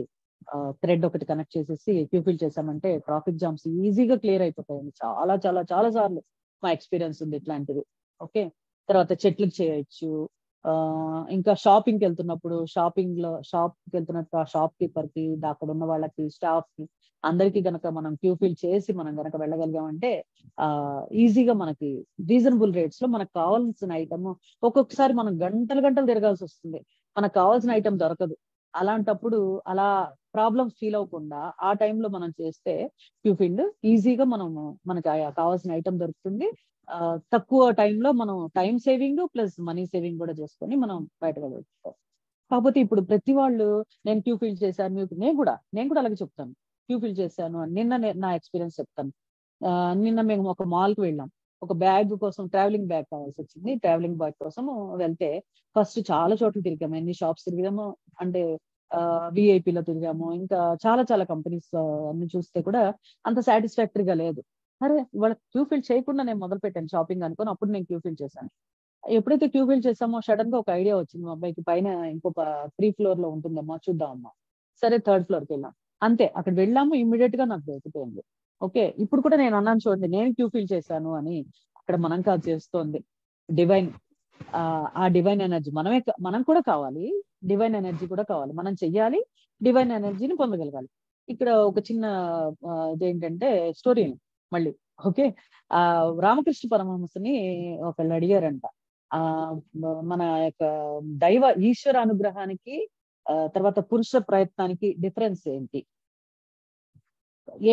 థ్రెడ్ ఒకటి కనెక్ట్ చేసేసి క్యూ ఫీల్డ్ చేసామంటే ట్రాఫిక్ జామ్స్ ఈజీగా క్లియర్ అయిపోతాయండి. చాలా చాలా చాలా సార్లు మా ఎక్స్పీరియన్స్ ఉంది ఇట్లాంటిది. ఓకే, తర్వాత చెట్లకు చేయొచ్చు. ఇంకా షాపింగ్కి వెళ్తున్నప్పుడు షాప్కి వెళ్తున్నప్పుడు ఆ షాప్ కీపర్ కి, అక్కడ ఉన్న వాళ్ళకి, స్టాఫ్ కి, అందరికీ గనక మనం క్యూ ఫిల్ చేసి మనం గనక వెళ్ళగలిగామంటే ఈజీగా మనకి రీజనబుల్ రేట్స్ లో మనకు కావాల్సిన ఐటమ్, ఒక్కొక్కసారి మనం గంటలు గంటలు తిరగాల్సి వస్తుంది, మనకు కావాల్సిన ఐటమ్ దొరకదు. అలాంటప్పుడు అలా ప్రాబ్లమ్స్ ఫీల్ అవ్వకుండా ఆ టైంలో మనం చేస్తే క్యూ ఫిల్ ఈజీగా మనకి కావాల్సిన ఐటమ్ దొరుకుతుంది. తక్కువ టైంలో మనం time saving plus money saving కూడా చేసుకొని మనం బయటకు వెళ్ళగలుగుతాం. కాకపోతే ఇప్పుడు ప్రతి వాళ్ళు నేను క్యూ ఫిల్ చేశాను, నేను కూడా అలాగే చెప్తాను, క్యూ ఫిల్ చేశాను. నిన్న నా ఎక్స్పీరియన్స్ చెప్తాను. నిన్న మేము ఒక మాల్ కి వెళ్ళాం, ఒక బ్యాగ్ కోసం, ట్రావెలింగ్ బ్యాగ్ కావాల్సి వచ్చింది. ట్రావెలింగ్ బ్యాగ్ కోసం వెళ్తే ఫస్ట్ చాలా చోట్ల తిరిగాము, ఎన్ని షాప్స్ తిరిగాము అంటే విఐపీలో తిరిగాము, ఇంకా చాలా చాలా కంపెనీస్ అన్ని చూస్తే కూడా అంత సాటిస్ఫాక్టరీగా లేదు. అరే ఇవాళ క్యూ ఫిల్ చేయకుండా నేను మొదలు పెట్టాను షాపింగ్ అనుకుని, అప్పుడు నేను క్యూ ఫిల్ చేశాను. ఎప్పుడైతే క్యూ ఫిల్ చేసామో సడన్ గా ఒక ఐడియా వచ్చింది, మా అబ్బాయికి పైన ఇంకొక 3 ఫ్లోర్ లో ఉంటుందమ్మా చూద్దామమ్మా. సరే 3rd ఫ్లోర్ కి వెళ్ళాం, అంతే అక్కడ వెళ్ళాము, ఇమ్మీడియట్ గా నాకు దొరికిపోయింది. ఓకే, ఇప్పుడు కూడా నేను అన్నాను చూడండి, నేను క్యూ ఫిల్ చేశాను అని. అక్కడ మనం కాదు చేస్తోంది డివైన్. ఆ డివైన్ ఎనర్జీ మనం కూడా కావాలి, డివైన్ ఎనర్జీ కూడా కావాలి, మనం చెయ్యాలి, డివైన్ ఎనర్జీని పొందగలగాలి. ఇక్కడ ఒక చిన్న ఇదేంటంటే స్టోరీ మళ్ళీ. ఓకే, రామకృష్ణ పరమహంసని ఒకళ్ళు అడిగారంట, మన యొక్క దైవ ఈశ్వర అనుగ్రహానికి తర్వాత పురుష ప్రయత్నానికి డిఫరెన్స్ ఏంటి,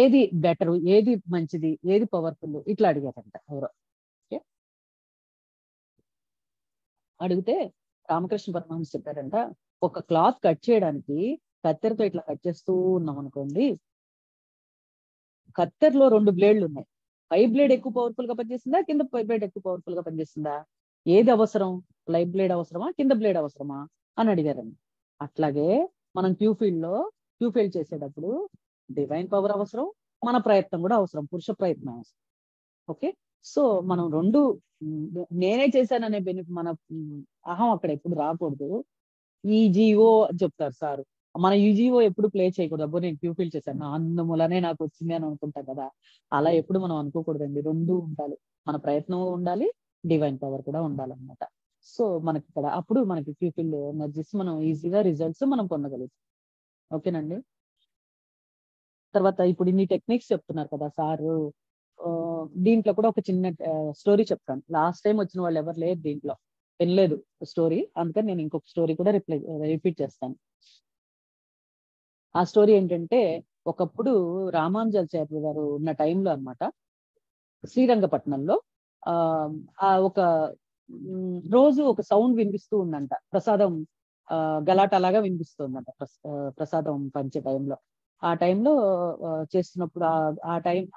ఏది బెటర్, ఏది మంచిది, ఏది పవర్ఫుల్, ఇట్లా అడిగారంట ఎవరో. ఓకే, అడిగితే రామకృష్ణ పరమహంస చెప్పారంట, ఒక క్లాత్ కట్ చేయడానికి కత్తెరతో ఇట్లా కట్ చేస్తూ ఉన్నాం అనుకోండి, కత్తెరలో 2 బ్లేడ్లు ఉన్నాయి, పై బ్లేడ్ ఎక్కువ పవర్ఫుల్ గా పనిచేస్తుందా, కింద బ్లేడ్ ఎక్కువ పవర్ఫుల్ గా పనిచేస్తుందా, ఏది అవసరం, లై బ్లేడ్ అవసరమా, కింద బ్లేడ్ అవసరమా అని అడిగారండి. అట్లాగే మనం క్యూ ఫీల్డ్ చేసేటప్పుడు డివైన్ పవర్ అవసరం, మన ప్రయత్నం కూడా అవసరం, పురుష ప్రయత్నం అవసరం. ఓకే, సో మనం 2 నేనే చేశాననే మన అహం అక్కడ ఎప్పుడు రాకూడదు. ఈ జీవో చెప్తారు సార్, మన ఈజీఓ ఎప్పుడు ప్లే చేయకూడదు. అబ్బో నేను క్యూఫిల్ చేశాను అందుమూలనే నాకు వచ్చింది అని అనుకుంటాం కదా, అలా ఎప్పుడు మనం అనుకోకూడదండి. రెండు ఉండాలి, మన ప్రయత్నం ఉండాలి, డివైన్ పవర్ కూడా ఉండాలన్నమాట. సో మనకి ఇక్కడ అప్పుడు మనకి క్యూఫిల్ ఎనర్జీస్ మనం ఈజీగా రిజల్ట్స్ మనం పొందగలుగుతాం. ఓకేనండి. తర్వాత ఇప్పుడు ఇన్ని టెక్నిక్స్ చెప్తున్నారు కదా సారు, దీంట్లో కూడా ఒక చిన్న స్టోరీ చెప్తాను. లాస్ట్ టైం వచ్చిన వాళ్ళు ఎవరు లేరు దీంట్లో, వినలేదు స్టోరీ, అందుకని నేను ఇంకొక స్టోరీ కూడా రిపీట్ చేస్తాను. ఆ స్టోరీ ఏంటంటే, ఒకప్పుడు రామానుజాచార్య గారు ఉన్న టైంలో అన్నమాట, శ్రీరంగపట్నంలో ఒక రోజు ఒక సౌండ్ వినిపిస్తూ ఉందంట, ప్రసాదం గలాట లాగా వినిపిస్తుందంట ప్రసాదం పంచే టైంలో. ఆ టైంలో చేస్తున్నప్పుడు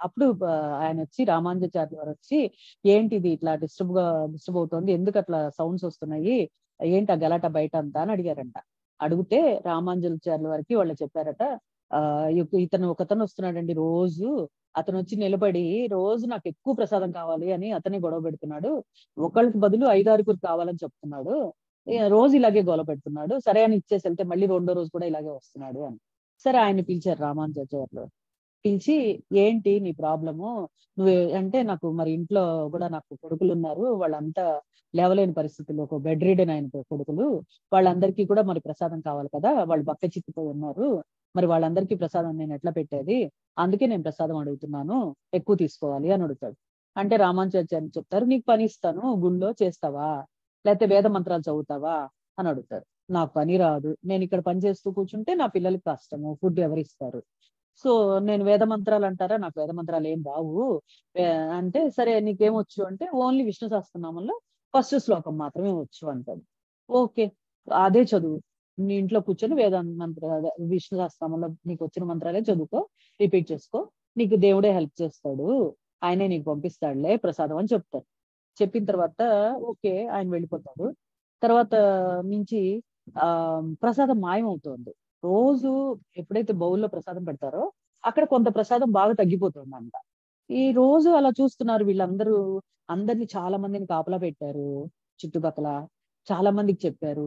అప్పుడు ఆయన వచ్చి, రామానుజాచార్య గారు వచ్చి, ఏంటిది ఇట్లా డిస్టర్బ్ అవుతుంది, ఎందుకు అట్లా సౌండ్స్ వస్తున్నాయి, ఏంటి ఆ గలాట బయట అంతా అని అడిగారంట. అడిగితే రామానుజాచార్యుల వారికి వాళ్ళు చెప్పారట, ఒకతను వస్తున్నాడండి రోజు, అతను వచ్చి నిలబడి రోజు నాకు ఎక్కువ ప్రసాదం కావాలి అని అతనే గొడవ పెడుతున్నాడు, ఒకళ్ళకి బదులు 5-6 కావాలని చెప్తున్నాడు, రోజు ఇలాగే గొడవ పెడుతున్నాడు, సరే అని ఇచ్చేసి వెళ్తే మళ్ళీ రెండో రోజు కూడా ఇలాగే వస్తున్నాడు అని. సరే ఆయన పిలిచారు రామానుజాచార్యులు, పిలిచి ఏంటి నీ ప్రాబ్లము, నువ్వు అంటే, నాకు మరి ఇంట్లో కూడా నాకు కొడుకులు ఉన్నారు, వాళ్ళంతా లేవలేని పరిస్థితుల్లో, ఒక బెడ్ రీడెన్ అయిన కొడుకులు, వాళ్ళందరికీ కూడా మరి ప్రసాదం కావాలి కదా, వాళ్ళు బక్క చిక్కిపోయి ఉన్నారు, మరి వాళ్ళందరికీ ప్రసాదం నేను ఎట్లా పెట్టేది, అందుకే నేను ప్రసాదం అడుగుతున్నాను, ఎక్కువ తీసుకోవాలి అని అడుగుతాడు. అంటే రామానుజాచార్యులు చెప్తారు, నీకు పని ఇస్తాను, గుళ్ళో చేస్తావా, లేకపోతే వేద మంత్రాలు చదువుతావా అని అడుగుతారు. నాకు పని రాదు, నేను ఇక్కడ పని చేస్తూ కూర్చుంటే నా పిల్లలకి కష్టము, ఫుడ్ ఎవరిస్తారు, సో నేను వేద మంత్రాలు అంటారా, నాకు వేద మంత్రాలు ఏం రావు అంటే, సరే నీకేమొచ్చు అంటే, ఓన్లీ విష్ణు సహస్రనామంలో 1st శ్లోకం మాత్రమే వచ్చు అంటాడు. ఓకే, అదే చదువు, నీ ఇంట్లో కూర్చొని విష్ణు సహస్రనామంలో నీకు వచ్చిన మంత్రాలే చదువుకో, రిపీట్ చేసుకో, నీకు దేవుడే హెల్ప్ చేస్తాడు, ఆయనే నీకు పంపిస్తాడులే ప్రసాదం అని చెప్తారు. చెప్పిన తర్వాత ఓకే ఆయన వెళ్ళిపోతాడు. తర్వాత నుంచి ప్రసాదం మాయమవుతోంది. రోజు ఎప్పుడైతే బౌల్లో ప్రసాదం పెడతారో అక్కడ కొంత ప్రసాదం బాగా తగ్గిపోతుందంట. ఈ రోజు అలా చూస్తున్నారు వీళ్ళందరూ, అందరిని చాలా మందిని కాపలా పెట్టారు, చుట్టుపక్కల చాలా మందికి చెప్పారు,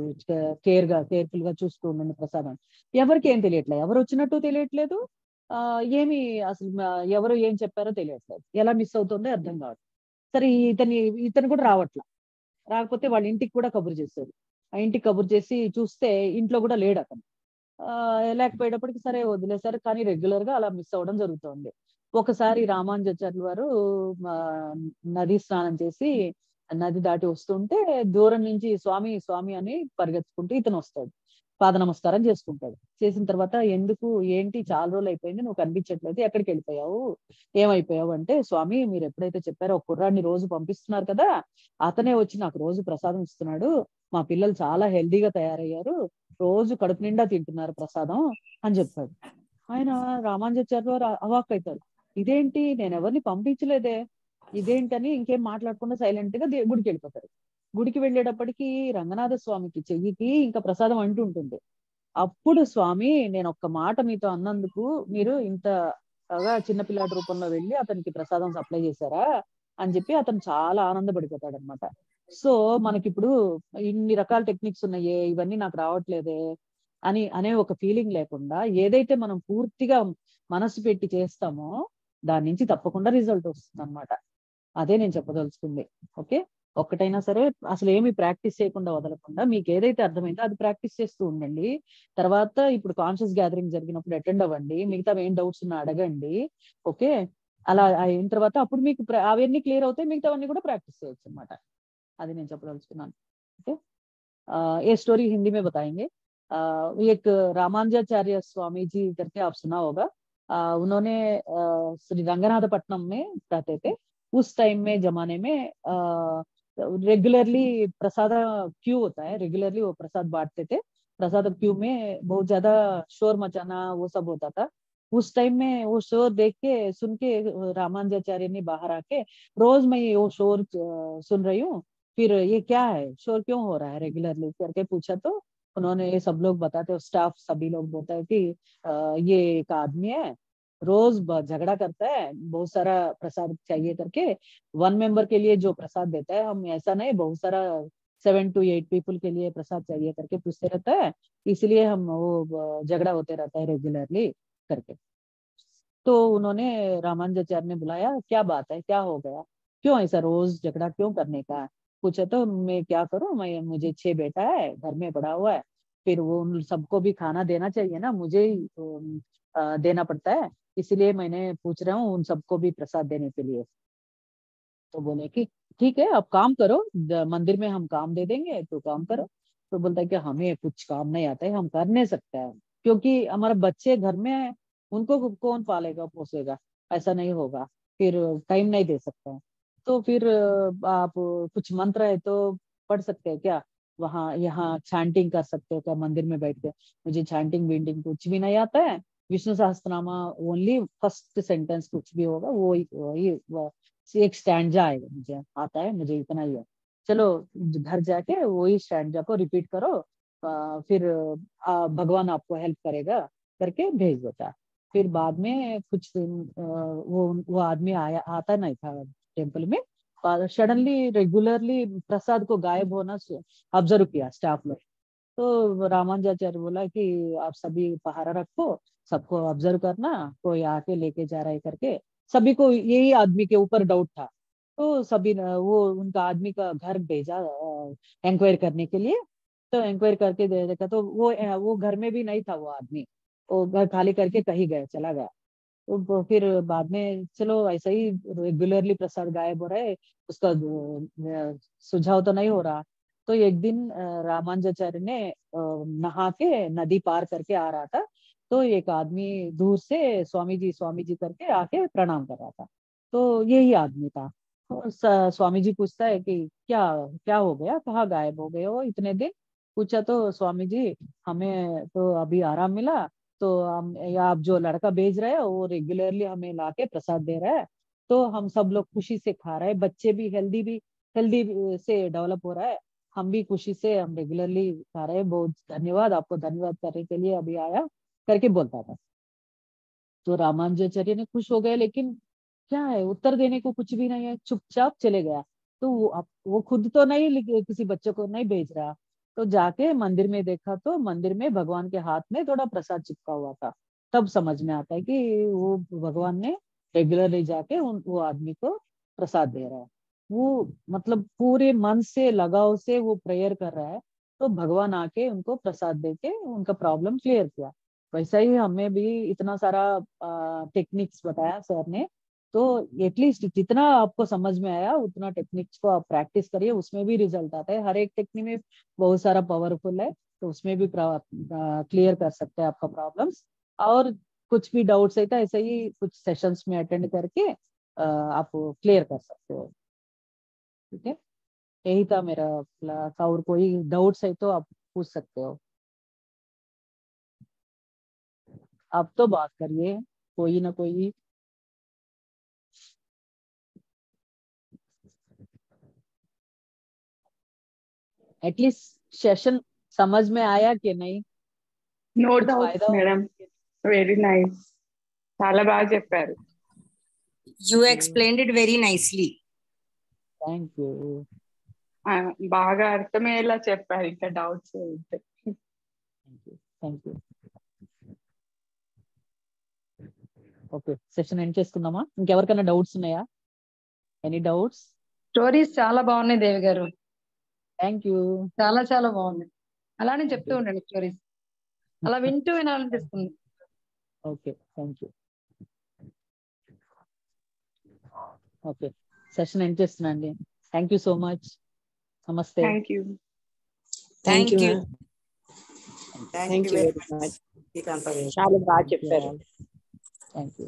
కేర్ఫుల్ గా చూస్తూ ఉండండి ప్రసాదం. ఎవరికి ఏం తెలియట్లేదు, ఎవరు వచ్చినట్టు తెలియట్లేదు, ఏమి అసలు ఎవరు ఏం చెప్పారో తెలియట్లేదు, ఎలా మిస్ అవుతుందో అర్థం కాదు. సరే ఇతను కూడా రాకపోతే వాళ్ళ ఇంటికి కూడా కబురు చేశారు. ఆ ఇంటికి కబురు చేసి చూస్తే ఇంట్లో కూడా లేడు అతను. లేకపోయేటప్పటికి సరే వదిలేశారు, కానీ రెగ్యులర్ గా అలా మిస్ అవ్వడం జరుగుతుంది. ఒకసారి రామానుజాచార్యులు వారు నది స్నానం చేసి నది దాటి వస్తుంటే దూరం నుంచి స్వామి స్వామి అని పరిగెత్తుకుంటూ ఇతను వస్తాడు, పాద నమస్కారం చేసుకుంటాడు. చేసిన తర్వాత ఎందుకు ఏంటి చాలా రోజులు అయిపోయింది, నువ్వు కనిపించట్లేదు, ఎక్కడికి వెళ్ళిపోయావు, ఏమైపోయావు అంటే, స్వామి మీరు ఎప్పుడైతే చెప్పారో ఒక కుర్రాడిని రోజు పంపిస్తున్నారు కదా, అతనే వచ్చి నాకు రోజు ప్రసాదం ఇస్తున్నాడు, మా పిల్లలు చాలా హెల్దీగా తయారయ్యారు, రోజు కడుపు నిండా తింటున్నారు ప్రసాదం అని చెప్పాడు. ఆయన రామానుజాచార్యులు వారు అవాక్ అవుతారు, ఇదేంటి నేను ఎవరిని పంపించలేదే, ఇదేంటని ఇంకేం మాట్లాడకుండా సైలెంట్ గా గుడికి వెళ్ళిపోతారు. గుడికి వెళ్ళేటప్పటికి రంగనాథ స్వామికి చెయ్యికి ఇంకా ప్రసాదం అంటుంటుంది. అప్పుడు స్వామి నేను ఒక్క మాట మీతో అన్నందుకు మీరు ఇంతగా చిన్నపిల్లాడి రూపంలో వెళ్ళి అతనికి ప్రసాదం సప్లై చేశారా అని చెప్పి అతను చాలా ఆనందపడిపోతాడు అనమాట. సో మనకి ఇప్పుడు ఇన్ని రకాల టెక్నిక్స్ ఉన్నాయే, ఇవన్నీ నాకు రావట్లేదే అనే ఒక ఫీలింగ్ లేకుండా ఏదైతే మనం పూర్తిగా మనసు పెట్టి చేస్తామో దాని నుంచి తప్పకుండా రిజల్ట్ వస్తుంది అనమాట. అదే నేను చెప్పదలుచుకుంది. ఓకే, ఒక్కటైనా సరే అసలు ఏమి ప్రాక్టీస్ చేయకుండా వదలకుండా మీకు ఏదైతే అర్థమైందో అది ప్రాక్టీస్ చేస్తూ ఉండండి. తర్వాత ఇప్పుడు కాన్షియస్ గ్యాదరింగ్ జరిగినప్పుడు అటెండ్ అవ్వండి, మిగతా ఏం డౌట్స్ ఉన్నా అడగండి. ఓకే, అలా అయిన తర్వాత అప్పుడు మీకు అవన్నీ క్లియర్ అవుతాయి, మిగతావన్నీ కూడా ప్రాక్టీస్ చేయొచ్చు అనమాట. అది నేను చెప్పదలుచుకున్నాను. ఓకే, ये स्टोरी हिंदी में बताएंगे। एक रामानुजाचार्य स्वामी जी करके आप सुना होगा। उन्होंने श्री रंगनाथपट्टनम में रहते थे। उस टाइम में जमाने में रेगुलरली प्रसाद क्यू होता है, रेगुलरली वो प्रसाद बांटते थे। प्रसाद क्यू में बहुत ज्यादा शोर मचाना वो सब होता था। उस टाइम में वो शोर देख के सुन के रामानुजाचार्य ने बाहर आके, रोज मैं वो शोर सुन रही हूँ, फिर ये क्या है, शोर क्यों हो रहा है रेगुलरली करके पूछा तो उन्होंने ये सब लोग बताते, स्टाफ सभी लोग बोलता है कि ये एक आदमी है, रोज झगड़ा करता है, बहुत सारा प्रसाद चाहिए करके, 1 मेंबर के लिए जो प्रसाद देता है, हम ऐसा नहीं बहुत सारा 7 to 8 पीपल के लिए प्रसाद चाहिए करके पूछते रहता है, इसलिए हम वो झगड़ा होते रहता है रेगुलरली करके। तो उन्होंने रामानुजाचार्य ने बुलाया, क्या बात है, क्या हो गया, क्यों ऐसा रोज झगड़ा क्यों करने का। पूछा तो मैं क्या करूं, मुझे 6 बेटा है, घर में पड़ा हुआ है, फिर वो उन सबको भी खाना देना चाहिए ना, मुझे ही देना पड़ता है, इसलिए मैंने पूछ रहा हूँ उन सबको भी प्रसाद देने के लिए। तो बोले कि ठीक है, आप काम करो, मंदिर में हम काम दे देंगे, तो काम करो। तो बोलता है कि हमें कुछ काम नहीं आता है, हम कर नहीं सकते हैं, क्योंकि हमारे बच्चे घर में है, उनको कौन पालेगा पोसेगा, ऐसा नहीं होगा, फिर टाइम नहीं दे सकते हैं। तो फिर आप कुछ मंत्र है तो पढ़ सकते हैं क्या, वहाँ यहाँ चैंटिंग कर सकते हो क्या मंदिर में बैठ के। मुझे चैंटिंग वेंटिंग कुछ भी नहीं आता है, विष्णु सहस्त्रनामा ओनली फर्स्ट सेंटेंस कुछ भी होगा वही एक स्टैंडजा आएगा, मुझे आता है, मुझे इतना ही है, चलो घर जाके वही स्टैंडजा को रिपीट करो, फिर भगवान आपको हेल्प करेगा करके भेज देता। फिर बाद में कुछ दिन वो आदमी आता नहीं था टेम्पल में, सडनली रेगुलरली प्रसाद को गायब होना ऑब्जर्व किया स्टाफ लोग। तो रामानुजाचार्य बोला कि आप सभी पहारा रखो, सबको ऑब्जर्व करना, कोई आके लेके जा रहा है करके। सभी को यही आदमी के ऊपर डाउट था, तो सभी वो उनका आदमी का घर भेजा इंक्वायर करने के लिए। तो इंक्वायर करके देखा तो वो घर में भी नहीं था, वो आदमी वो घर खाली करके कहीं गया, चला गया। तो फिर बाद में चलो ऐसा ही रेगुलरली प्रसाद गायब हो रहा है, उसका सुझाव तो नहीं हो रहा। तो एक दिन रामानुजाचार्य ने नहा के नदी पार करके आ रहा था, तो एक आदमी दूर से स्वामी जी करके आके प्रणाम कर रहा था, तो यही आदमी था। तो स्वामी जी पूछता है कि क्या क्या हो गया, कहाँ गायब हो गए हो इतने दिन। पूछा तो स्वामी जी हमें तो अभी आराम मिला, तो हम आप जो लड़का भेज रहे हो वो रेगुलरली हमें लाके प्रसाद दे रहा है, तो हम सब लोग खुशी से खा रहे हैं, बच्चे भी हेल्दी से डेवलप हो रहा है, हम भी खुशी से हम रेगुलरली खा रहे हैं, बहुत धन्यवाद, आपको धन्यवाद करने के लिए अभी आया करके बोलता था। तो रामानुजाचार्य ने खुश हो गए, लेकिन क्या है, उत्तर देने को कुछ भी नहीं है, चुपचाप चले गया। तो वो खुद तो नहीं किसी बच्चे को नहीं भेज रहा। तो जाके मंदिर में देखा तो मंदिर में भगवान के हाथ में थोड़ा प्रसाद चिपका हुआ था। तब समझ में आता है कि वो भगवान ने रेगुलरली जाके वो आदमी को प्रसाद दे रहा है। वो मतलब पूरे मन से लगाव से वो प्रेयर कर रहा है, तो भगवान आके उनको प्रसाद देके उनका प्रॉब्लम क्लियर किया। वैसा ही हमें भी इतना सारा टेक्निक्स बताया सर ने, तो एटलीस्ट जितना आपको समझ में आया उतना टेक्निक्स को आप प्रैक्टिस करिए, उसमें भी रिजल्ट आता है। हर एक टेक्निक में बहुत सारा पावरफुल है, तो उसमें भी क्लियर कर सकते हैं आपका प्रॉब्लम्स। और कुछ भी डाउट्स है तो ऐसे ही कुछ सेशंस में अटेंड करके आप क्लियर कर सकते हो। ठीक है, यही था मेरा क्लास, और कोई डाउट्स है तो आप पूछ सकते हो। आप तो बात करिए कोई ना कोई। एटलीस्ट सेशन समझ में आया कि नहीं, नो कुछ डाउट फायदा मैडम, वेरी नाइस, చాలా బాగా చెప్పారు. You explained it very nicely. Thank you. బాగా అర్థమయ్యేలా చెప్పారు, ఇంకా డౌట్స్ ఉంటే. Thank you. Okay, session end చేసుకుందామా? ఇంకెవరికైనా డౌట్స్ ఉన్నాయా? Any doubts? స్టోరీస్ చాలా బాగున్నాయి దేవి గారు. Thank you. చాలా చాలా బాగున్నాయి, అలానే చెప్తూ ఉండండి స్టోరీస్, అలా వింటూ వినాలనిపిస్తుంది. Okay, thank you. Okay, session end చేస్తున్నాండి. Thank you so much. నమస్తే. Thank you. Thank you. Thank you very much. చాలా బాగా చెప్పారు. Thank you.